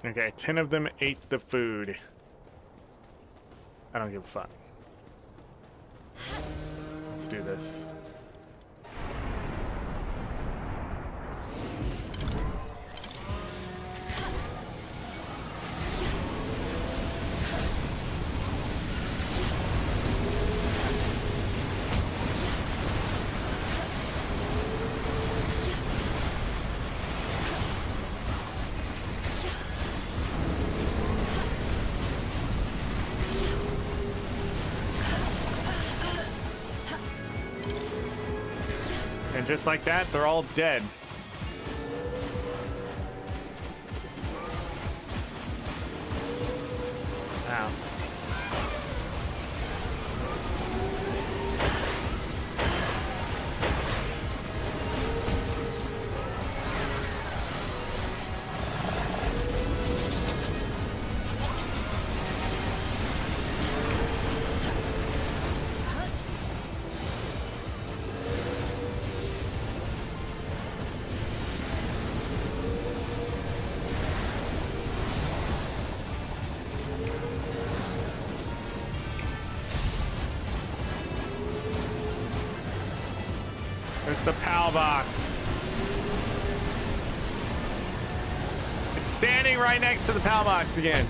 Okay, 10 of them ate the food. I don't give a fuck. Let's do this. And just like that, they're all dead. Wow. There's the PAL box. It's standing right next to the PAL box again.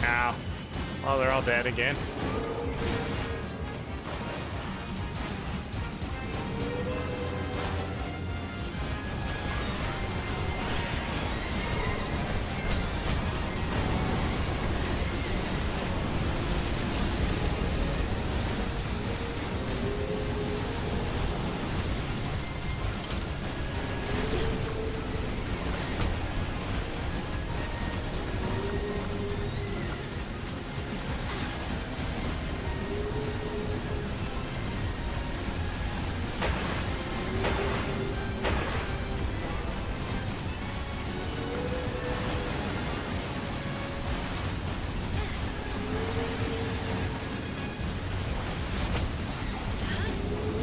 Ow. Oh, they're all dead again.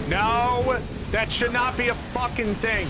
No, that should not be a fucking thing.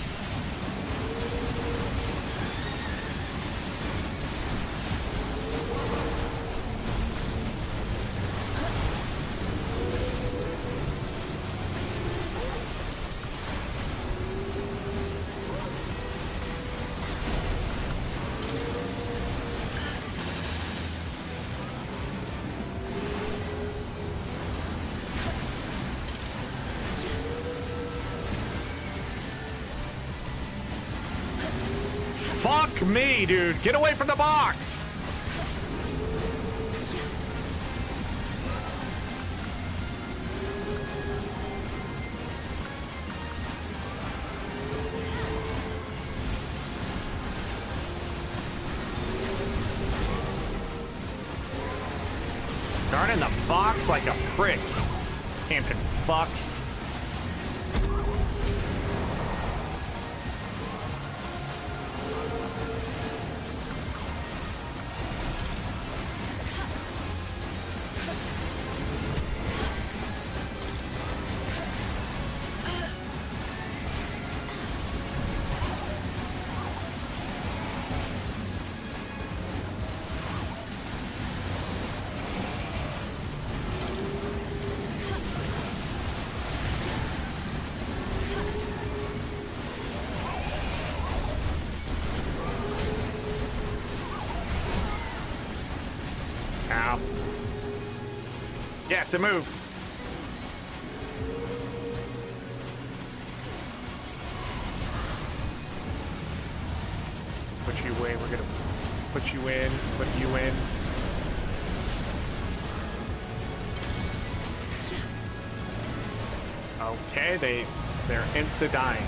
Fuck me, dude. Get away from the box. Darn in the box like a prick. Camping fuck. Ow. Yes, it moved. Put you away. We're gonna put you in. Put you in. Okay, they're insta dying.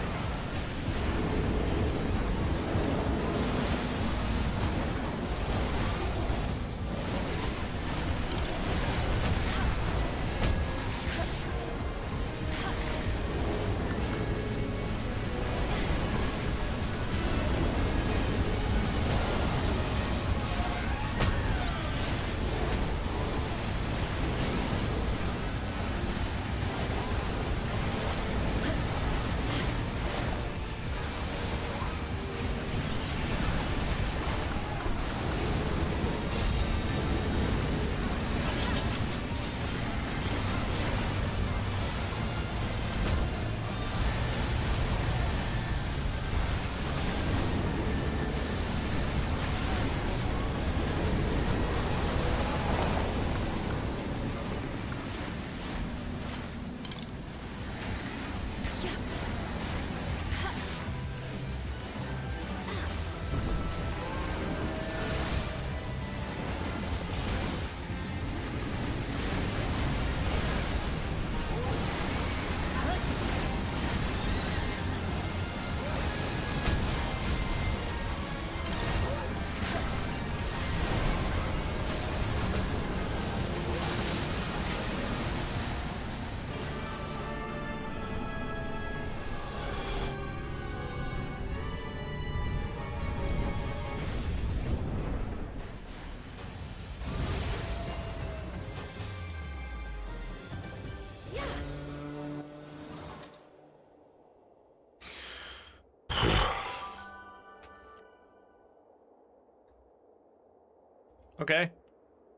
Okay.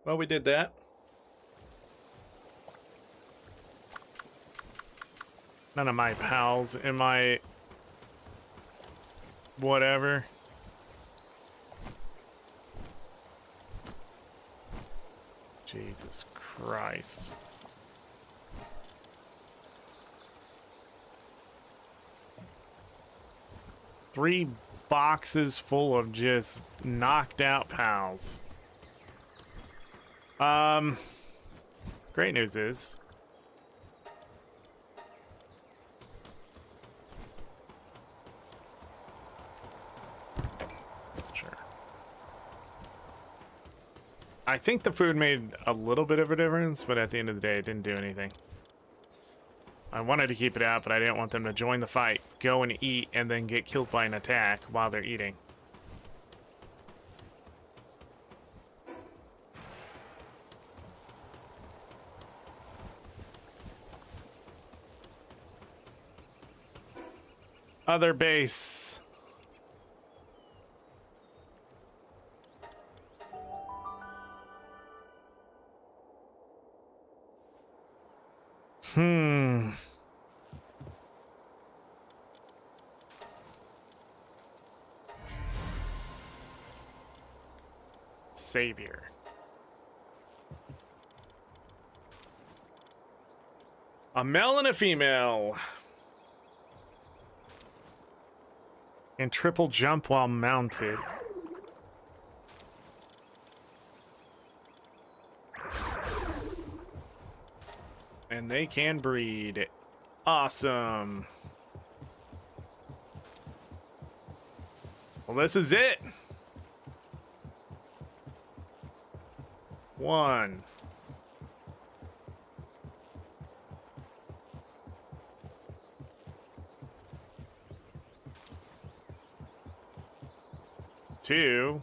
Well, we did that. None of my pals in my whatever. Jesus Christ. Three boxes full of just knocked out pals. Great news is sure. I think the food made a little bit of a difference, but at the end of the day, it didn't do anything. I wanted to keep it out, but I didn't want them to join the fight, go and eat, and then get killed by an attack while they're eating. Other base. Savior. A male and a female. And triple jump while mounted. And they can breed. Awesome. Well, this is it. 1. 2.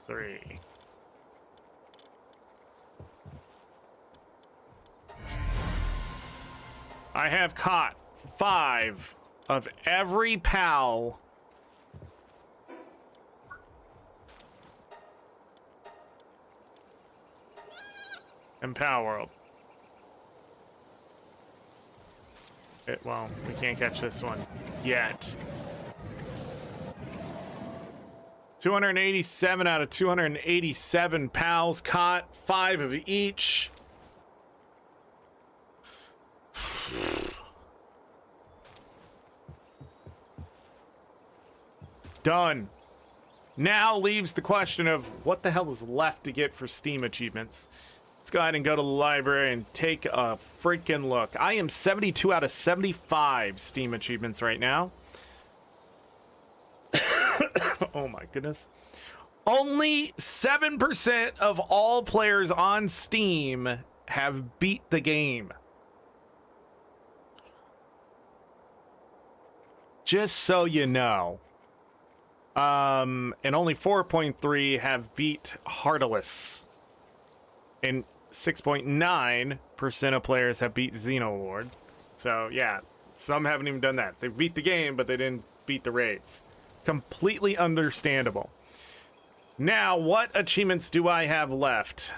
3. I have caught 5 of every pal in Palworld. Well, we can't catch this one yet. 287 out of 287 pals caught, 5 of each. Done. Now leaves the question of what the hell is left to get for Steam achievements. Let's go ahead and go to the library and take a freaking look. I am 72 out of 75 Steam achievements right now. Oh my goodness. Only 7% of all players on Steam have beat the game. Just so you know. And only 4.3 have beat Heartless. And 6.9% of players have beat Xenolord. So, yeah, some haven't even done that. They beat the game, but they didn't beat the raids. Completely understandable. Now, what achievements do I have left?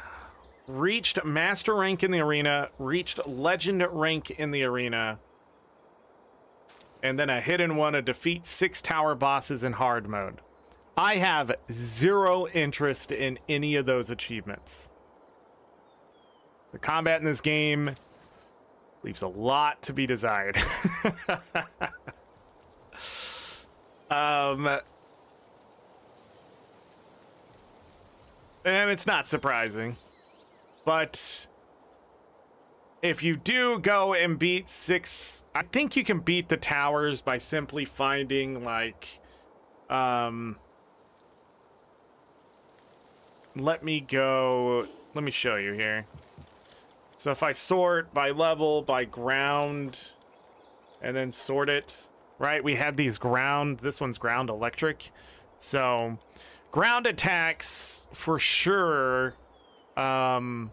Reached Master Rank in the arena, reached Legend Rank in the arena, and then a hidden one to defeat 6 tower bosses in hard mode. I have 0 interest in any of those achievements. The combat in this game leaves a lot to be desired. And it's not surprising. But if you do go and beat 6, I think you can beat the towers by simply finding like let me show you here. So if I sort by level, by ground, and then sort it, right? We have these ground, this one's ground electric. So ground attacks for sure would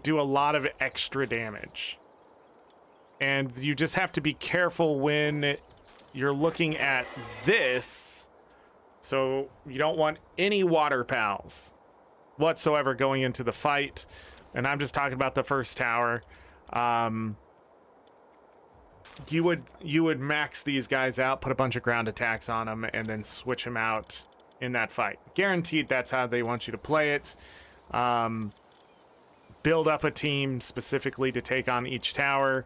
do a lot of extra damage. And you just have to be careful when you're looking at this. So you don't want any water pals whatsoever going into the fight. And I'm just talking about the first tower. You would max these guys out, put a bunch of ground attacks on them, and then switch them out in that fight. Guaranteed that's how they want you to play it. Build up a team specifically to take on each tower.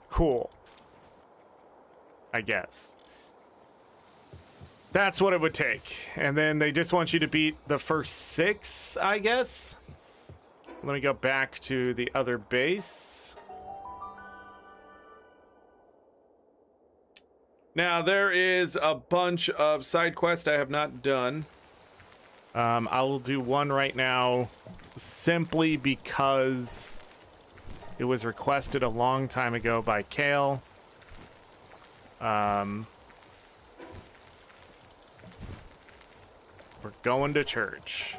Cool, I guess. That's what it would take. And then they just want you to beat the first 6, I guess. Let me go back to the other base. Now, there is a bunch of side quests I have not done. I will do one right now simply because it was requested a long time ago by Kale. We're going to church.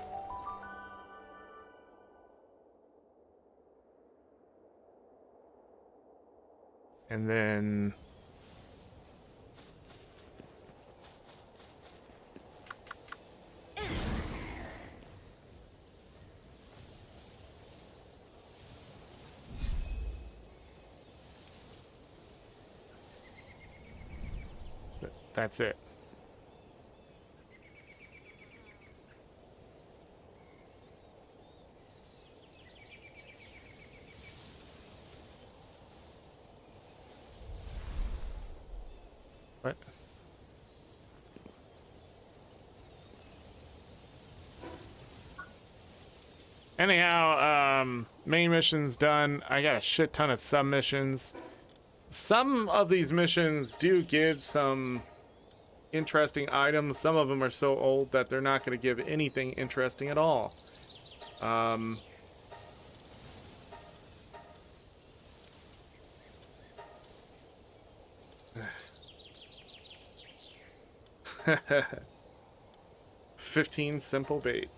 And then that's it. What? Anyhow, main mission's done. I got a shit ton of submissions. Some of these missions do give some interesting items. Some of them are so old that they're not going to give anything interesting at all. 15 simple bait.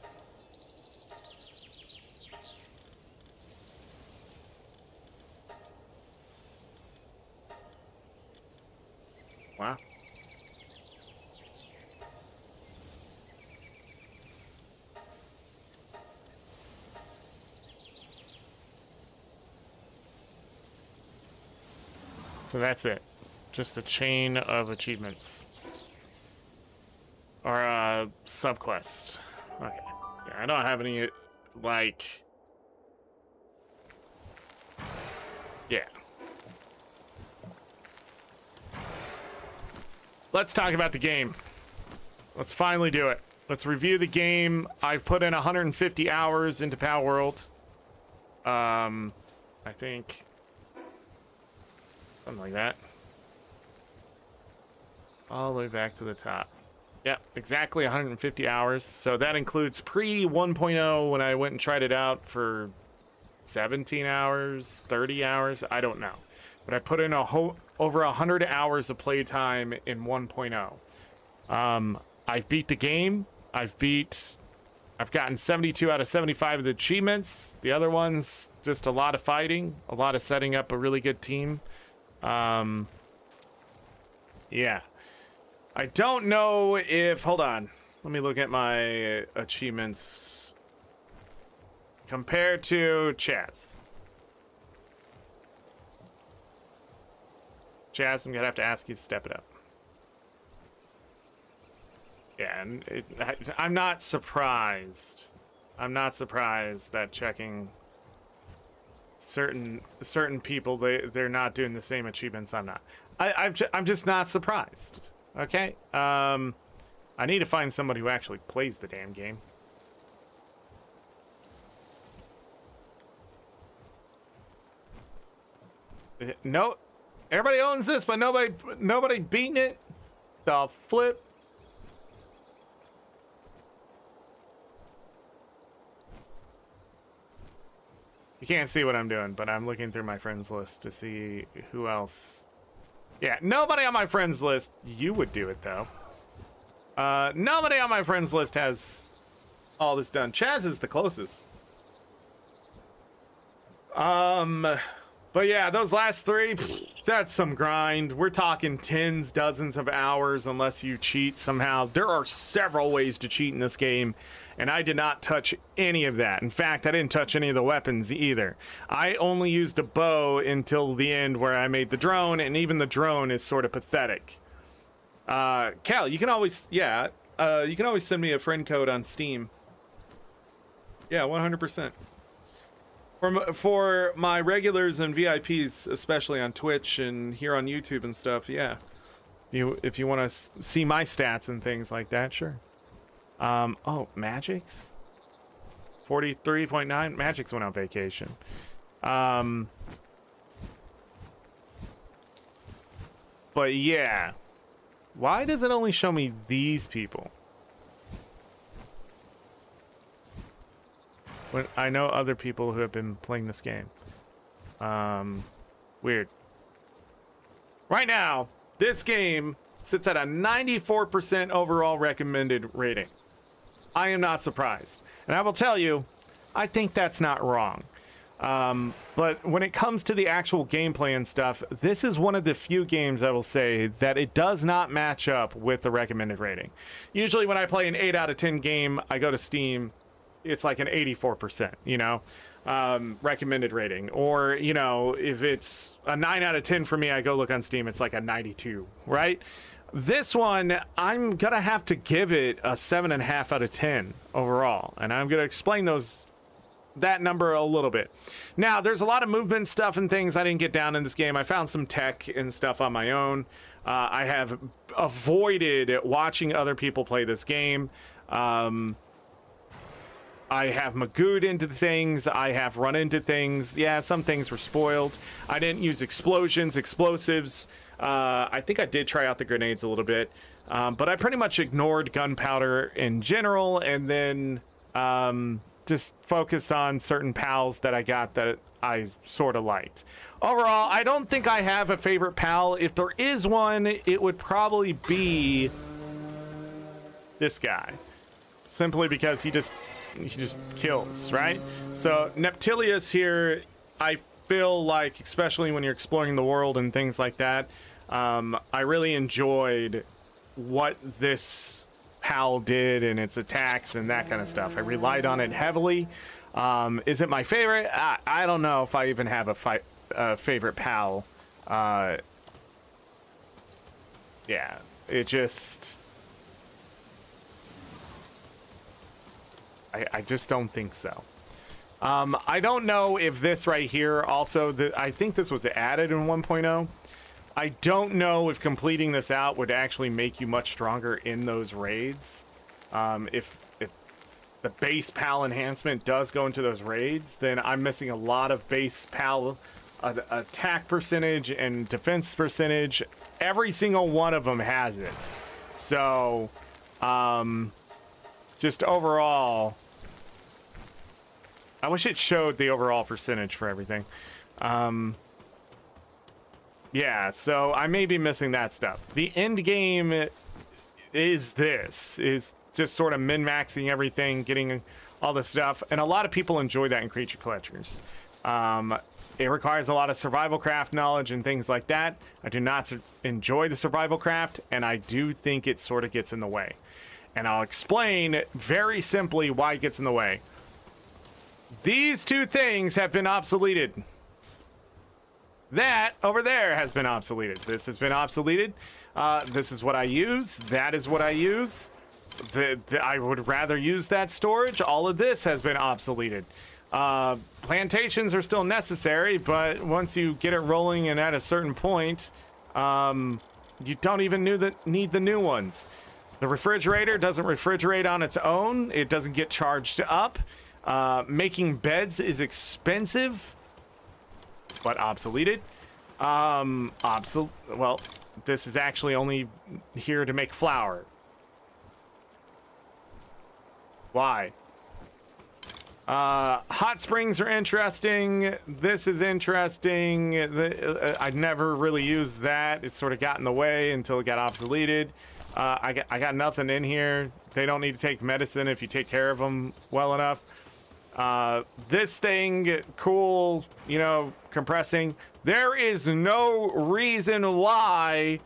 Wow. So that's it. Just a chain of achievements. Or a subquest. Okay. Yeah, I don't have any, like... Yeah. Let's talk about the game. Let's finally do it. Let's review the game. I've put in 150 hours into Palworld. I think... something like that. All the way back to the top. Yep, exactly 150 hours. So that includes pre 1.0 when I went and tried it out for 17 hours, 30 hours, I don't know. But I put in over 100 hours of playtime in 1.0. I've beat the game. I've gotten 72 out of 75 of the achievements. The other ones, just a lot of fighting, a lot of setting up a really good team. Yeah. I don't know if... hold on. Let me look at my achievements compared to Chaz. Chaz, I'm going to have to ask you to step it up. Yeah, and I'm not surprised. I'm not surprised that checking certain people, they're not doing the same achievements I'm not. I'm just not surprised. Okay, I need to find somebody who actually plays the damn game. No, everybody owns this, but nobody beating it. The flip. You can't see what I'm doing, but I'm looking through my friends list to see who else. Yeah, nobody on my friends list. You would do it, though. Nobody on my friends list has all this done. Chaz is the closest. But yeah, those last three, that's some grind. We're talking tens, dozens of hours unless you cheat somehow. There are several ways to cheat in this game, and I did not touch any of that. In fact, I didn't touch any of the weapons either. I only used a bow until the end where I made the drone, and even the drone is sort of pathetic. Cal, you can always, you can always send me a friend code on Steam. Yeah, 100%. For my regulars and VIPs, especially on Twitch and here on YouTube and stuff, yeah. If you want to see my stats and things like that, sure. Oh, Magic's? 43.9? Magic's went on vacation. But yeah. Why does it only show me these people? When I know other people who have been playing this game. Weird. Right now, this game sits at a 94% overall recommended rating. I am not surprised. And I will tell you, I think that's not wrong. But when it comes to the actual gameplay and stuff, this is one of the few games I will say that it does not match up with the recommended rating. Usually when I play an 8 out of 10 game, I go to Steam, it's like an 84%, you know, recommended rating. Or, you know, if it's a 9 out of 10 for me, I go look on Steam, it's like a 92, right? This one, I'm going to have to give it a 7.5 out of 10 overall. And I'm going to explain that number a little bit. Now, there's a lot of movement stuff and things I didn't get down in this game. I found some tech and stuff on my own. I have avoided watching other people play this game. I have magooed into things. I have run into things. Yeah, some things were spoiled. I didn't use explosions, explosives. I think I did try out the grenades a little bit. But I pretty much ignored gunpowder in general, and then just focused on certain pals that I got that I sort of liked. Overall, I don't think I have a favorite pal. If there is one, it would probably be this guy. Simply because he just kills, right? So Neptilius here, I feel like, especially when you're exploring the world and things like that, I really enjoyed what this pal did and its attacks and that kind of stuff. I relied on it heavily. Is it my favorite? I don't know if I even have a favorite pal. Yeah, it just... I just don't think so. I don't know if this right here also, I think this was added in 1.0. I don't know if completing this out would actually make you much stronger in those raids. If the base PAL enhancement does go into those raids, then I'm missing a lot of base PAL attack percentage and defense percentage. Every single one of them has it. So, just overall, I wish it showed the overall percentage for everything. Yeah, so I may be missing that stuff. The end game is just sort of min-maxing everything, getting all the stuff, and a lot of people enjoy that in Creature Collectors. It requires a lot of survival craft knowledge and things like that. I do not enjoy the survival craft, and I do think it sort of gets in the way. And I'll explain very simply why it gets in the way. These two things have been obsoleted. That over there has been obsoleted. This has been obsoleted. This is what I use. That is what I use. I would rather use that storage. All of this has been obsoleted. Plantations are still necessary, but once you get it rolling and at a certain point, you don't even need the new ones. The refrigerator doesn't refrigerate on its own. It doesn't get charged up. Making beds is expensive, but obsoleted. Well, this is actually only here to make flour. Why? Hot springs are interesting. This is interesting. I never really used that. It sort of got in the way until it got obsoleted. I got nothing in here. They don't need to take medicine if you take care of them well enough. This thing, cool. you know, compressing. There is no reason why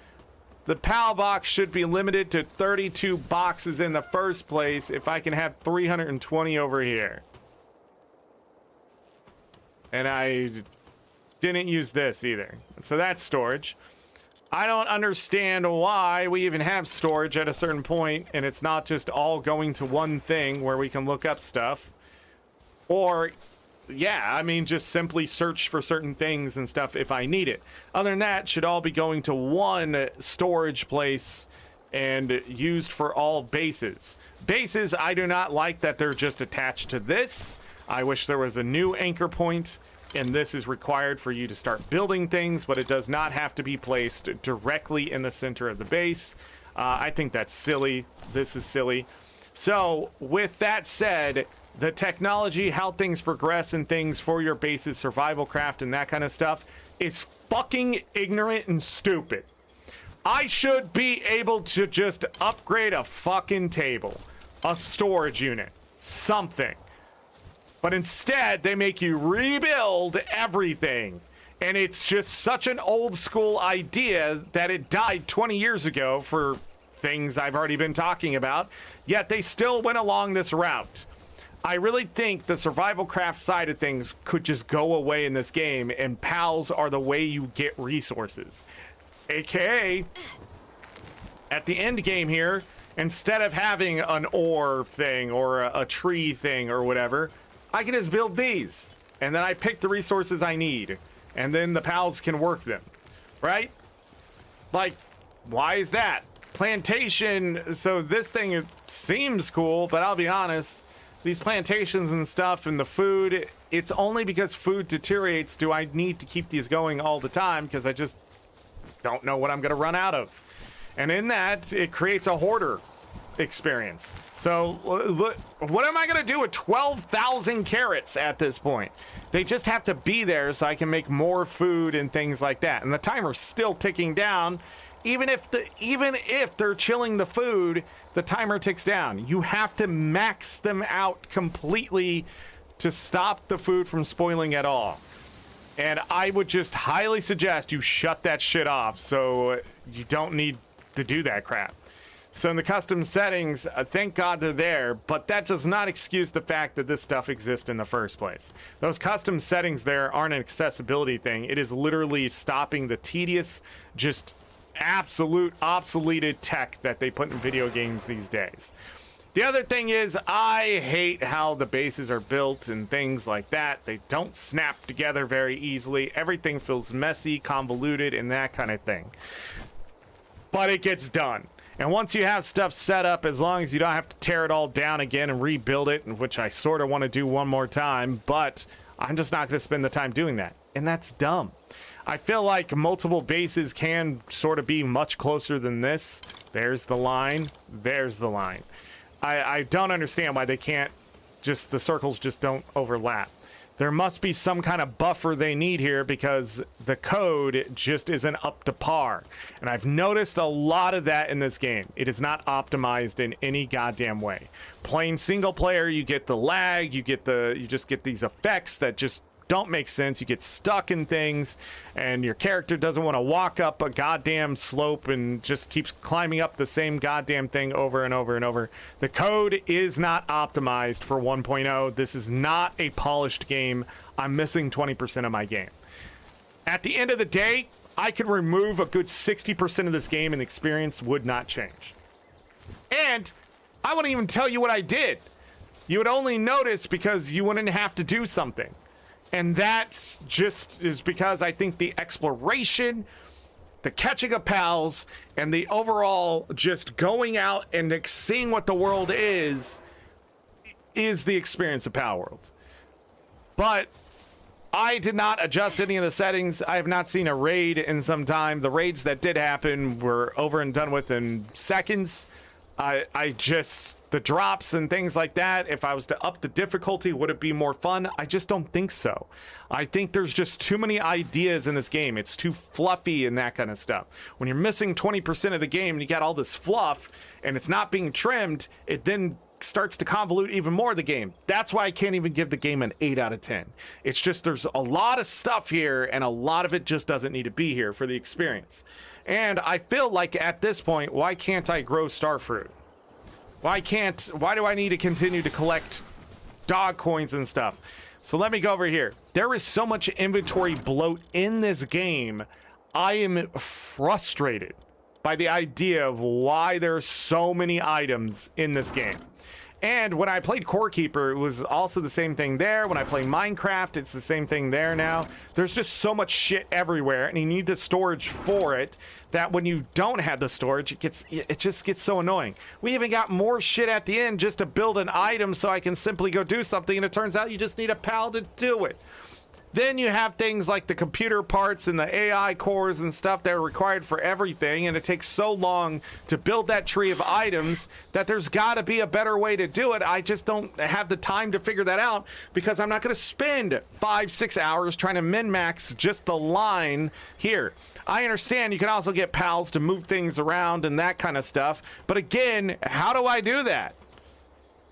the PAL box should be limited to 32 boxes in the first place if I can have 320 over here. And I didn't use this either. So that's storage. I don't understand why we even have storage at a certain point and it's not just all going to one thing where we can look up stuff. Or, yeah, I mean, just simply search for certain things and stuff if I need it. Other than that, it should all be going to one storage place and used for all bases. Bases, I do not like that they're just attached to this. I wish there was a new anchor point, and this is required for you to start building things, but it does not have to be placed directly in the center of the base. I think that's silly. This is silly. So, with that said, the technology, how things progress and things for your base's survival craft and that kind of stuff is fucking ignorant and stupid. I should be able to just upgrade a fucking table, a storage unit, something. But instead, they make you rebuild everything. And it's just such an old school idea that it died 20 years ago for things I've already been talking about, yet they still went along this route. I really think the survival craft side of things could just go away in this game, and PALs are the way you get resources. AKA, at the end game here, instead of having an ore thing or a tree thing or whatever, I can just build these, and then I pick the resources I need, and then the PALs can work them, right? Like, why is that? Plantation, so this thing, it seems cool, but I'll be honest, these plantations and stuff and the food, it's only because food deteriorates do I need to keep these going all the time, because I just don't know what I'm going to run out of. And in that, it creates a hoarder experience. So what am I going to do with 12,000 carrots at this point? They just have to be there so I can make more food and things like that. And the timer's still ticking down. Even if they're chilling the food, the timer ticks down. You have to max them out completely to stop the food from spoiling at all. And I would just highly suggest you shut that shit off so you don't need to do that crap. So in the custom settings, thank God they're there, but that does not excuse the fact that this stuff exists in the first place. Those custom settings there aren't an accessibility thing. It is literally stopping the tedious, just absolute obsoleted tech that they put in video games these days. The other thing is, I hate how the bases are built and things like that. They don't snap together very easily. Everything feels messy, convoluted, and that kind of thing. But it gets done. And once you have stuff set up, as long as you don't have to tear it all down again and rebuild it, which I sort of want to do one more time, but I'm just not going to spend the time doing that. And that's dumb. I feel like multiple bases can sort of be much closer than this. There's the line. There's the line. I don't understand why they can't just, the circles just don't overlap. There must be some kind of buffer they need here because the code just isn't up to par. And I've noticed a lot of that in this game. It is not optimized in any goddamn way. Playing single player, you get the lag, you just get these effects that just don't make sense. You get stuck in things and your character doesn't want to walk up a goddamn slope and just keeps climbing up the same goddamn thing over and over and over. The code is not optimized for 1.0. This is not a polished game. I'm missing 20% of my game. At the end of the day, I could remove a good 60% of this game and the experience would not change. And I wouldn't even tell you what I did. You would only notice because you wouldn't have to do something. And that just is because I think the exploration, the catching of pals, and the overall just going out and seeing what the world is the experience of Palworld. But I did not adjust any of the settings. I have not seen a raid in some time. The raids that did happen were over and done with in seconds. The drops and things like that, if I was to up the difficulty, would it be more fun? I just don't think so. I think there's just too many ideas in this game. It's too fluffy and that kind of stuff. When you're missing 20% of the game and you got all this fluff and it's not being trimmed, it then starts to convolute even more the game. That's why I can't even give the game an 8 out of 10. It's just there's a lot of stuff here, and a lot of it just doesn't need to be here for the experience. And I feel like at this point, why can't I grow starfruit? Why do I need to continue to collect dog coins and stuff? So let me go over here. There is so much inventory bloat in this game. I am frustrated by the idea of why there's so many items in this game. And when I played Core Keeper, it was also the same thing there. When I play Minecraft, it's the same thing there now. There's just so much shit everywhere, and you need the storage for it, that when you don't have the storage, it just gets so annoying. We even got more shit at the end just to build an item so I can simply go do something, and it turns out you just need a pal to do it. Then you have things like the computer parts and the AI cores and stuff that are required for everything, and it takes so long to build that tree of items that there's got to be a better way to do it. I just don't have the time to figure that out, because I'm not going to spend 5-6 hours trying to min-max just the line here. I understand you can also get pals to move things around and that kind of stuff, but again, how do I do that?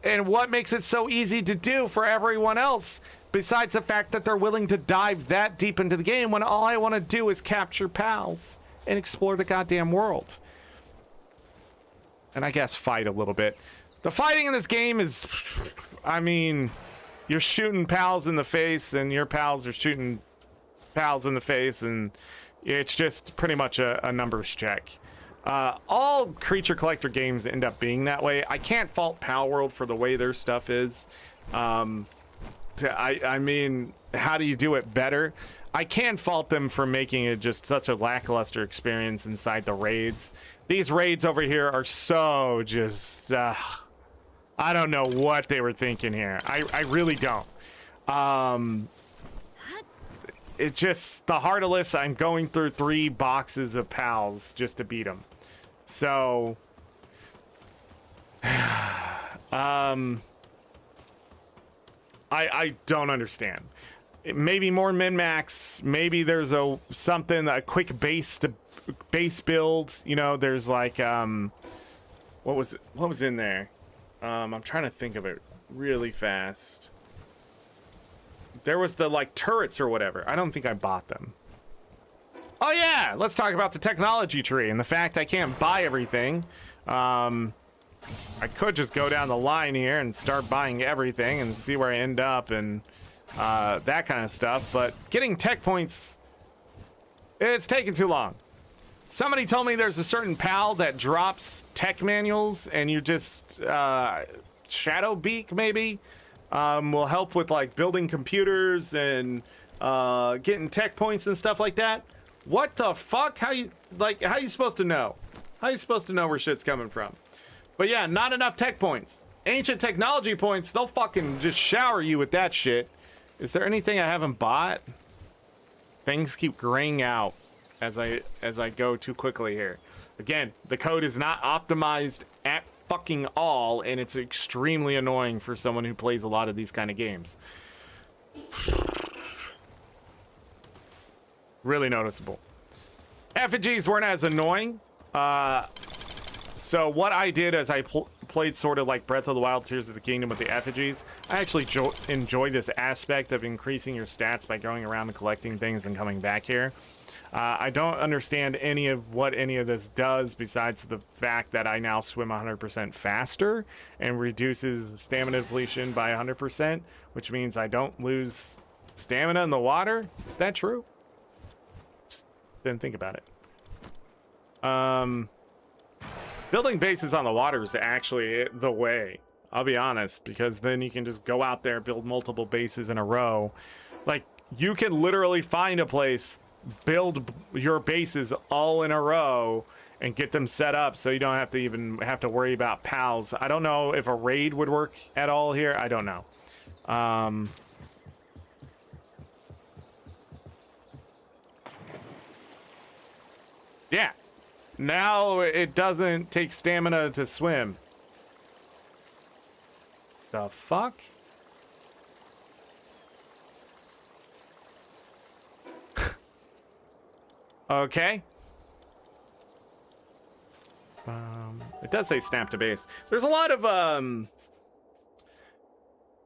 And what makes it so easy to do for everyone else, besides the fact that they're willing to dive that deep into the game when all I want to do is capture pals and explore the goddamn world? And I guess fight a little bit. The fighting in this game is, I mean, you're shooting pals in the face and your pals are shooting pals in the face, and it's just pretty much a numbers check. All creature collector games end up being that way. I can't fault Palworld for the way their stuff is. I mean, how do you do it better? I can fault them for making it just such a lackluster experience inside the raids. These raids over here are so just, I don't know what they were thinking here. I really don't. It just, the Heartless, I'm going through 3 boxes of pals just to beat them. So, I don't understand. Maybe more min-max. Maybe there's a quick base build. You know, there's like what was in there? I'm trying to think of it really fast. There was the like turrets or whatever. I don't think I bought them. Oh yeah, let's talk about the technology tree and the fact I can't buy everything. I could just go down the line here and start buying everything and see where I end up and that kind of stuff, but getting tech points, it's taking too long. Somebody told me there's a certain pal that drops tech manuals, and you just Shadowbeak maybe will help with like building computers and getting tech points and stuff like that. What the fuck? How you supposed to know? How you supposed to know where shit's coming from? But yeah, not enough tech points. Ancient technology points, they'll fucking just shower you with that shit. Is there anything I haven't bought? Things keep graying out as I go too quickly here. Again, the code is not optimized at fucking all, and it's extremely annoying for someone who plays a lot of these kind of games. Really noticeable. Effigies weren't as annoying. So what I did is I played sort of like Breath of the Wild, Tears of the Kingdom with the effigies. I actually enjoy this aspect of increasing your stats by going around and collecting things and coming back here. I don't understand any of what any of this does, besides the fact that I now swim 100% faster and reduces stamina depletion by 100%, which means I don't lose stamina in the water. Is that true? Just didn't think about it. Building bases on the water is actually the way, I'll be honest, because then you can just go out there, build multiple bases in a row. Like, you can literally find a place, build your bases all in a row, and get them set up so you don't have to even have to worry about pals. I don't know if a raid would work at all here. I don't know. Yeah. Now it doesn't take stamina to swim. The fuck? Okay. It does say snap to base. There's a lot of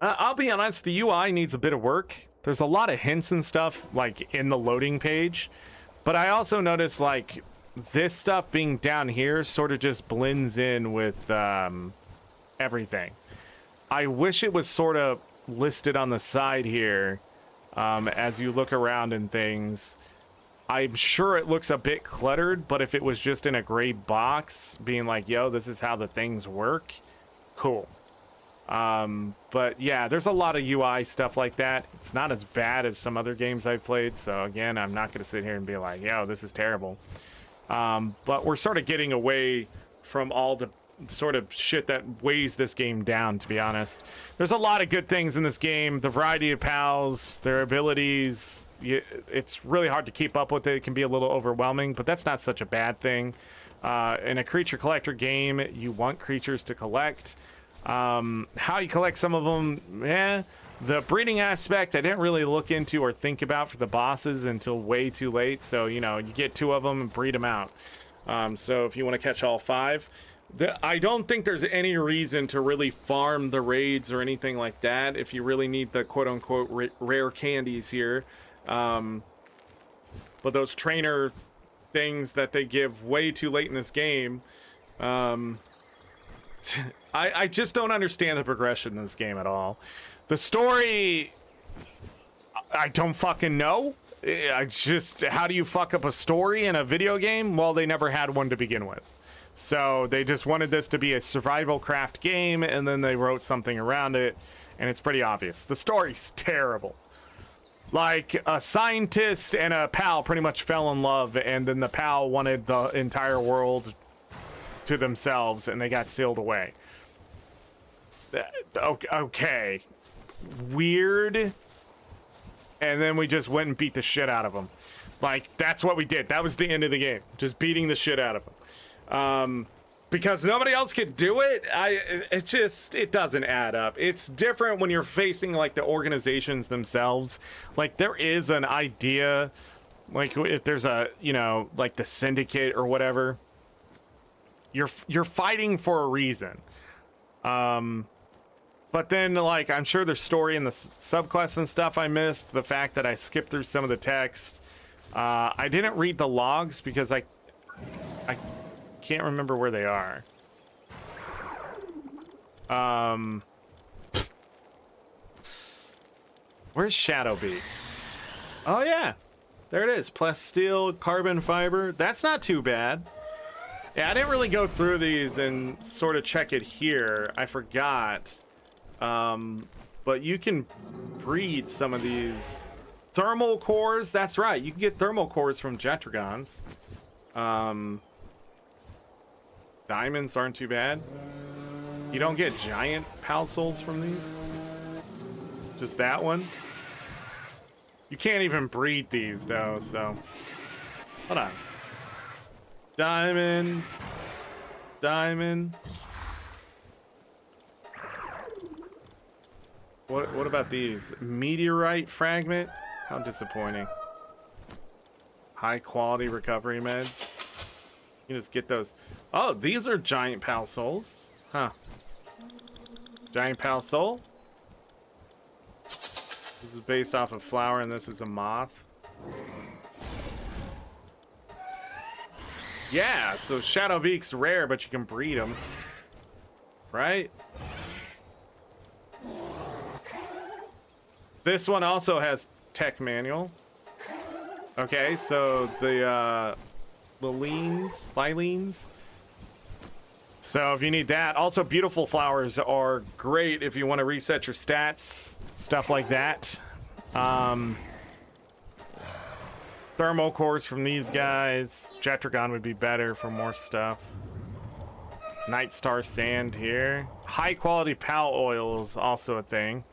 I'll be honest, the UI needs a bit of work. There's a lot of hints and stuff like in the loading page, but I also noticed like this stuff being down here sort of just blends in with everything. I wish it was sort of listed on the side here as you look around and things. I'm sure it looks a bit cluttered, but if it was just in a gray box being like, yo, this is how the things work, cool. But yeah, there's a lot of UI stuff like that. It's not as bad as some other games I've played, so again, I'm not gonna sit here and be like, yo, this is terrible. But we're sort of getting away from all the sort of shit that weighs this game down, to be honest. There's a lot of good things in this game. The variety of pals, their abilities, it's really hard to keep up with it. It can be a little overwhelming, but that's not such a bad thing. In a creature collector game, you want creatures to collect. How you collect some of them, the breeding aspect I didn't really look into or think about for the bosses until way too late. So, you know, you get 2 of them and breed them out. So if you want to catch all 5, I don't think there's any reason to really farm the raids or anything like that if you really need the quote-unquote rare candies here. But those trainer things that they give way too late in this game, I just don't understand the progression in this game at all. The story, I don't fucking know. How do you fuck up a story in a video game? Well, they never had one to begin with. So they just wanted this to be a survival craft game, and then they wrote something around it, and it's pretty obvious. The story's terrible. Like, a scientist and a pal pretty much fell in love, and then the pal wanted the entire world to themselves, and they got sealed away. Okay. Weird. And then we just went and beat the shit out of them. Like, that's what we did. That was the end of the game. Just beating the shit out of them. Because nobody else could do it. It doesn't add up. It's different when you're facing like the organizations themselves. Like, there is an idea, like if there's a, you know, like the syndicate or whatever, you're fighting for a reason. But then, like, I'm sure there's story in the subquests and stuff I missed. The fact that I skipped through some of the text. I didn't read the logs because I can't remember where they are. Where's Shadowbeak? Oh, yeah. There it is. Plasteel, carbon fiber. That's not too bad. Yeah, I didn't really go through these and sort of check it here. I forgot. But you can breed some of these thermal cores. That's right. You can get thermal cores from Jetragons. Diamonds aren't too bad. You don't get giant pal souls from these. Just that one. You can't even breed these though, so hold on. Diamond. What about these? Meteorite fragment? How disappointing. High quality recovery meds. You can just get those. Oh, these are giant pal souls. Huh. Giant pal soul. This is based off a flower and this is a moth. Yeah, so Shadowbeak's rare, but you can breed them. Right? This one also has tech manual. Okay, so the Lilines. So if you need that. Also, beautiful flowers are great if you want to reset your stats. Stuff like that. Thermal cores from these guys. Jetragon would be better for more stuff. Night Star sand here. High quality pal oil is also a thing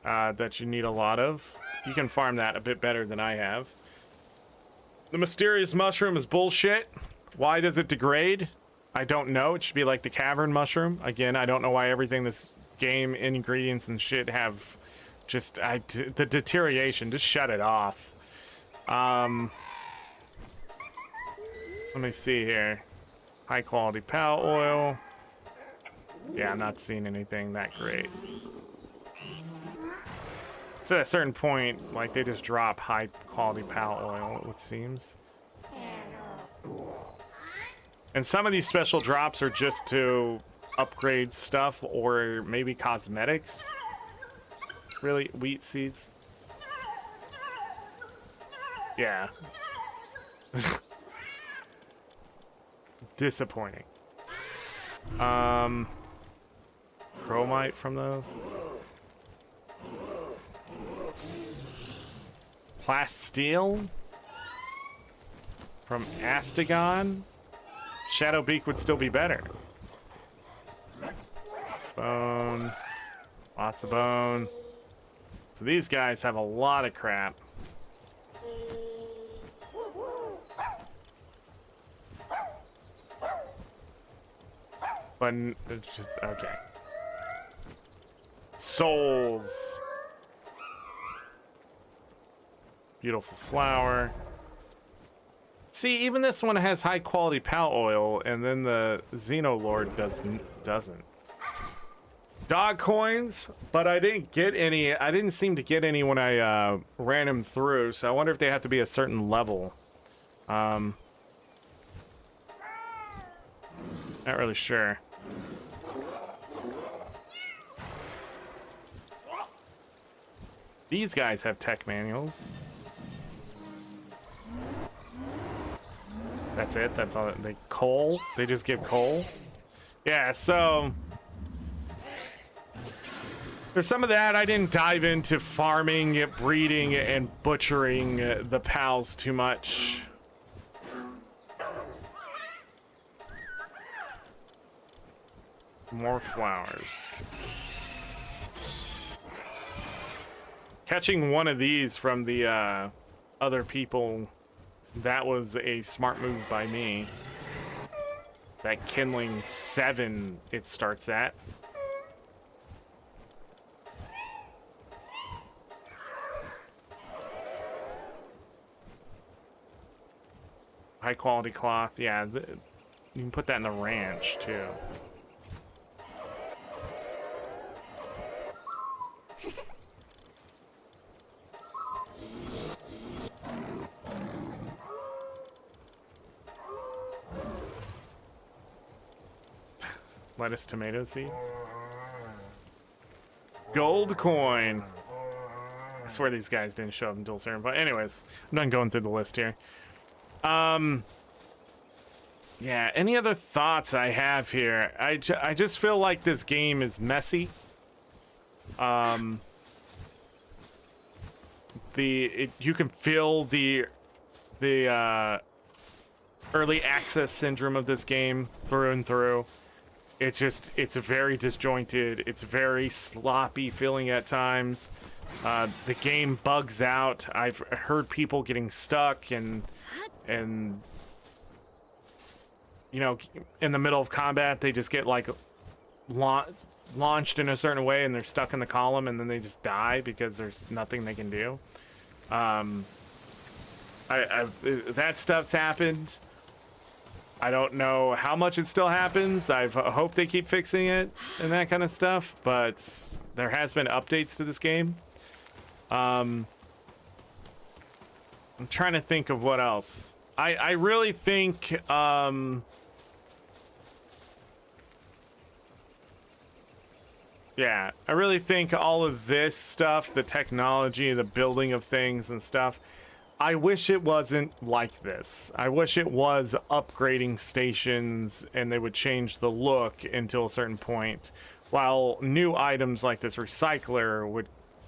that you need a lot of. You can farm that a bit better than I have. The mysterious mushroom is bullshit. Why does it degrade? I don't know. It should be like the cavern mushroom. Again, I don't know why everything this game, ingredients and shit have just the deterioration. Just shut it off. Let me see here. High quality pal oil. Yeah, I'm not seeing anything that great. So at a certain point, like, they just drop high quality pal oil, it seems. And some of these special drops are just to upgrade stuff or maybe cosmetics. Really? Wheat seeds? Yeah. Disappointing. Chromite from those. Plasteel from Astagon. Shadowbeak would still be better. Bone. Lots of bone. So these guys have a lot of crap. But it's just okay. Souls. Beautiful flower. See, even this one has high quality pal oil, and then the Xenolord doesn't. Dog coins, but I didn't get any. I didn't seem to get any when I ran him through, so I wonder if they have to be a certain level. Not really sure. These guys have tech manuals. That's it. That's all. They coal. They just give coal. Yeah. So there's some of that. I didn't dive into farming, breeding, and butchering the pals too much. More flowers. Catching one of these from the other people, that was a smart move by me. That kindling 7 it starts at. High quality cloth, yeah. You can put that in the ranch too. Lettuce, tomato seeds. Gold coin. I swear these guys didn't show up until certain. But anyways, I'm done going through the list here. Yeah, any other thoughts I have here? I just feel like this game is messy. You can feel the early access syndrome of this game through and through. It's very disjointed. It's very sloppy feeling at times. The game bugs out. I've heard people getting stuck and you know, in the middle of combat, they just get like launched in a certain way and they're stuck in the column and then they just die because there's nothing they can do. That stuff's happened. I don't know how much it still happens. I hope they keep fixing it and that kind of stuff, but there has been updates to this game. I'm trying to think of what else. I really think yeah, I really think all of this stuff, the technology, the building of things and stuff, I wish it wasn't like this. I wish it was upgrading stations and they would change the look until a certain point, while new items like this recycler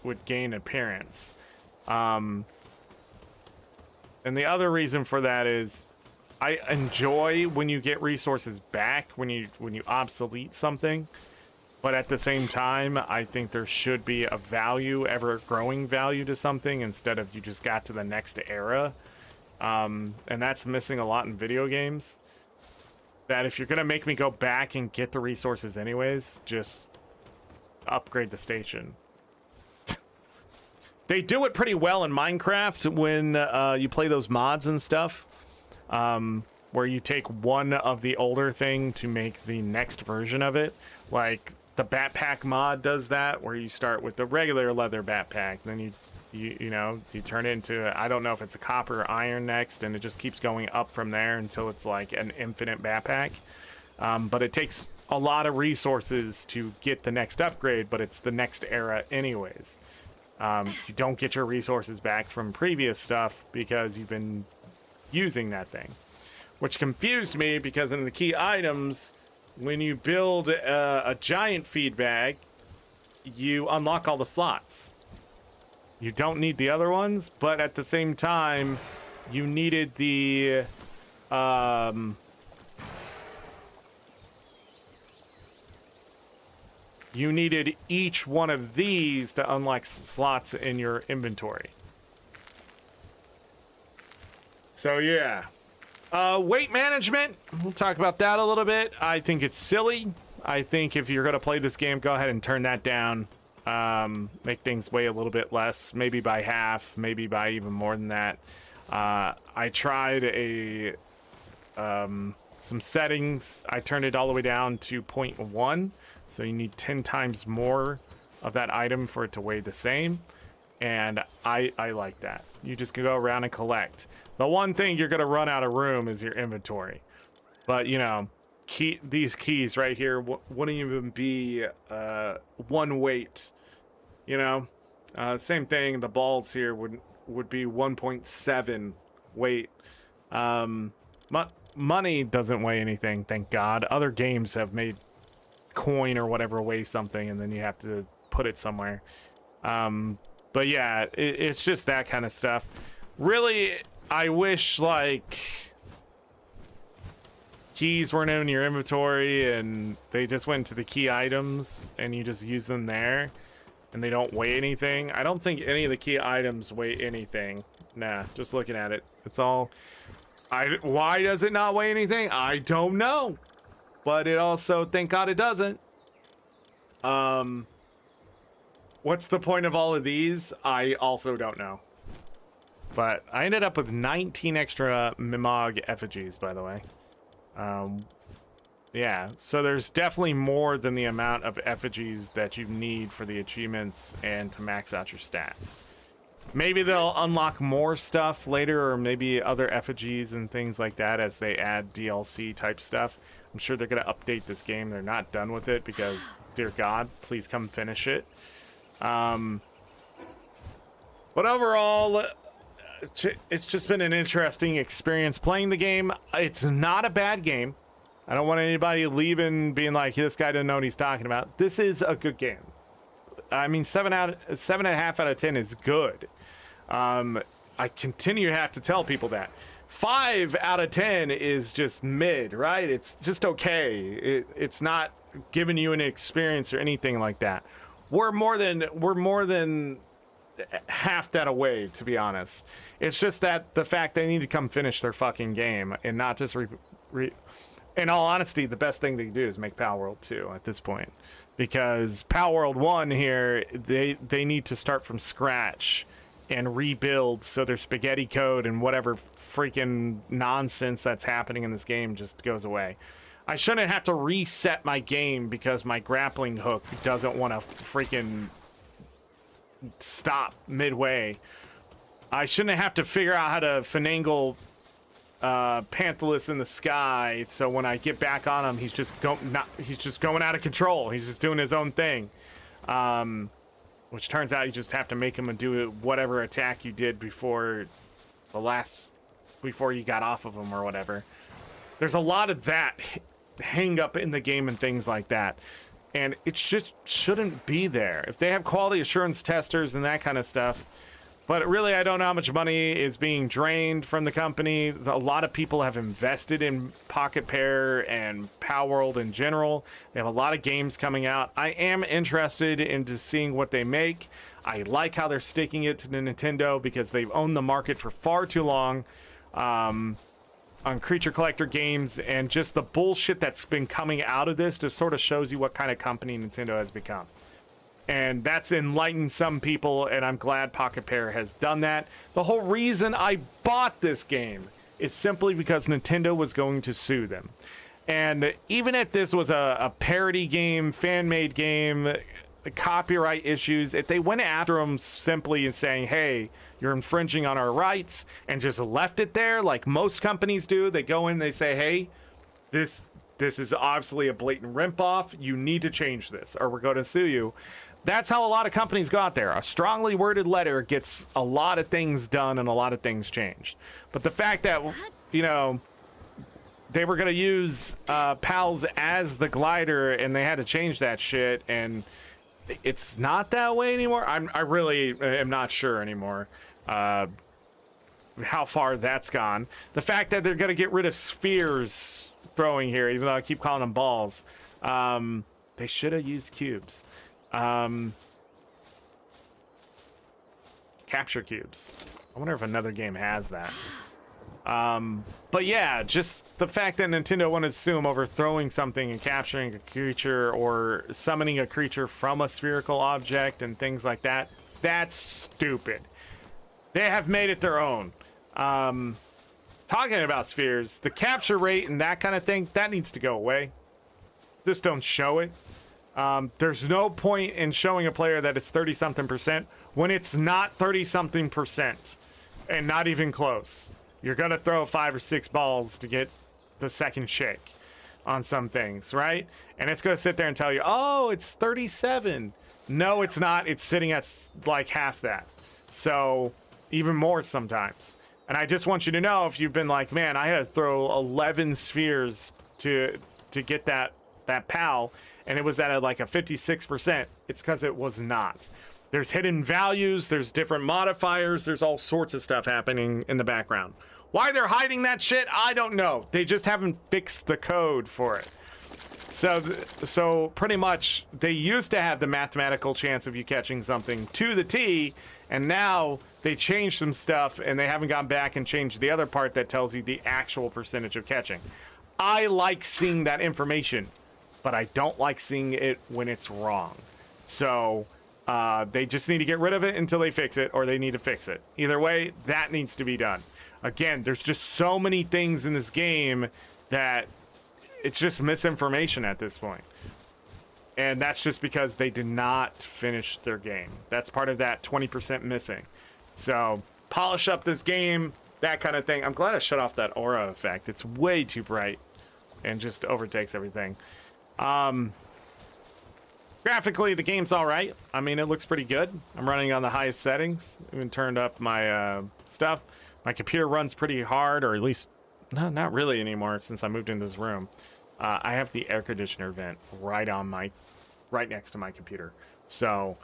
would gain appearance. And the other reason for that is I enjoy when you get resources back when you obsolete something. But at the same time, I think there should be a value, ever-growing value to something instead of you just got to the next era. And that's missing a lot in video games. That if you're going to make me go back and get the resources anyways, just upgrade the station. They do it pretty well in Minecraft when you play those mods and stuff. Where you take one of the older thing to make the next version of it. Like The backpack mod does that, where you start with the regular leather backpack, then you turn it into, I don't know if it's a copper or iron next, and it just keeps going up from there until it's like an infinite backpack. But it takes a lot of resources to get the next upgrade, but it's the next era anyways. You don't get your resources back from previous stuff because you've been using that thing, which confused me because in the key items, when you build a giant feed bag, you unlock all the slots. You don't need the other ones, but at the same time, you needed the you needed each one of these to unlock slots in your inventory. So yeah. Weight management, we'll talk about that a little bit. I think it's silly. I think if you're going to play this game, go ahead and turn that down. Make things weigh a little bit less, maybe by half, maybe by even more than that. I tried some settings. I turned it all the way down to 0.1, so you need 10 times more of that item for it to weigh the same, and I like that. You just can go around and collect. The one thing you're going to run out of room is your inventory, but you know, these keys right here wouldn't even be one weight, you know. Same thing, the balls here would be 1.7 weight. Money doesn't weigh anything, thank God. Other games have made coin or whatever weigh something, and then you have to put it somewhere. But yeah, it's just that kind of stuff. Really, I wish like keys weren't in your inventory and they just went to the key items and you just use them there and they don't weigh anything. I don't think any of the key items weigh anything. Nah, just looking at it, it's all why does it not weigh anything? I don't know, but it also, thank God it doesn't. What's the point of all of these? I also don't know. But I ended up with 19 extra Mimog effigies, by the way. Yeah, so there's definitely more than the amount of effigies that you need for the achievements and to max out your stats. Maybe they'll unlock more stuff later, or maybe other effigies and things like that as they add DLC type stuff. I'm sure they're going to update this game. They're not done with it because, dear God, please come finish it. But overall, it's just been an interesting experience playing the game. It's not a bad game. I don't want anybody leaving being like, this guy doesn't know what he's talking about. This is a good game. I mean, 7.5 out of 10 is good. I continue to have to tell people that 5 out of 10 is just mid, right? It's just okay. It's not giving you an experience or anything like that. We're more than half that away, to be honest. It's just that the fact they need to come finish their fucking game and not just in all honesty, the best thing they can do is make Palworld 2 at this point, because Palworld 1 here, they need to start from scratch and rebuild, so their spaghetti code and whatever freaking nonsense that's happening in this game just goes away. I shouldn't have to reset my game because my grappling hook doesn't want to freaking stop midway. I shouldn't have to figure out how to finagle Panthalus in the sky, so when I get back on him, he's just going out of control. He's just doing his own thing. Which turns out you just have to make him do whatever attack you did before you got off of him or whatever. There's a lot of that hang up in the game and things like that, and it just shouldn't be there. If they have quality assurance testers and that kind of stuff, but really I don't know how much money is being drained from the company. A lot of people have invested in Pocket Pair and Palworld in general. They have a lot of games coming out. I am interested into seeing what they make. I like how they're sticking it to the Nintendo because they've owned the market for far too long on creature collector games, and just the bullshit that's been coming out of this just sort of shows you what kind of company Nintendo has become. And that's enlightened some people, and I'm glad Pocket Pair has done that. The whole reason I bought this game is simply because Nintendo was going to sue them. And even if this was a parody game, fan-made game, copyright issues, if they went after them simply and saying, hey, you're infringing on our rights, and just left it there like most companies do, they go in, they say, hey, this is obviously a blatant rip-off, you need to change this or we're going to sue you. That's how a lot of companies go out there. A strongly worded letter gets a lot of things done and a lot of things changed. But the fact that, you know, they were going to use PALs as the glider and they had to change that shit, and it's not that way anymore. I really am not sure anymore how far that's gone. The fact that they're going to get rid of spheres throwing here, even though I keep calling them balls, they should have used cubes. Capture cubes. I wonder if another game has that. But yeah, just the fact that Nintendo wanted to sue them over throwing something and capturing a creature or summoning a creature from a spherical object and things like that, that's stupid. They have made it their own. Talking about spheres, the capture rate and that kind of thing, that needs to go away. Just don't show it. There's no point in showing a player that it's 30-something% when it's not 30-something% and not even close. You're going to throw 5 or 6 balls to get the second shake on some things, right? And it's going to sit there and tell you, oh, it's 37. No, it's not. It's sitting at like half that. So even more sometimes. And I just want you to know, if you've been like, man, I had to throw 11 spheres to get that PAL, and it was at like a 56%, it's because it was not. There's hidden values, there's different modifiers, there's all sorts of stuff happening in the background. Why they're hiding that shit, I don't know. They just haven't fixed the code for it. So pretty much, they used to have the mathematical chance of you catching something to the T, and now they changed some stuff, and they haven't gone back and changed the other part that tells you the actual percentage of catching. I like seeing that information, but I don't like seeing it when it's wrong. So they just need to get rid of it until they fix it, or they need to fix it. Either way, that needs to be done. Again, there's just so many things in this game that it's just misinformation at this point. And that's just because they did not finish their game. That's part of that 20% missing. So polish up this game, that kind of thing. I'm glad I shut off that aura effect. It's way too bright and just overtakes everything. Graphically, the game's all right. I mean, it looks pretty good. I'm running on the highest settings. Even turned up my stuff. My computer runs pretty hard, or at least not really anymore since I moved into this room. I have the air conditioner vent right next to my computer. So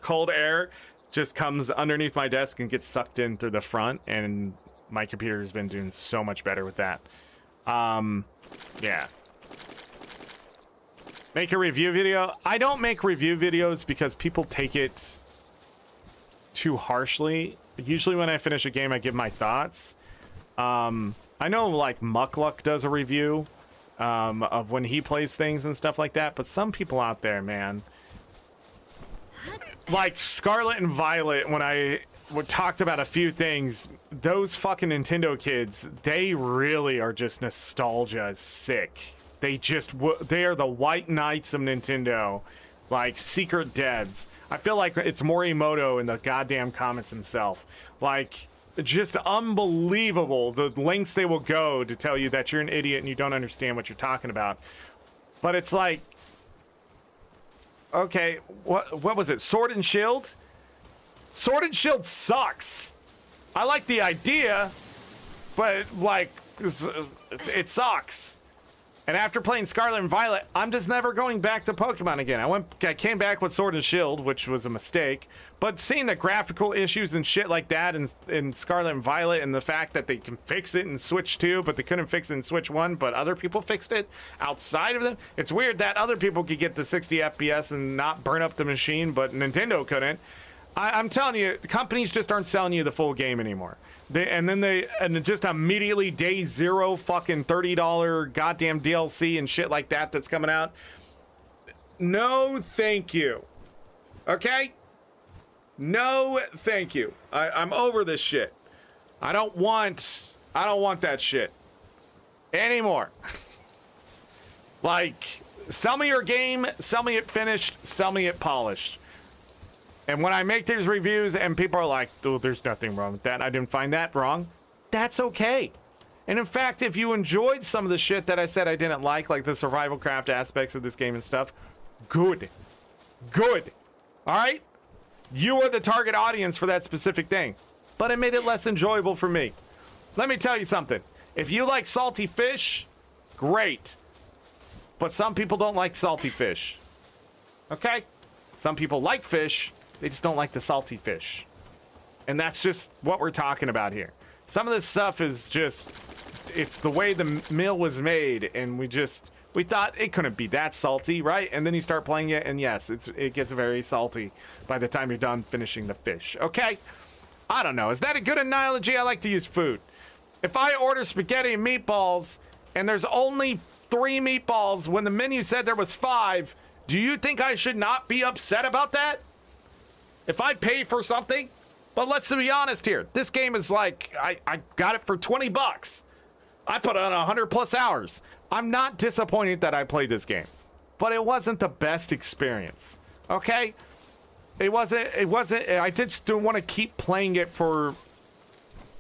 cold air just comes underneath my desk and gets sucked in through the front, and my computer has been doing so much better with that. Yeah. Make a review video. I don't make review videos because people take it too harshly. Usually when I finish a game, I give my thoughts. I know like Muckluck does a review of when he plays things and stuff like that, but some people out there, man, like Scarlet and Violet, when I talked about a few things, those fucking Nintendo kids, they really are just nostalgia sick. They are the white knights of Nintendo, like secret devs. I feel like it's Morimoto in the goddamn comments himself. Like, just unbelievable the lengths they will go to tell you that you're an idiot and you don't understand what you're talking about. But it's like, okay, what was it? Sword and Shield? Sword and Shield sucks. I like the idea, but like, it sucks. And after playing Scarlet and Violet, I'm just never going back to Pokemon again. I came back with Sword and Shield, which was a mistake. But seeing the graphical issues and shit like that in Scarlet and Violet, and the fact that they can fix it in Switch 2, but they couldn't fix it in Switch 1, but other people fixed it outside of them. It's weird that other people could get the 60 FPS and not burn up the machine, but Nintendo couldn't. I'm telling you, companies just aren't selling you the full game anymore. And just immediately day zero fucking $30 goddamn DLC and shit like that that's coming out. No, thank you. Okay? No, thank you. I'm over this shit. I don't want that shit. anymore. Like, sell me your game, sell me it finished, sell me it polished. And when I make these reviews and people are like, oh, there's nothing wrong with that, I didn't find that wrong, that's okay. And in fact, if you enjoyed some of the shit that I said I didn't like the survival craft aspects of this game and stuff, good. Good. All right? You are the target audience for that specific thing. But it made it less enjoyable for me. Let me tell you something. If you like salty fish, great. But some people don't like salty fish. Okay? Some people like fish, they just don't like the salty fish. And that's just what we're talking about here. Some of this stuff is just, it's the way the meal was made, and we thought it couldn't be that salty, right? And then you start playing it, and yes, it gets very salty by the time you're done finishing the fish. Okay? I don't know. Is that a good analogy? I like to use food. If I order spaghetti and meatballs, and there's only 3 meatballs when the menu said there was 5, do you think I should not be upset about that? If I pay for something? But let's be honest here. This game is like, I got it for 20 bucks. I put on 100+ hours. I'm not disappointed that I played this game, but it wasn't the best experience. Okay? It wasn't, I just don't want to keep playing it for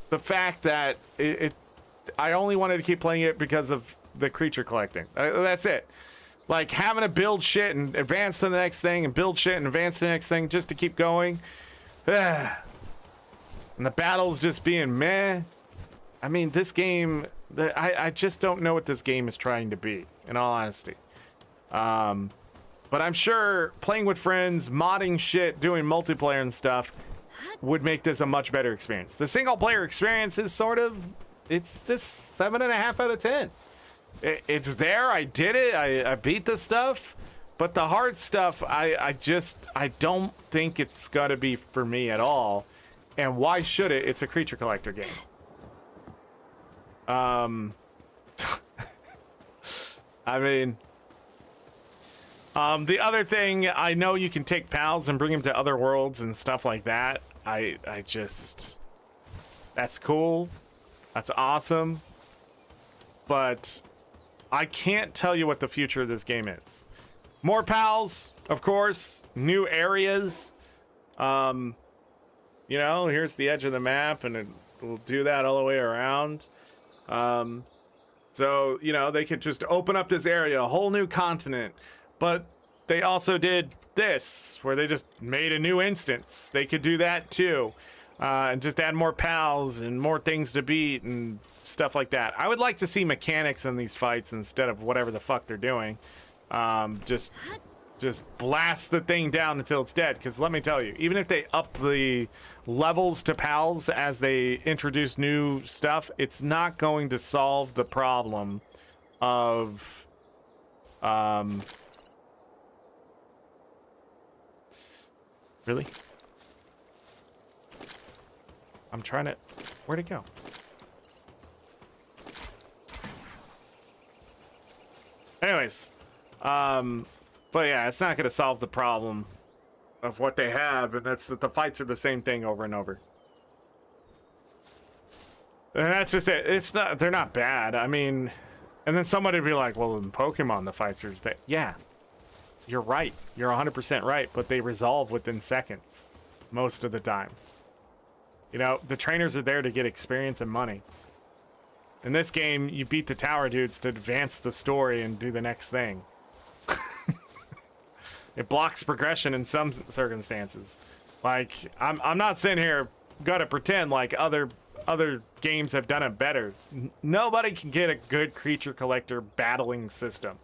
the fact that I only wanted to keep playing it because of the creature collecting. That's it. Like having to build shit and advance to the next thing and build shit and advance to the next thing just to keep going. And the battles just being meh. I mean, this game, I just don't know what this game is trying to be, in all honesty. But I'm sure playing with friends, modding shit, doing multiplayer and stuff would make this a much better experience. The single player experience is sort of, it's just 7.5 out of 10. It's there, I did it, I beat the stuff, but the hard stuff, I don't think it's gotta be for me at all. And why should it? It's a creature collector game. I mean, the other thing, I know you can take pals and bring them to other worlds and stuff like that. I just, that's cool. That's awesome. But I can't tell you what the future of this game is. More pals, of course, new areas. You know, here's the edge of the map, and it will do that all the way around. So, you know, they could just open up this area, a whole new continent. But they also did this, where they just made a new instance. They could do that too. And just add more pals and more things to beat and stuff like that. I would like to see mechanics in these fights instead of whatever the fuck they're doing. Just blast the thing down until it's dead. Because let me tell you, even if they up the levels to pals as they introduce new stuff, it's not going to solve the problem of really? I'm trying to, where'd it go? Anyways, but yeah, it's not going to solve the problem of what they have, and that's that the fights are the same thing over and over. And that's just it. It's not, they're not bad. I mean, and then somebody would be like, well, in Pokemon, the fights are, yeah, you're right. You're 100% right, but they resolve within seconds most of the time. You know, the trainers are there to get experience and money. In this game, you beat the tower dudes to advance the story and do the next thing. It blocks progression in some circumstances. Like, I'm not sitting here gonna pretend like other games have done it better. Nobody can get a good creature collector battling system.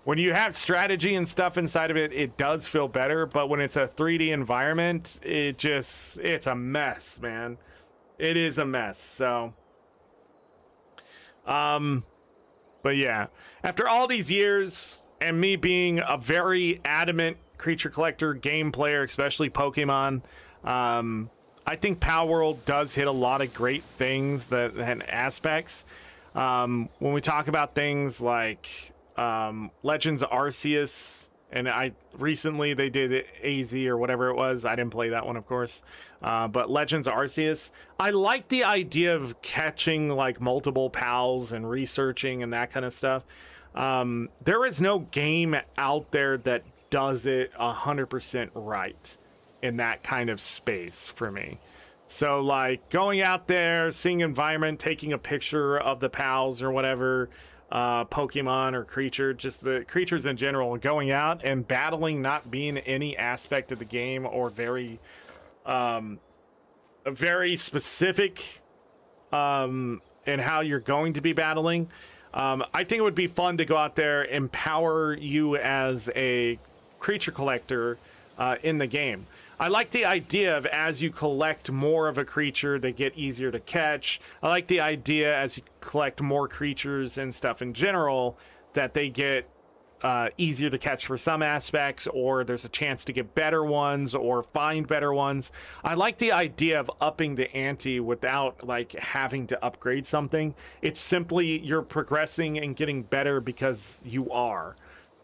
When you have strategy and stuff inside of it, it does feel better, but when it's a 3D environment, it's a mess, man. It is a mess, so. But yeah, after all these years, and me being a very adamant creature collector game player, especially Pokemon, I think Palworld does hit a lot of great things and aspects. When we talk about things like Legends Arceus And recently they did AZ or whatever it was. I didn't play that one, of course. But Legends Arceus, I like the idea of catching like multiple pals and researching and that kind of stuff. There is no game out there that does it 100% right in that kind of space for me. So like going out there, seeing environment, taking a picture of the pals or whatever, Pokemon or creature, just the creatures in general, going out and battling, not being any aspect of the game or very specific in how you're going to be battling. I think it would be fun to go out there, empower you as a creature collector in the game. I like the idea of as you collect more of a creature, they get easier to catch. I like the idea as you collect more creatures and stuff in general, that they get easier to catch for some aspects, or there's a chance to get better ones or find better ones. I like the idea of upping the ante without like having to upgrade something. It's simply you're progressing and getting better because you are.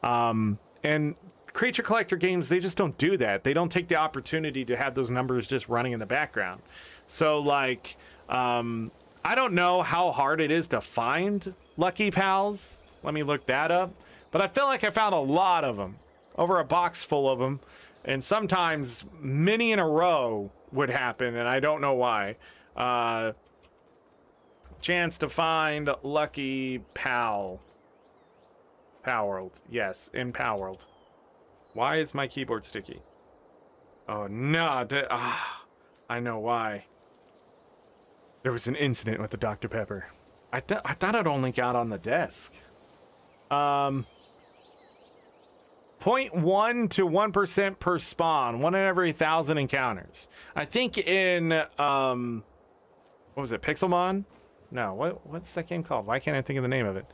And creature collector games, they just don't do that. They don't take the opportunity to have those numbers just running in the background. So like I don't know how hard it is to find lucky pals. Let me look that up. But I feel like I found a lot of them, over a box full of them, and sometimes many in a row would happen, and I don't know why. Chance to find lucky pal. Palworld, yes, in Palworld. Why is my keyboard sticky? Oh no, I know why. There was an incident with the Dr. Pepper. I thought it only got on the desk. 0.1 to 1% per spawn, 1 in every 1,000 encounters. I think in what was it, Pixelmon? No, what's that game called? Why can't I think of the name of it?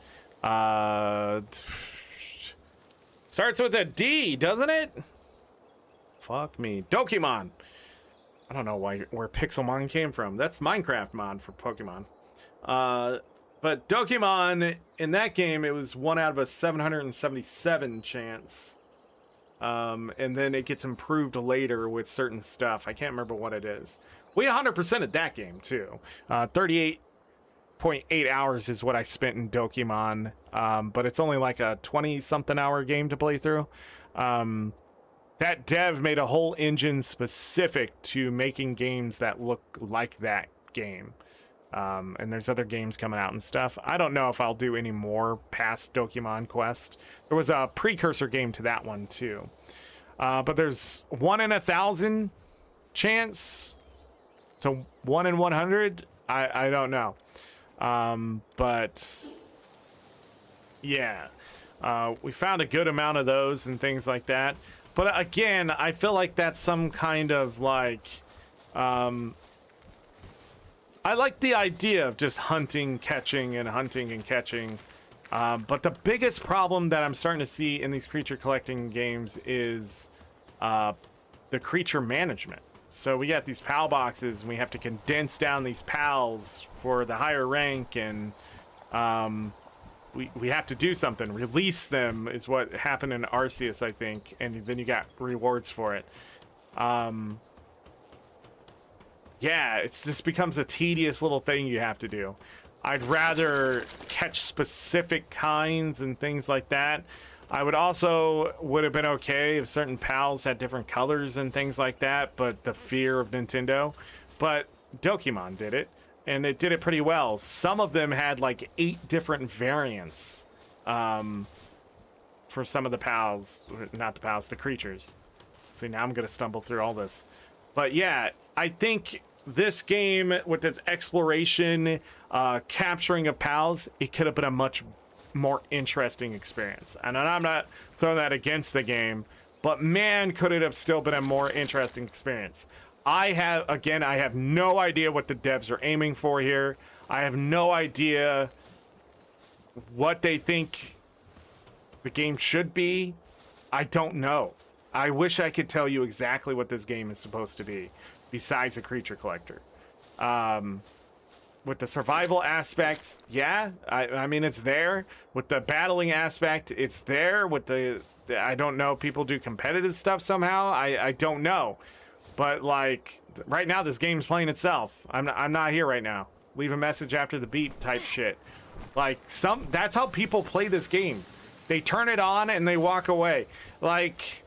Starts with a D, doesn't it? Fuck me. Dokimon. I don't know where Pixelmon came from. That's Minecraft mod for Pokemon. But Dokimon, in that game, it was 1 out of a 777 chance. And then it gets improved later with certain stuff. I can't remember what it is. We 100%ed that game, too. 38.8 hours is what I spent in Dokimon. But it's only like a 20-something hour game to play through. That dev made a whole engine specific to making games that look like that game. And there's other games coming out and stuff. I don't know if I'll do any more past Dokimon Quest. There was a precursor game to that one too. But there's 1 in 1,000 chance. So 1 in 100. I don't know. But yeah, we found a good amount of those and things like that. But again, I feel like that's some kind of like, I like the idea of just hunting, catching, and hunting and catching. But the biggest problem that I'm starting to see in these creature collecting games is the creature management. So we got these PAL boxes, and we have to condense down these PALs for the higher rank, and we have to do something. Release them is what happened in Arceus, I think, and then you got rewards for it. Yeah, it just becomes a tedious little thing you have to do. I'd rather catch specific kinds and things like that. I would have been okay if certain pals had different colors and things like that, but the fear of Nintendo. But Dokimon did it, and it did it pretty well. Some of them had like 8 different variants for some of the pals, not the pals, the creatures. See, now I'm gonna stumble through all this. But yeah, I think this game, with its exploration, capturing of pals, it could have been a much more interesting experience. And I'm not throwing that against the game, but man, could it have still been a more interesting experience. I have no idea what the devs are aiming for here. I have no idea what they think the game should be. I don't know. I wish I could tell you exactly what this game is supposed to be, besides a creature collector. With the survival aspects, yeah, I mean, it's there. With the battling aspect, it's there. With the I don't know. People do competitive stuff somehow. I don't know. But like right now, this game's playing itself. I'm not here right now. Leave a message after the beep type shit. Like that's how people play this game. They turn it on and they walk away. Like,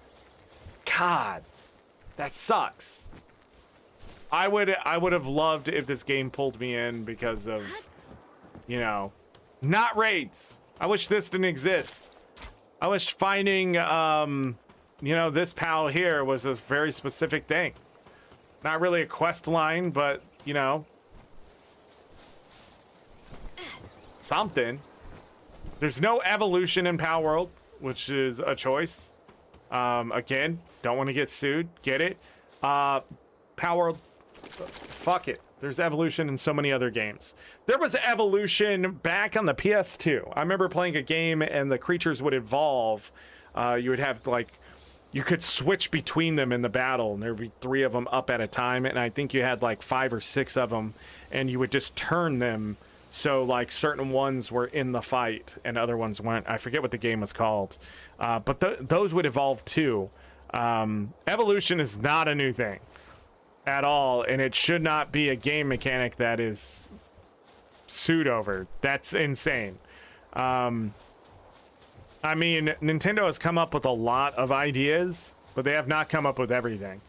God, that sucks. I would have loved if this game pulled me in because of, you know, not raids. I wish this didn't exist. I wish finding, you know, this pal here was a very specific thing. Not really a quest line, but, you know, something. There's no evolution in Palworld, which is a choice. Again, don't want to get sued. Get it? Palworld, fuck it. There's evolution in so many other games. There was evolution back on the PS2. I remember playing a game and the creatures would evolve. You would have like, you could switch between them in the battle, and there would be 3 of them up at a time, and I think you had like 5 or 6 of them, and you would just turn them so like certain ones were in the fight and other ones weren't. I forget what the game was called, but those would evolve too. Evolution is not a new thing at all, and it should not be a game mechanic that is sued over. That's insane. I mean, Nintendo has come up with a lot of ideas, but they have not come up with everything.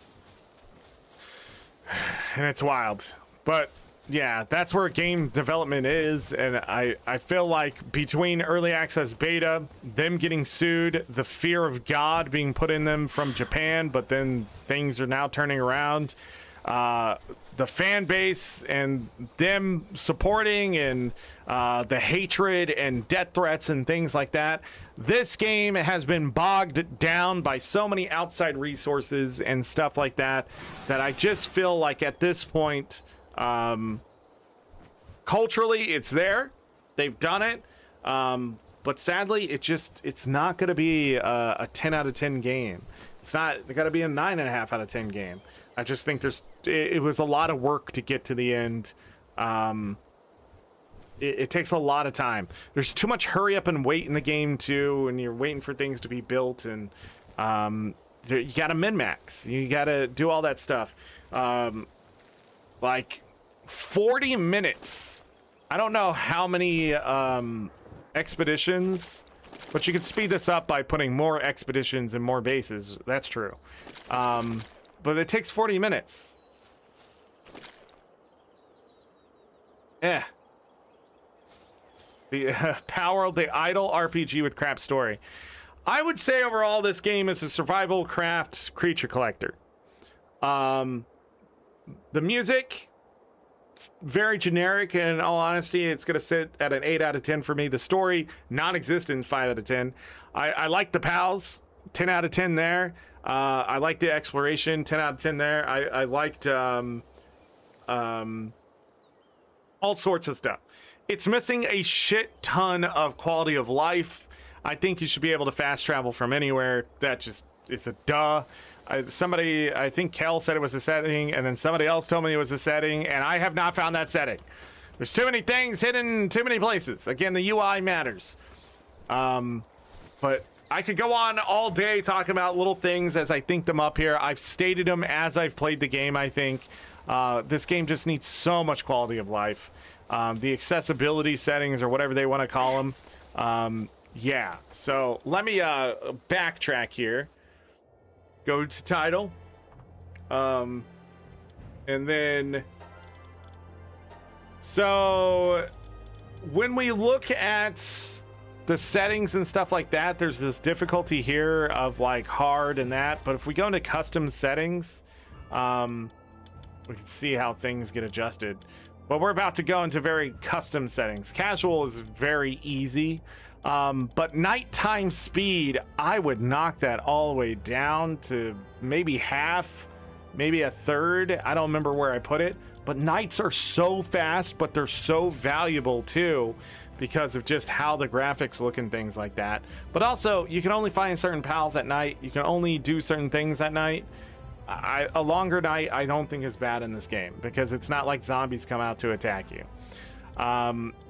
And it's wild. But yeah, that's where game development is, and I feel like between early access beta, them getting sued, the fear of God being put in them from Japan, but then things are now turning around, the fan base and them supporting, and the hatred and death threats and things like that. This game has been bogged down by so many outside resources and stuff like that, that I just feel like at this point, culturally it's there, they've done it, but sadly it's not going to be a 10 out of 10 game. It's not going to be a 9.5 out of 10 game. I just think it was a lot of work to get to the end. It takes a lot of time. There's too much hurry up and wait in the game too, and you're waiting for things to be built, and you gotta min-max, you gotta do all that stuff. Like 40 minutes. I don't know how many expeditions, but you can speed this up by putting more expeditions and more bases. That's true. But it takes 40 minutes. Yeah. The Palworld, the idle RPG with crap story. I would say overall this game is a survival craft creature collector. The music, very generic, and in all honesty, it's going to sit at an 8 out of 10 for me. The story, non-existent, 5 out of 10. I like the pals, 10 out of 10 there. I like the exploration, 10 out of 10 there. I liked all sorts of stuff. It's missing a shit ton of quality of life. I think you should be able to fast travel from anywhere. That just is a duh. Somebody, I think Kel said it was a setting, and then somebody else told me it was a setting, and I have not found that setting. There's too many things hidden in too many places. Again, the UI matters. But I could go on all day talking about little things as I think them up here. I've stated them as I've played the game, I think. This game just needs so much quality of life. The accessibility settings, or whatever they want to call them. Yeah, so let me backtrack here. Go to title. And then... So, when we look at the settings and stuff like that, there's this difficulty here of like hard and that. But if we go into custom settings, we can see how things get adjusted. But we're about to go into very custom settings. Casual is very easy. But nighttime speed, I would knock that all the way down to maybe half, maybe a third. I don't remember where I put it. But nights are so fast, but they're so valuable too, because of just how the graphics look and things like that. But also, you can only find certain pals at night. You can only do certain things at night. A longer night, I don't think is bad in this game, because it's not like zombies come out to attack you.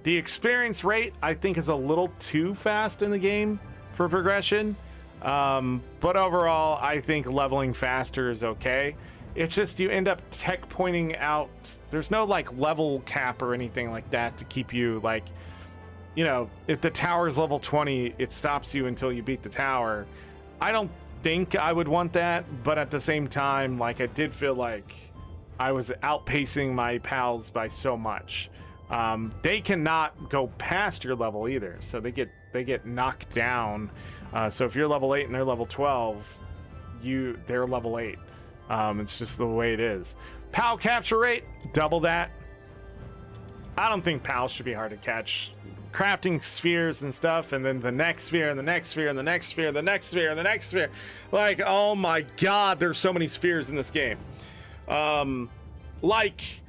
The experience rate, I think, is a little too fast in the game for progression. But overall, I think leveling faster is okay. It's just you end up tech pointing out. There's no like level cap or anything like that to keep you like, you know, if the tower's level 20, it stops you until you beat the tower. I don't think I would want that, but at the same time, like I did feel like I was outpacing my pals by so much. They cannot go past your level either, so they get knocked down. So if you're level 8 and they're level 12, they're level 8. It's just the way it is. PAL capture rate, double that. I don't think PALs should be hard to catch. Crafting spheres and stuff, and then the next sphere, and the next sphere, and the next sphere, and the next sphere, and the next sphere. Like, oh my god, there's so many spheres in this game. Like,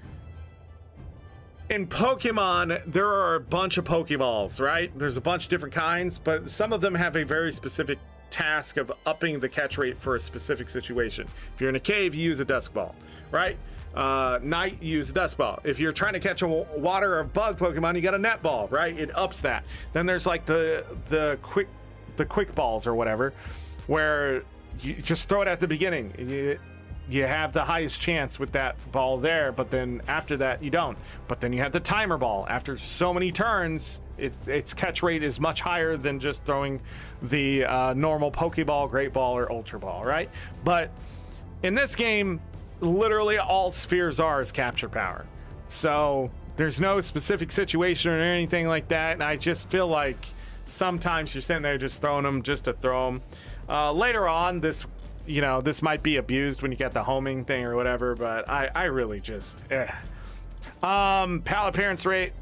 in Pokemon, there are a bunch of Pokeballs, right? There's a bunch of different kinds, but some of them have a very specific task of upping the catch rate for a specific situation. If you're in a cave, you use a Dusk Ball, right? Night, you use a Dust Ball. If you're trying to catch a water or bug Pokemon, you got a Net Ball, right? It ups that. Then there's like the quick balls or whatever, where you just throw it at the beginning. You have the highest chance with that ball there, but then after that you don't. But then you have the timer ball. After so many turns, its catch rate is much higher than just throwing the normal Pokeball, Great Ball, or Ultra Ball, right? But in this game, literally all spheres are is capture power. So there's no specific situation or anything like that, and I just feel like sometimes you're sitting there just throwing them just to throw them. Later on, this might be abused when you get the homing thing or whatever, but I really just PAL appearance rate,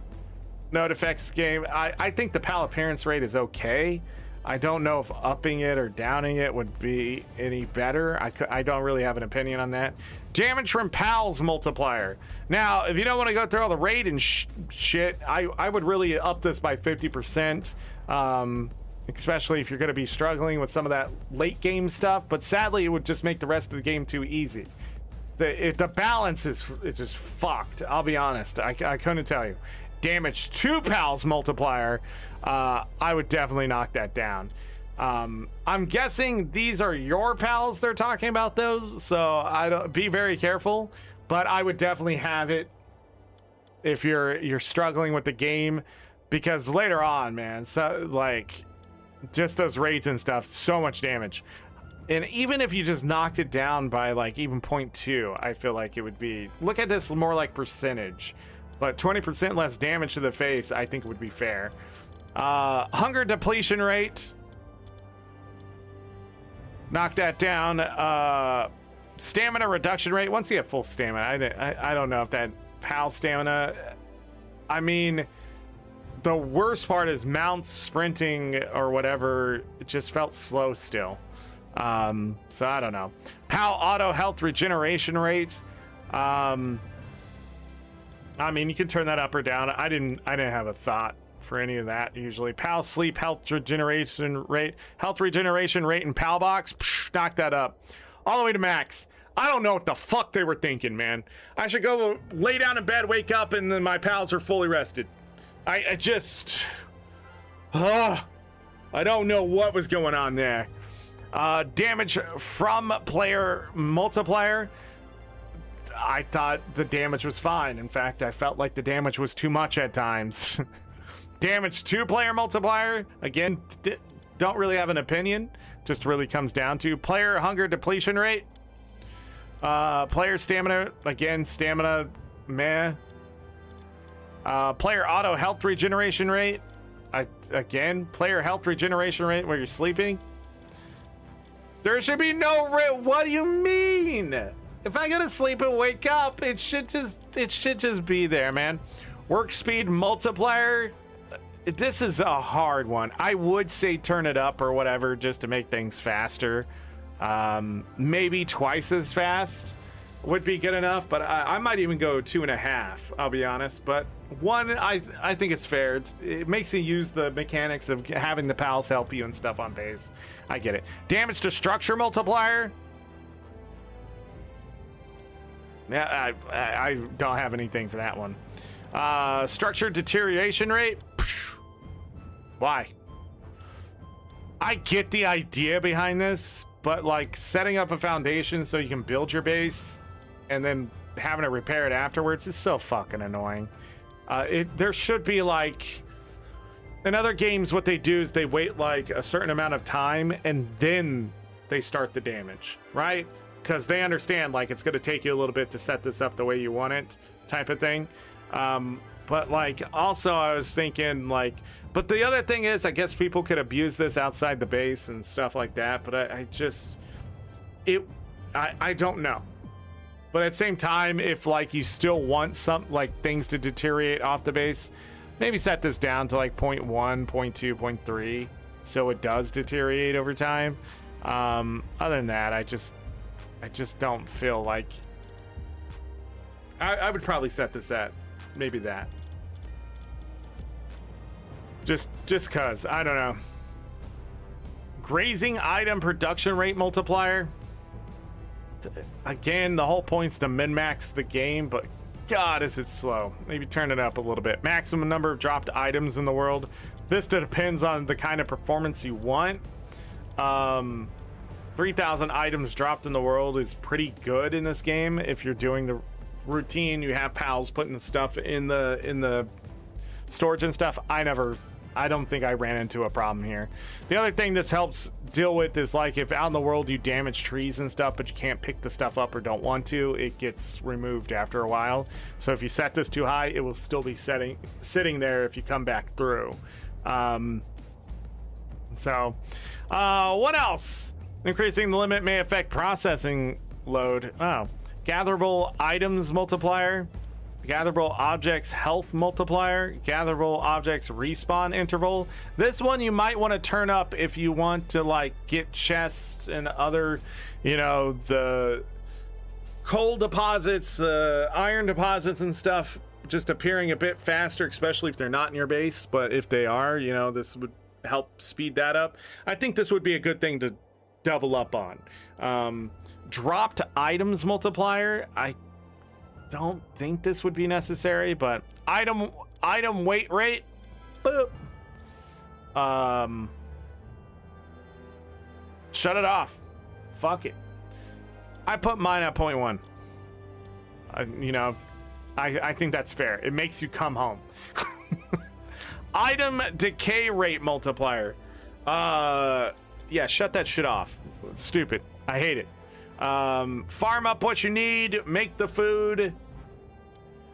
no, it affects game. I think the PAL appearance rate is okay. I don't know if upping it or downing it would be any better. I don't really have an opinion on that. Damage from PAL's multiplier. Now, if you don't want to go through all the raid and shit, I would really up this by 50%. Especially if you're going to be struggling with some of that late game stuff, but sadly it would just make the rest of the game too easy. The balance is just fucked. I'll be honest. I couldn't tell you. Damage to PAL's multiplier, I would definitely knock that down. I'm guessing these are your pals they're talking about those, so be very careful, but I would definitely have it if you're struggling with the game, because later on, man, so like just those raids and stuff, so much damage. And even if you just knocked it down by like even 0.2, I feel like it would be, look at this more like percentage, but 20% less damage to the face, I think would be fair. Hunger depletion rate, knock that down. Stamina reduction rate, once you have full stamina, I don't know if that PAL stamina, I mean, the worst part is mounts, sprinting, or whatever. It just felt slow still. So I don't know. PAL auto health regeneration rate. I mean, you can turn that up or down. I didn't have a thought for any of that usually. PAL sleep health regeneration rate, and PAL box. Psh, knock that up all the way to max. I don't know what the fuck they were thinking, man. I should go lay down in bed, wake up, and then my pals are fully rested. I just, I don't know what was going on there. Damage from player multiplier. I thought the damage was fine. In fact, I felt like the damage was too much at times. Damage to player multiplier. Again, don't really have an opinion. Just really comes down to player hunger depletion rate. Player stamina. Again, stamina, meh. Player auto health regeneration rate. Again, player health regeneration rate where you're sleeping. There should be no what do you mean? If I go to sleep and wake up, it should just be there, man. Work speed multiplier. This is a hard one. I would say turn it up or whatever just to make things faster. Maybe twice as fast would be good enough, but I might even go 2.5, I'll be honest. But 1, I think it's fair. It makes you use the mechanics of having the pals help you and stuff on base. I get it. Damage to structure multiplier. Yeah, I don't have anything for that one. Structure deterioration rate. Why? I get the idea behind this, but like setting up a foundation so you can build your base and then having to repair it afterwards is so fucking annoying. There should be like, in other games, what they do is they wait like a certain amount of time and then they start the damage, right? Because they understand like it's going to take you a little bit to set this up the way you want it, type of thing. But like also I was thinking like, but the other thing is I guess people could abuse this outside the base and stuff like that, but I don't know. But at the same time, if like you still want some like things to deteriorate off the base, maybe set this down to like 0.1, 0.2, 0.3 so it does deteriorate over time. Other than that, I just don't feel like I would probably set this at maybe that. Just cause I don't know. Grazing item production rate multiplier. Again, the whole point's to min-max the game, but God, is it slow. Maybe turn it up a little bit. Maximum number of dropped items in the world. This depends on the kind of performance you want. 3,000 items dropped in the world is pretty good in this game. If you're doing the routine, you have pals putting the stuff in the storage and stuff. I don't think I ran into a problem here. The other thing this helps deal with is like if out in the world you damage trees and stuff, but you can't pick the stuff up or don't want to, it gets removed after a while. So if you set this too high, it will still be sitting there if you come back through. What else? Increasing the limit may affect processing load. Oh, gatherable items multiplier. Gatherable objects health multiplier, gatherable objects respawn interval. This one you might want to turn up if you want to like get chests and other, you know, the coal deposits, iron deposits and stuff just appearing a bit faster, especially if they're not in your base. But if they are, you know, this would help speed that up. I think this would be a good thing to double up on. Dropped items multiplier. I don't think this would be necessary, but item weight rate, boop. Shut it off. Fuck it. I put mine at 0.1. I think that's fair. It makes you come home. Item decay rate multiplier. Yeah, shut that shit off. It's stupid. I hate it. Farm up what you need, make the food,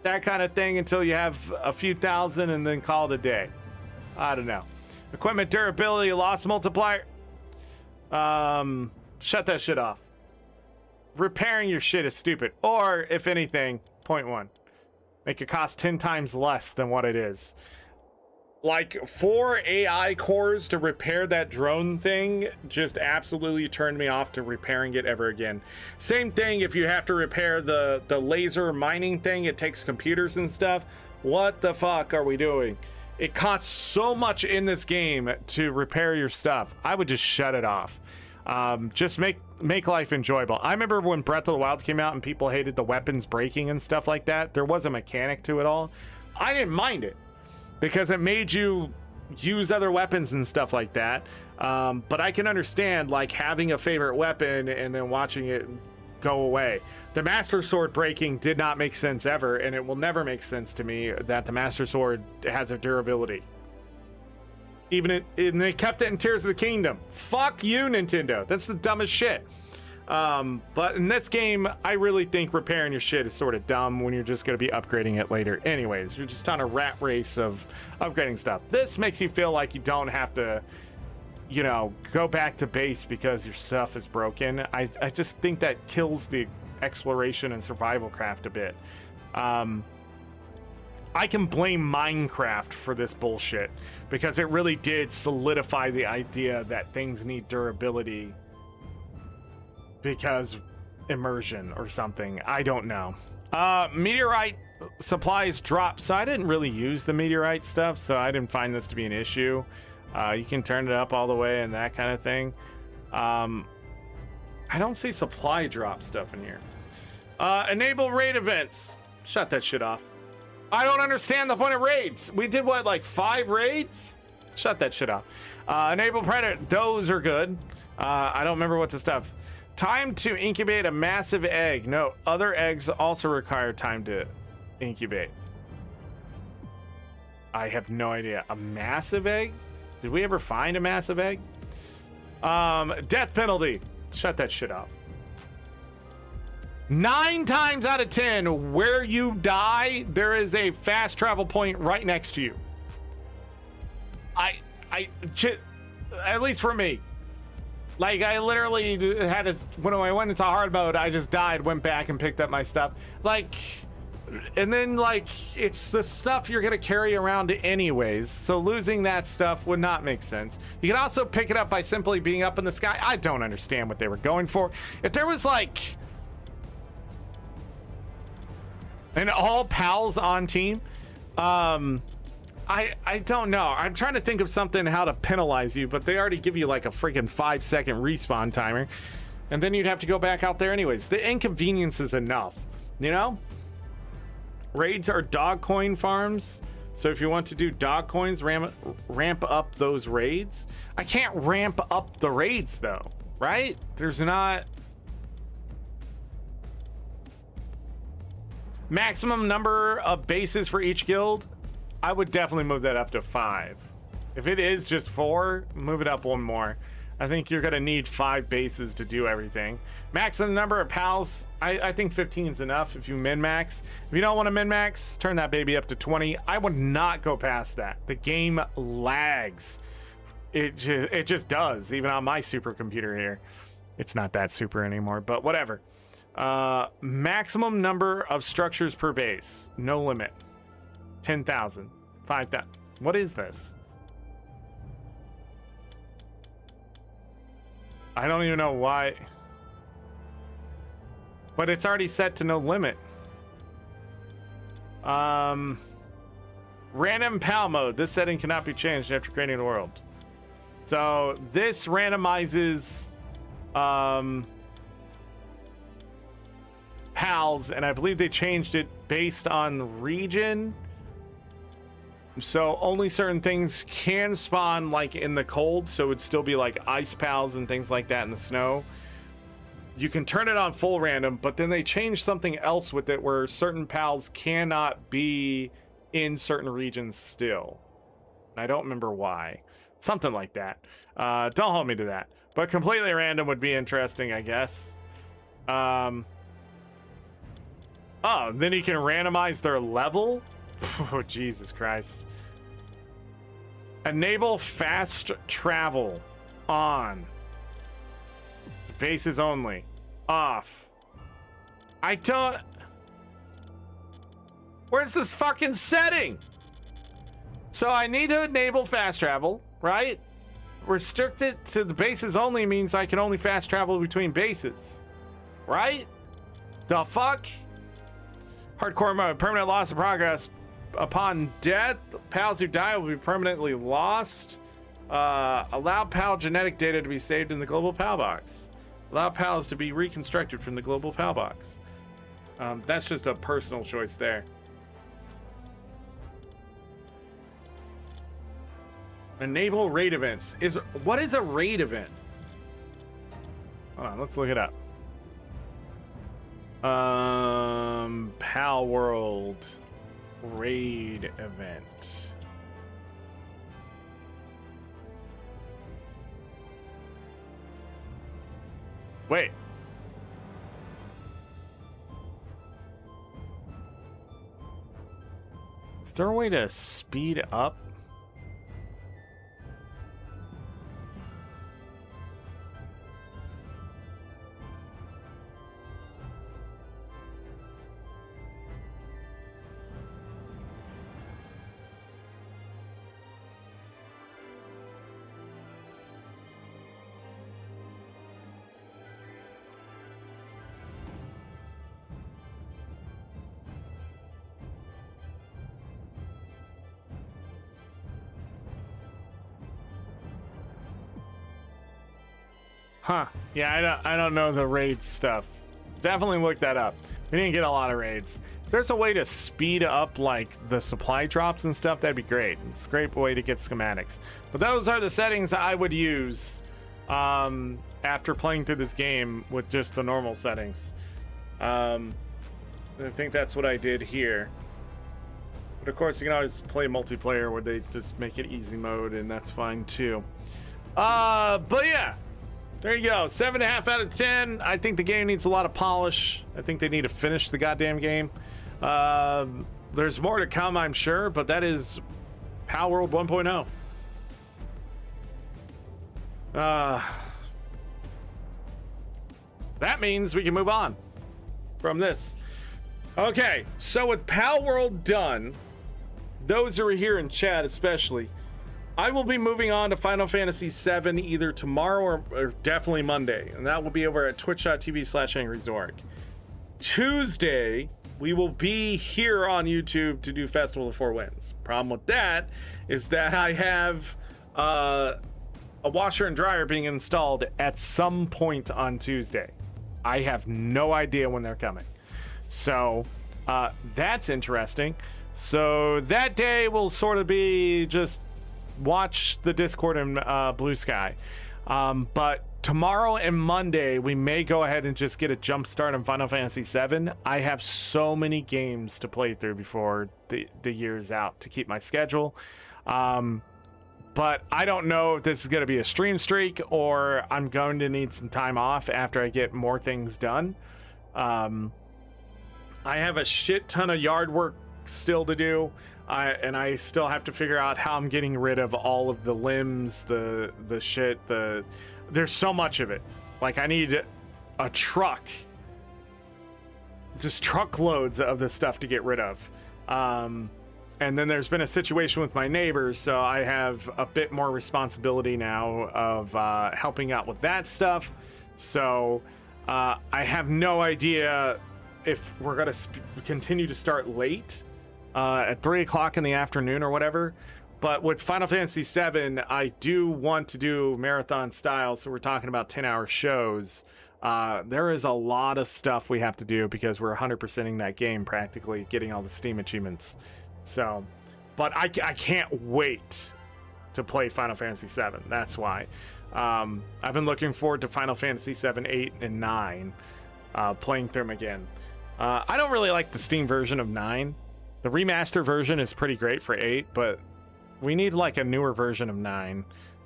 that kind of thing until you have a few thousand and then call it a day. I don't know. Equipment durability loss multiplier. Shut that shit off. Repairing your shit is stupid. Or if anything, 0.1. Make it cost 10 times less than what it is. Like 4 AI cores to repair that drone thing just absolutely turned me off to repairing it ever again. Same thing if you have to repair the laser mining thing, it takes computers and stuff. What the fuck are we doing? It costs so much in this game to repair your stuff. I would just shut it off. Just make life enjoyable. I remember when Breath of the Wild came out and people hated the weapons breaking and stuff like that. There was a mechanic to it all. I didn't mind it, because it made you use other weapons and stuff like that. But I can understand like having a favorite weapon and then watching it go away. The Master Sword breaking did not make sense ever, and it will never make sense to me that the Master Sword has a durability. And they kept it in Tears of the Kingdom. Fuck you, Nintendo. That's the dumbest shit. But in this game, I really think repairing your shit is sort of dumb when you're just going to be upgrading it later. Anyways, you're just on a rat race of upgrading stuff. This makes you feel like you don't have to, you know, go back to base because your stuff is broken. I just think that kills the exploration and survival craft a bit. I can blame Minecraft for this bullshit because it really did solidify the idea that things need durability because immersion or something. I don't know. Meteorite supplies drop. So I didn't really use the meteorite stuff, so I didn't find this to be an issue. You can turn it up all the way and that kind of thing. I don't see supply drop stuff in here. Enable raid events. Shut that shit off. I don't understand the point of raids. We did what, like 5 raids? Shut that shit off. Enable predator. Those are good. I don't remember what the stuff. Time to incubate a massive egg. No, other eggs also require time to incubate. I have no idea. A massive egg? Did we ever find a massive egg? Death penalty. Shut that shit off. 9 times out of 10, where you die, there is a fast travel point right next to you. At least for me. Like, I literally had it when I went into hard mode. I just died, went back and picked up my stuff. Like, and then like it's the stuff you're gonna carry around anyways. So losing that stuff would not make sense. You can also pick it up by simply being up in the sky. I don't understand what they were going for. If there was like an all pals on team, I don't know. I'm trying to think of something how to penalize you, but they already give you like a freaking 5-second respawn timer, and then you'd have to go back out there anyways. The inconvenience is enough, you know? Raids are dog coin farms, so if you want to do dog coins, ramp up those raids. I can't ramp up the raids though, right? There's not maximum number of bases for each guild. I would definitely move that up to 5. If it is just 4, move it up 1 more. I think you're gonna need 5 bases to do everything. Maximum number of pals, I think 15 is enough if you min-max. If you don't want to min-max, turn that baby up to 20. I would not go past that. The game lags. It just does, even on my supercomputer here. It's not that super anymore, but whatever. Maximum number of structures per base, no limit. 10,000, 5,000. What is this? I don't even know why. But it's already set to no limit. Random PAL mode. This setting cannot be changed after creating the world. So this randomizes PALs, and I believe they changed it based on region. So only certain things can spawn like in the cold, so it'd still be like ice pals and things like that in the snow. You can turn it on full random, but then they changed something else with it where certain pals cannot be in certain regions still. I don't remember why. Something like that. Don't hold me to that. But completely random would be interesting, I guess. Oh, then you can randomize their level? Oh, Jesus Christ. Enable fast travel on. Bases only. Off. I don't... Where's this fucking setting? So I need to enable fast travel, right? Restricted to the bases only means I can only fast travel between bases. Right? The fuck? Hardcore mode. Permanent loss of progress. Upon death, pals who die will be permanently lost. Allow PAL genetic data to be saved in the global PAL box. Allow PALs to be reconstructed from the global PAL box. That's just a personal choice there. Enable raid events. What is a raid event? Hold on, let's look it up. Palworld raid event. Wait. Is there a way to speed up? Huh. Yeah, I don't know the raid stuff. Definitely look that up. We didn't get a lot of raids. there's a way to speed up like the supply drops and stuff, that'd be great. It's a great way to get schematics. But those are the settings I would use after playing through this game with just the normal settings. I think that's what I did here. But of course, you can always play multiplayer where they just make it easy mode, and that's fine too. But yeah, there you go. 7.5 out of 10. I think the game needs a lot of polish. I think they need to finish the goddamn game. There's more to come, I'm sure, but that is Palworld 1.0. That means we can move on from this. Okay, so with Palworld done, those who are here in chat especially, I will be moving on to Final Fantasy VII either tomorrow or definitely Monday, and that will be over at twitch.tv/AngryZorric. Tuesday, we will be here on YouTube to do Festival of Four Winds. Problem with that is that I have a washer and dryer being installed at some point on Tuesday. I have no idea when they're coming. So that's interesting. So that day will sort of be just watch the Discord and Blue Sky. But tomorrow and Monday, we may go ahead and just get a jump start on Final Fantasy VII. I have so many games to play through before the year's out to keep my schedule. But I don't know if this is going to be a stream streak or I'm going to need some time off after I get more things done. I have a shit ton of yard work still to do. And I still have to figure out how I'm getting rid of all of the limbs, the shit, there's so much of it. Like I need a truck, just truckloads of the stuff to get rid of. And then there's been a situation with my neighbors, so I have a bit more responsibility now of helping out with that stuff. So I have no idea if we're gonna continue to start late at 3 o'clock in the afternoon or whatever. But with Final Fantasy VII, I do want to do marathon style, so we're talking about 10-hour shows. There is a lot of stuff we have to do because we're 100%ing that game practically, getting all the Steam achievements. So, but I can't wait to play Final Fantasy VII. That's why. I've been looking forward to Final Fantasy VII, 8, and 9, playing through them again. I don't really like the Steam version of 9. The remaster version is pretty great for 8, but we need like a newer version of 9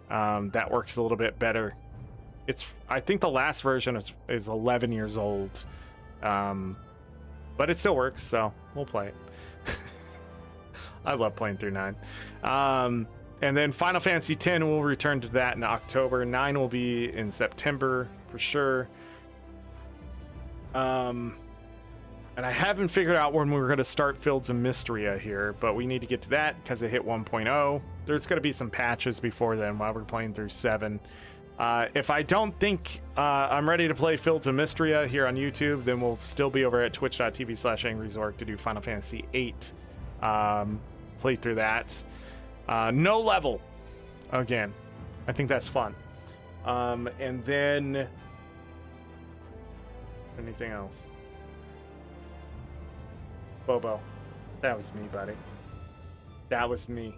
that works a little bit better. I think the last version is 11 years old, but it still works, so we'll play it. I love playing through 9. And then Final Fantasy X will return to that in October. 9 will be in September for sure. And I haven't figured out when we're going to start Fields of Mysteria here, but we need to get to that because it hit 1.0. There's going to be some patches before then while we're playing through 7. If I don't think I'm ready to play Fields of Mysteria here on YouTube, then we'll still be over at twitch.tv/AngryZorric to do Final Fantasy 8. Play through that. No level again. I think that's fun. And then anything else? Bobo, that was me, buddy. That was me.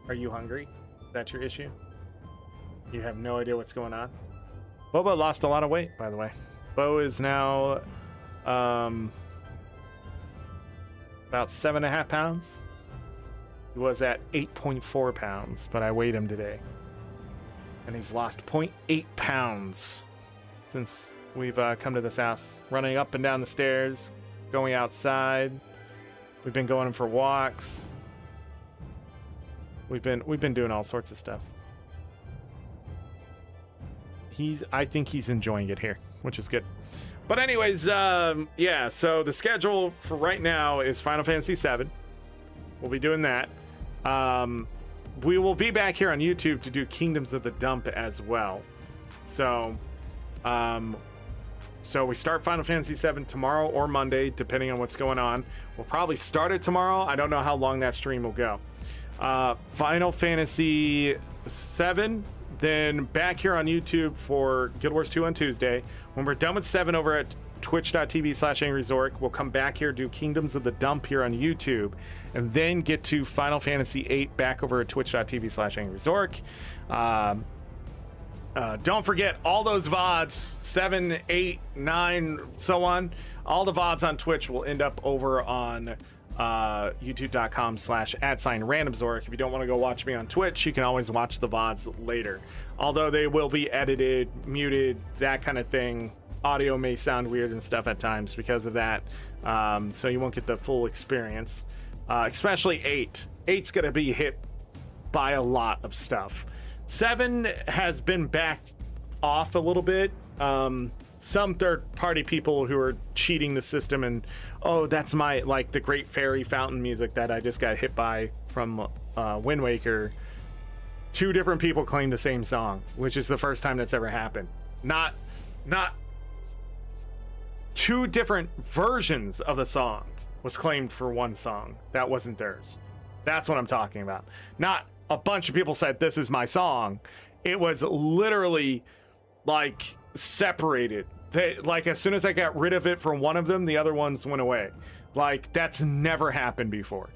Are you hungry? Is that your issue? You have no idea what's going on? Bobo lost a lot of weight, by the way. Bo is now about 7.5 pounds. He was at 8.4 pounds, but I weighed him today. And he's lost 0.8 pounds since we've come to this house. Running up and down the stairs, going outside. We've been going for walks. We've been doing all sorts of stuff. I think he's enjoying it here, which is good. But anyways, yeah, so the schedule for right now is Final Fantasy VII. We'll be doing that. We will be back here on YouTube to do Kingdoms of the Dump as well. So, so we start Final Fantasy VII tomorrow or Monday, depending on what's going on. We'll probably start it tomorrow. I don't know how long that stream will go. Final Fantasy VII, then back here on YouTube for Guild Wars 2 on Tuesday. When we're done with 7 over at twitch.tv/AngryZorric. We'll come back here, do Kingdoms of the Dump here on YouTube, and then get to Final Fantasy VIII back over at twitch.tv/AngryZorric. Don't forget all those VODs, 7, 8, 9, so on. All the VODs on Twitch will end up over on youtube.com/@RandomZorric. If you don't want to go watch me on Twitch, you can always watch the VODs later. Although they will be edited, muted, that kind of thing. Audio may sound weird and stuff at times because of that. So you won't get the full experience. Especially 8. 8's going to be hit by a lot of stuff. 7 has been backed off a little bit. Some third-party people who are cheating the system, and that's my like the Great Fairy Fountain music that I just got hit by from Wind Waker. 2 different people claim the same song, which is the first time that's ever happened. Not 2 different versions of the song was claimed for one song that wasn't theirs. That's what I'm talking about. Not a bunch of people said this is my song. It was literally like separated. Like as soon as I got rid of it from one of them, the other ones went away. Like that's never happened before.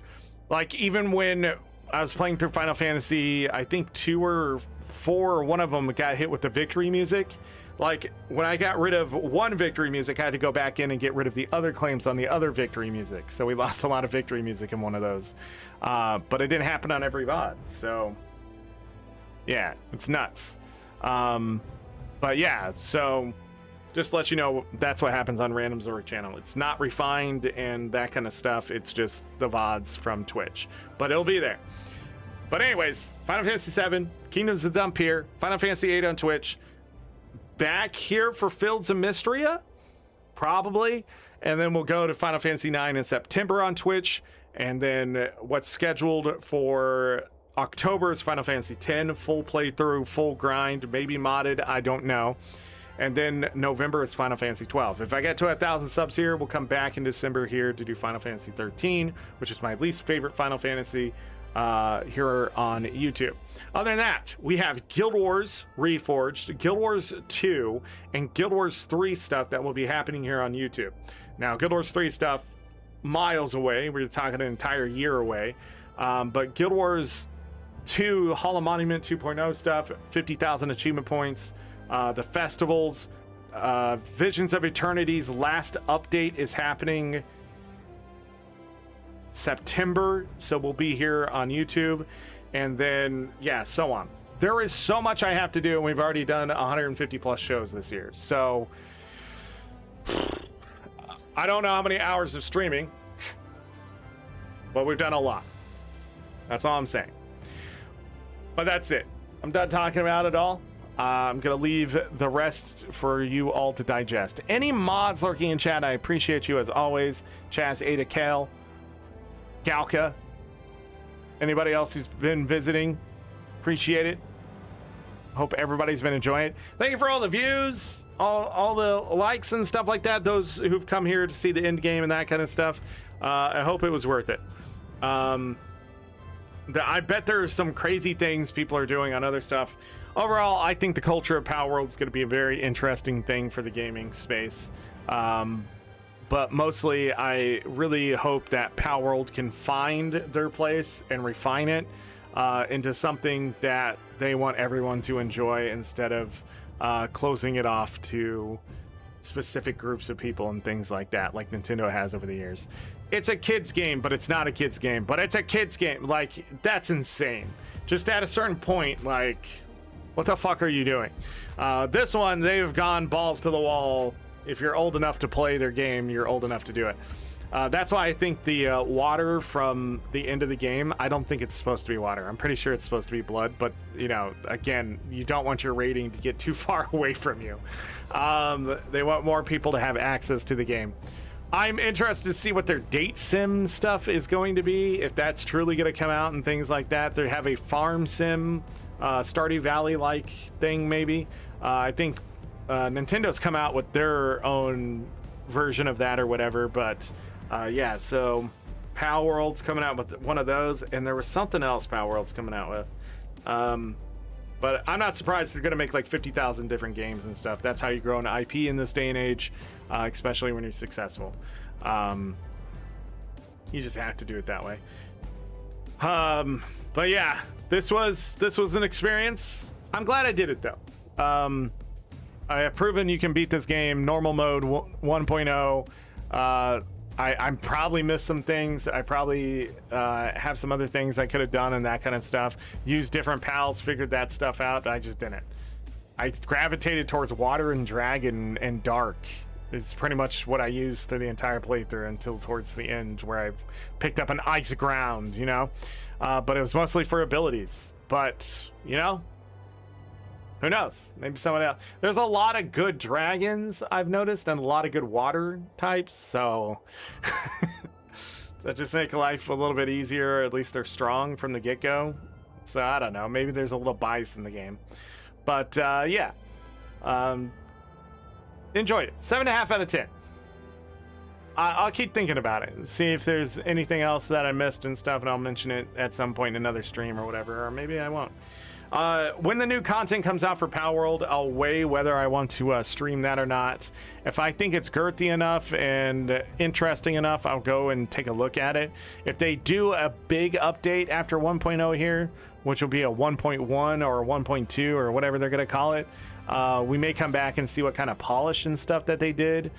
Like even when I was playing through Final Fantasy, I think 2 or 4, one of them got hit with the victory music. Like when I got rid of one victory music, I had to go back in and get rid of the other claims on the other victory music. So we lost a lot of victory music in one of those. But it didn't happen on every VOD. So yeah, it's nuts. But yeah, so just to let you know, that's what happens on ArenaNet channel. It's not refined and that kind of stuff. It's just the VODs from Twitch, but it'll be there. But anyways, Final Fantasy VII, Kingdoms of the Dump here, Final Fantasy VIII on Twitch. Back here for Fields of Mystria, probably. And then we'll go to Final Fantasy IX in September on Twitch. And then what's scheduled for October is Final Fantasy X, full playthrough, full grind, maybe modded, I don't know. And then November is Final Fantasy XII. If I get to 1,000 subs here, we'll come back in December here to do Final Fantasy XIII, which is my least favorite Final Fantasy here on YouTube. Other than that, we have Guild Wars Reforged, Guild Wars 2, and Guild Wars 3 stuff that will be happening here on YouTube. Now, Guild Wars 3 stuff, miles away. We're talking an entire year away. But Guild Wars 2, Hall of Monument 2.0 stuff, 50,000 achievement points. The festivals, Visions of Eternity's last update is happening September, so we'll be here on YouTube, and then yeah, so on. There is so much I have to do, and we've already done 150 plus shows this year, so I don't know how many hours of streaming, but we've done a lot. That's all I'm saying. But that's it. I'm done talking about it all. I'm gonna leave the rest for you all to digest. Any mods lurking in chat, I appreciate you as always. Chaz, Ada, Kale, Galka, anybody else who's been visiting, appreciate it. Hope everybody's been enjoying it. Thank you for all the views, all the likes and stuff like that. Those who've come here to see the end game and that kind of stuff. I hope it was worth it. I bet there's some crazy things people are doing on other stuff. Overall, I think the culture of Palworld is going to be a very interesting thing for the gaming space. But mostly, I really hope that Palworld can find their place and refine it into something that they want everyone to enjoy instead of closing it off to specific groups of people and things like that, like Nintendo has over the years. It's a kid's game, but it's not a kid's game, but it's a kid's game. Like, that's insane. Just at a certain point, like, what the fuck are you doing? This one, they've gone balls to the wall. If you're old enough to play their game, you're old enough to do it. That's why I think the water from the end of the game, I don't think it's supposed to be water. I'm pretty sure it's supposed to be blood, but, you know, again, you don't want your rating to get too far away from you. They want more people to have access to the game. I'm interested to see what their date sim stuff is going to be, if that's truly going to come out and things like that. They have a farm sim, Stardew Valley-like thing, maybe. I think Nintendo's come out with their own version of that or whatever, but yeah, so Palworld's coming out with one of those, and there was something else Palworld's coming out with. But I'm not surprised they're going to make like 50,000 different games and stuff. That's how you grow an IP in this day and age, especially when you're successful. You just have to do it that way. But yeah, this was an experience. I'm glad I did it though. I have proven you can beat this game normal mode 1.0. I probably missed some things. I probably have some other things I could have done and that kind of stuff. Used different pals, figured that stuff out. I just didn't. I gravitated towards water and dragon and dark. It's pretty much what I used through the entire playthrough until towards the end where I picked up an ice ground, you know? But it was mostly for abilities. But, you know, who knows? Maybe someone else. There's a lot of good dragons I've noticed and a lot of good water types, so that just make life a little bit easier. At least they're strong from the get-go. So I don't know. Maybe there's a little bias in the game. But yeah. Enjoyed it. 7.5 out of 10. I'll keep thinking about it and see if there's anything else that I missed and stuff, and I'll mention it at some point in another stream or whatever, or maybe I won't. When the new content comes out for Palworld, I'll weigh whether I want to stream that or not. If I think it's girthy enough and interesting enough, I'll go and take a look at it. If they do a big update after 1.0 here, which will be a 1.1 or a 1.2 or whatever they're going to call it, we may come back and see what kind of polish and stuff that they did.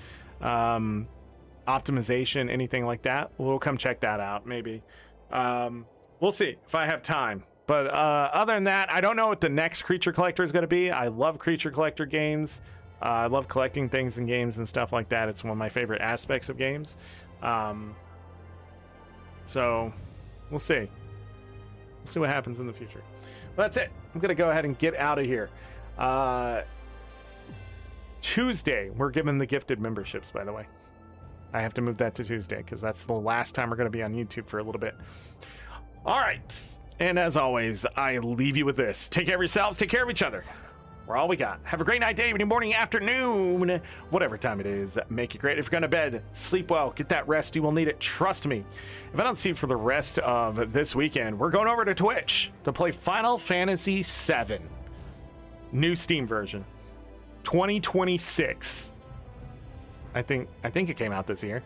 Optimization, anything like that. We'll come check that out, maybe. We'll see if I have time. But other than that, I don't know what the next Creature Collector is going to be. I love Creature Collector games. I love collecting things in games and stuff like that. It's one of my favorite aspects of games. So we'll see. We'll see what happens in the future. Well, that's it. I'm going to go ahead and get out of here. Tuesday, we're giving the gifted memberships, by the way. I have to move that to Tuesday because that's the last time we're going to be on YouTube for a little bit. All right. And as always, I leave you with this. Take care of yourselves. Take care of each other. We're all we got. Have a great night, day, evening, morning, afternoon, whatever time it is. Make it great. If you're going to bed, sleep well. Get that rest. You will need it. Trust me. If I don't see you for the rest of this weekend, we're going over to Twitch to play Final Fantasy VII. New Steam version. 2026. I think it came out this year.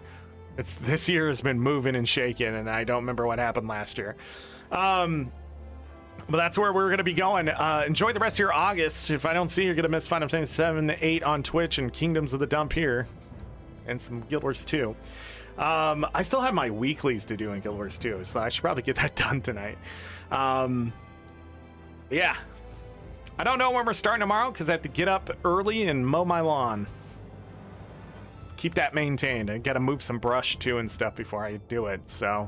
This year has been moving and shaking, and I don't remember what happened last year. But that's where we're going to be going. Enjoy the rest of your August. If I don't see you, you're going to miss Final Fantasy 7, 8 on Twitch and Kingdoms of the Dump here. And some Guild Wars 2. I still have my weeklies to do in Guild Wars 2, so I should probably get that done tonight. Yeah. I don't know when we're starting tomorrow because I have to get up early and mow my lawn. Keep that maintained. I got to move some brush too and stuff before I do it. So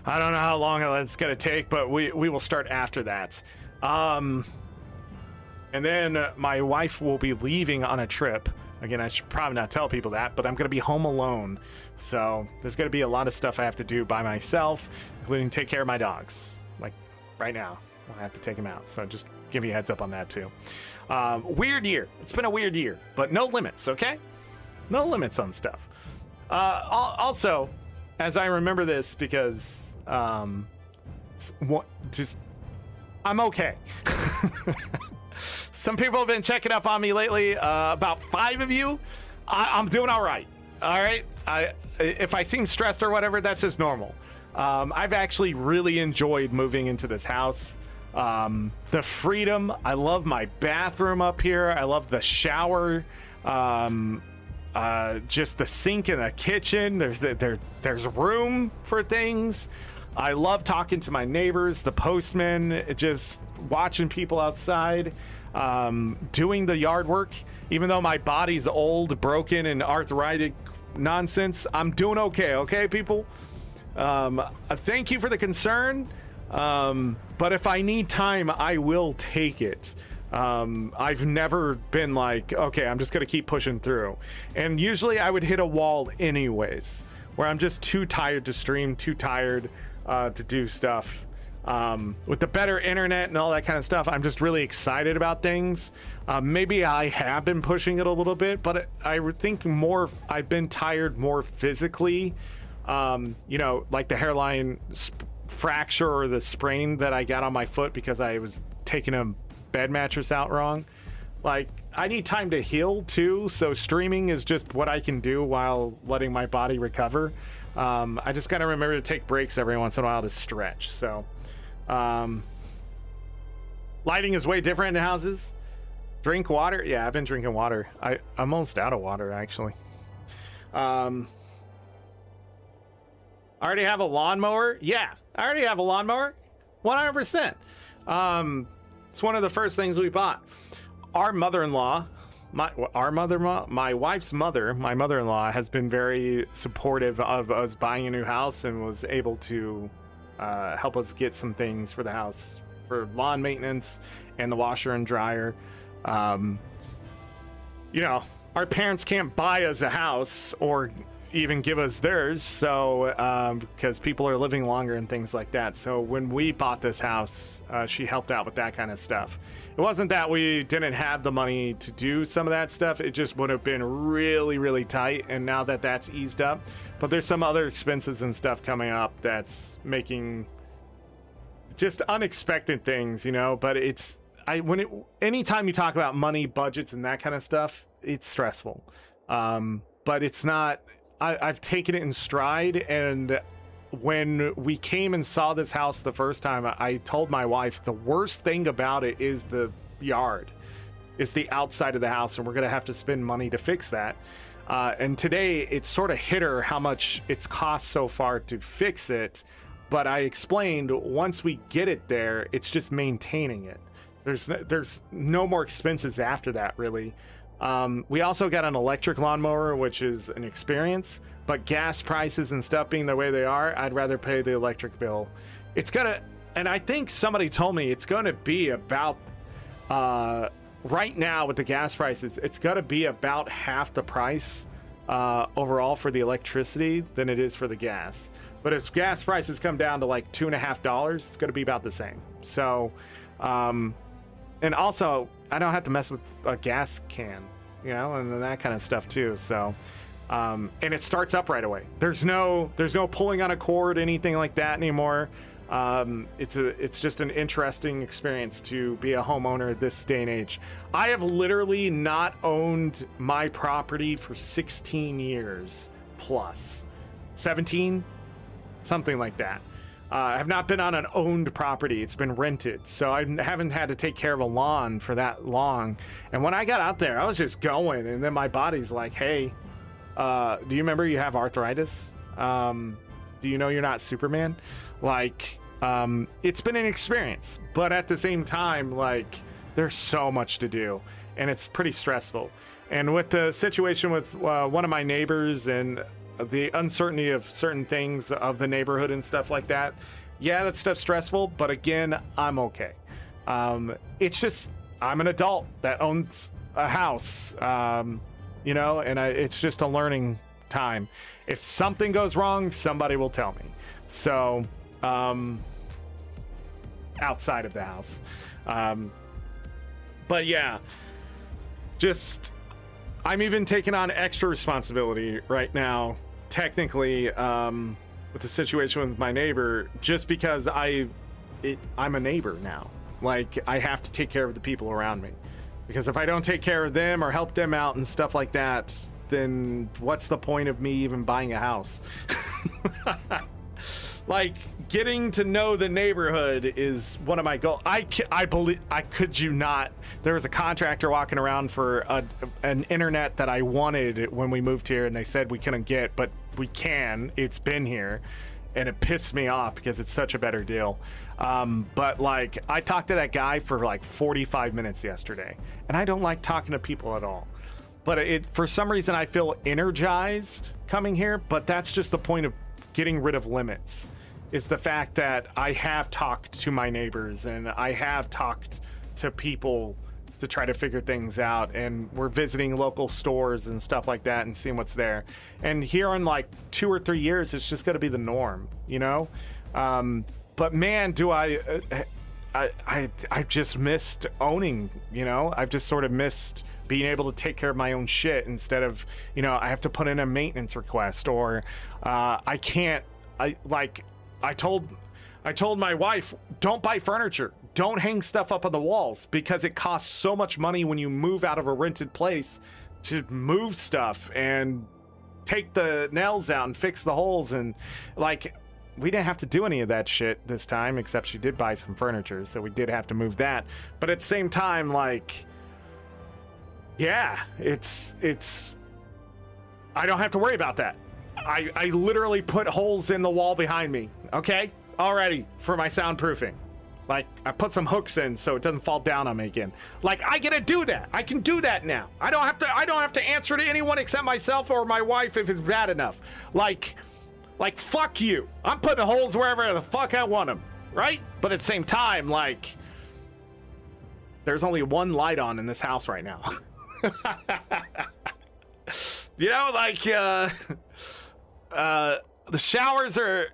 I don't know how long it's going to take, but we will start after that. And then my wife will be leaving on a trip. Again, I should probably not tell people that, but I'm going to be home alone. So there's going to be a lot of stuff I have to do by myself, including take care of my dogs. Like right now, I have to take them out. So just give you a heads up on that too. Weird year. It's been a weird year, but no limits, okay? No limits on stuff. Also, as I remember this, because I'm okay. Some people have been checking up on me lately. About 5 of you. I'm doing all right. All right. If I seem stressed or whatever, that's just normal. I've actually really enjoyed moving into this house. The freedom. I love my bathroom up here. I love the shower. Just the sink in the kitchen. There's room for things. I love talking to my neighbors, the postman, just watching people outside, doing the yard work. Even though my body's old, broken, and arthritic nonsense, I'm doing okay, people? Thank you for the concern, but if I need time, I will take it. I've never been like, okay, I'm just gonna keep pushing through. And usually I would hit a wall anyways, where I'm just too tired to stream, too tired to do stuff. With the better internet and all that kind of stuff, I'm just really excited about things. Maybe I have been pushing it a little bit, but I would think more, I've been tired more physically. You know, like the hairline fracture or the sprain that I got on my foot because I was taking a bed mattress out wrong. Like, I need time to heal too, so streaming is just what I can do while letting my body recover. I just gotta remember to take breaks every once in a while to stretch. So lighting is way different in houses. Drink water. Yeah, I've been drinking water. I'm almost out of water, actually. I already have a lawnmower. Yeah, I already have a lawnmower. 100%. It's one of the first things we bought. Our mother-in-law, my wife's mother, my mother-in-law, has been very supportive of us buying a new house and was able to help us get some things for the house, for lawn maintenance and the washer and dryer. You know, our parents can't buy us a house or even give us theirs, so because people are living longer and things like that. So when we bought this house, she helped out with that kind of stuff. It wasn't that we didn't have the money to do some of that stuff, it just would have been really, really tight. And now that that's eased up, but there's some other expenses and stuff coming up that's making just unexpected things, you know. But it's anytime you talk about money, budgets, and that kind of stuff, it's stressful. But it's not. I've taken it in stride, and when we came and saw this house the first time, I told my wife the worst thing about it is the yard, is the outside of the house, and we're gonna have to spend money to fix that. And today it sort of hit her how much it's cost so far to fix it. But I explained once we get it there, it's just maintaining it. There's no more expenses after that, really. We also got an electric lawnmower, which is an experience, but gas prices and stuff being the way they are, I'd rather pay the electric bill. It's gonna, and I think somebody told me it's gonna be about, right now with the gas prices, it's gonna be about half the price overall for the electricity than it is for the gas. But as gas prices come down to like $2.50, it's gonna be about the same. So, and also, I don't have to mess with a gas can, you know, and that kind of stuff too. So, and it starts up right away. There's no pulling on a cord, anything like that anymore. It's just an interesting experience to be a homeowner this day and age. I have literally not owned my property for 16 years plus, 17, something like that. I have not been on an owned property. It's been rented. So I haven't had to take care of a lawn for that long. And when I got out there, I was just going. And then my body's like, hey, do you remember you have arthritis? Do you know you're not Superman? Like, it's been an experience. But at the same time, like, there's so much to do. And it's pretty stressful. And with the situation with one of my neighbors and the uncertainty of certain things of the neighborhood and stuff like that, yeah, that stuff's stressful, but again, I'm okay. It's just, I'm an adult that owns a house, you know, and it's just a learning time. If something goes wrong, somebody will tell me. So, outside of the house. But yeah, just, I'm even taking on extra responsibility right now, technically, with the situation with my neighbor, just because I'm a neighbor now. Like, I have to take care of the people around me, because if I don't take care of them or help them out and stuff like that, then what's the point of me even buying a house? Like, getting to know the neighborhood is one of my goals. I could you not, there was a contractor walking around for an internet that I wanted when we moved here, and they said we couldn't get, but we can. It's been here, and it pissed me off because it's such a better deal. But like, I talked to that guy for like 45 minutes yesterday, and I don't like talking to people at all. But for some reason, I feel energized coming here. But that's just the point of getting rid of limits, is the fact that I have talked to my neighbors and I have talked to people to try to figure things out, and we're visiting local stores and stuff like that and seeing what's there. And here in like 2 or 3 years, it's just going to be the norm, you know. But man, do I've just missed owning, you know. I've just sort of missed being able to take care of my own shit instead of, you know, I have to put in a maintenance request, or I told my wife, don't buy furniture. don't hang stuff up on the walls because it costs so much money when you move out of a rented place to move stuff and take the nails out and fix the holes. And like, we didn't have to do any of that shit this time, except she did buy some furniture, so we did have to move that. But at the same time, like, yeah, it's I don't have to worry about that. I literally put holes in the wall behind me, okay, already, for my soundproofing. Like, I put some hooks in so it doesn't fall down on me again. Like, I get to do that. I can do that now. I don't have to answer to anyone except myself or my wife if it's bad enough. Like fuck you. I'm putting holes wherever the fuck I want them, right? But at the same time, like, there's only one light on in this house right now. You know, like, the showers are...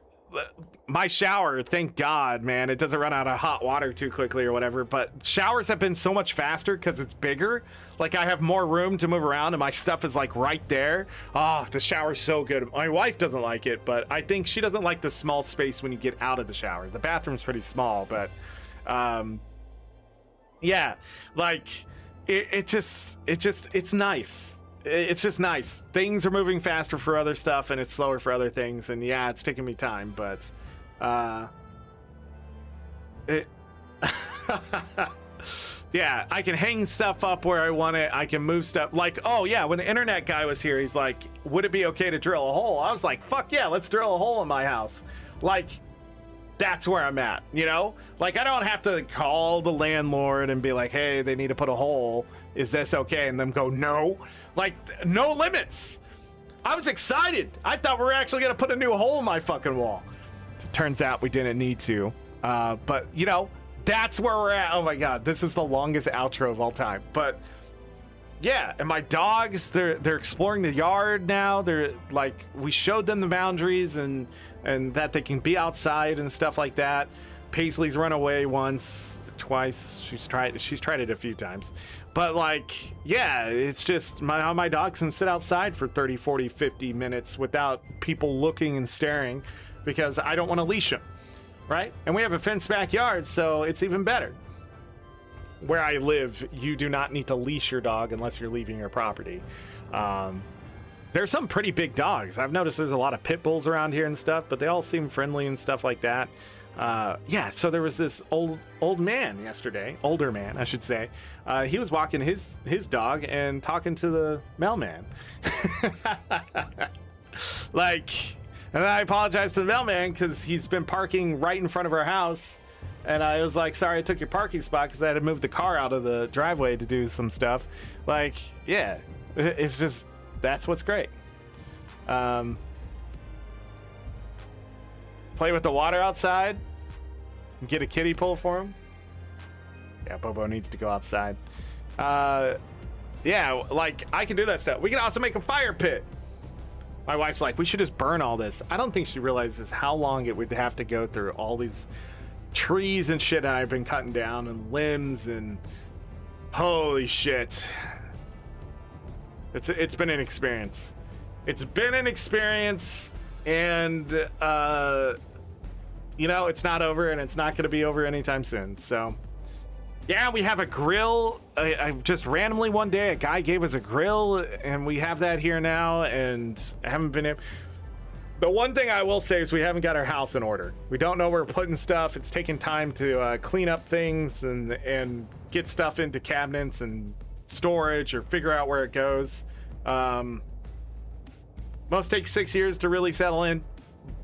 My shower, thank God, man, it doesn't run out of hot water too quickly or whatever, but showers have been so much faster because it's bigger. Like, I have more room to move around and my stuff is like right there. Oh, the shower's so good. My wife doesn't like it, but I think she doesn't like the small space when you get out of the shower. The bathroom's pretty small, but yeah, like, it's nice. It's just nice. Things are moving faster for other stuff and it's slower for other things, and yeah, it's taking me time, but yeah, I can hang stuff up where I want it. I can move stuff. Like, oh yeah, when the internet guy was here, he's like, would it be okay to drill a hole? I was like, fuck yeah, let's drill a hole in my house. Like, that's where I'm at, you know? Like, I don't have to call the landlord and be like, hey, they need to put a hole. Is this okay? And them go, no. Like, no limits. I was excited. I thought we were actually going to put a new hole in my fucking wall. Turns out we didn't need to. But, you know, that's where we're at. Oh, my God. This is the longest outro of all time. But, yeah. And my dogs, they're exploring the yard now. They're, like, we showed them the boundaries and that they can be outside and stuff like that. Paisley's run away once, twice. She's tried it a few times. But, like, yeah, it's just my dogs can sit outside for 30, 40, 50 minutes without people looking and staring because I don't want to leash them, right? And we have a fenced backyard, so it's even better. Where I live, you do not need to leash your dog unless you're leaving your property. There's some pretty big dogs. I've noticed there's a lot of pit bulls around here and stuff, but they all seem friendly and stuff like that. Yeah, so there was this old man yesterday, older man, I should say. He was walking his dog and talking to the mailman. Like, and I apologized to the mailman because he's been parking right in front of our house. And I was like, sorry, I took your parking spot because I had to move the car out of the driveway to do some stuff. Like, yeah, it's just, that's what's great. Play with the water outside. Get a kiddie pool for him. Yeah, Bobo needs to go outside. Yeah, like, I can do that stuff. We can also make a fire pit. My wife's like, we should just burn all this. I don't think she realizes how long it would have to go through all these trees and shit I've been cutting down and limbs and holy shit. It's been an experience. It's been an experience, and you know, it's not over, and it's not going to be over anytime soon. So yeah, we have a grill. I just randomly one day a guy gave us a grill, and we have that here now, and I haven't been able. The one thing I will say is we haven't got our house in order. We don't know where we're putting stuff. It's taking time to clean up things and get stuff into cabinets and storage or figure out where it goes. Most take 6 years to really settle in.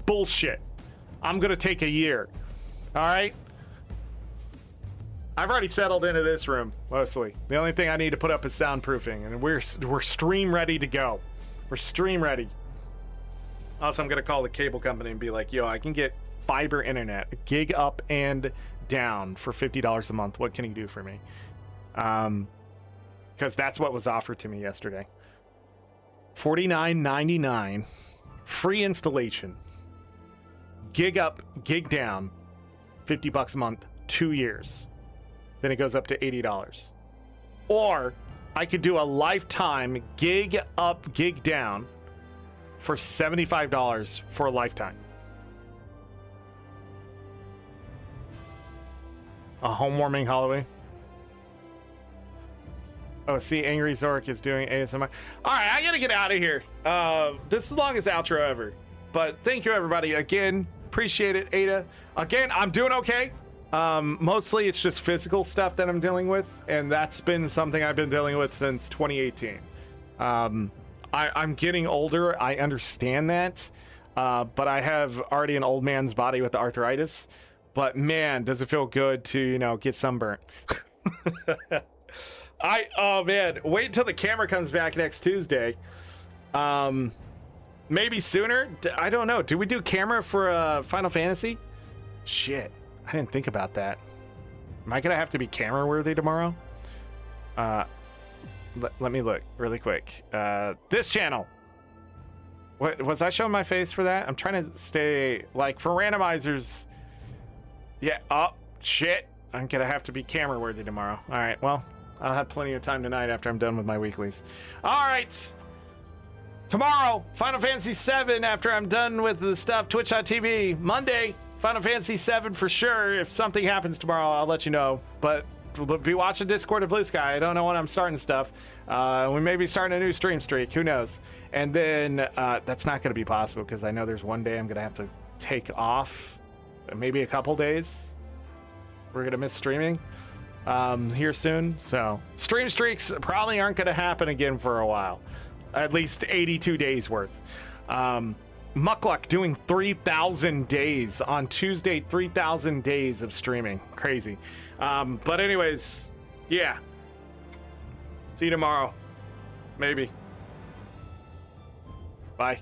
Bullshit. I'm gonna take a year. All right. I've already settled into this room mostly. The only thing I need to put up is soundproofing, and we're stream ready to go. We're stream ready. Also, I'm gonna call the cable company and be like, yo, I can get fiber internet, gig up and down for $50 a month. What can you do for me? Because that's what was offered to me yesterday. $49.99, free installation, gig up, gig down, $50 a month, 2 years. Then it goes up to $80. Or I could do a lifetime gig up, gig down for $75 for a lifetime. A home warming Halloween. Oh, see, AngryZorric is doing ASMR. All right, I gotta get out of here. This is the longest outro ever. But thank you, everybody. Again, appreciate it, Ada. Again, I'm doing okay. Mostly it's just physical stuff that I'm dealing with, and that's been something I've been dealing with since 2018. I'm getting older. I understand that. But I have already an old man's body with the arthritis. But man, does it feel good to, you know, get sunburnt. Oh man, wait until the camera comes back next Tuesday. Maybe sooner. I don't know. Do we do camera for Final Fantasy? Shit, I didn't think about that. Am I gonna have to be camera worthy tomorrow? Let me look really quick. This channel. What was I showing my face for that? I'm trying to stay like for randomizers. Yeah. Oh shit. I'm gonna have to be camera worthy tomorrow. All right. Well, I'll have plenty of time tonight after I'm done with my weeklies. All right. Tomorrow, Final Fantasy 7 after I'm done with the stuff. Twitch.tv. Monday, Final Fantasy 7 for sure. If something happens tomorrow, I'll let you know. But we'll be watching Discord of Blue Sky. I don't know when I'm starting stuff. We may be starting a new stream streak. Who knows? And then that's not going to be possible because I know there's one day I'm going to have to take off. Maybe a couple days. We're going to miss streaming here soon. So stream streaks probably aren't going to happen again for a while. At least 82 days worth. Muckluck doing 3,000 days on Tuesday. 3,000 days of streaming. Crazy. But anyways, yeah. See you tomorrow. Maybe. Bye.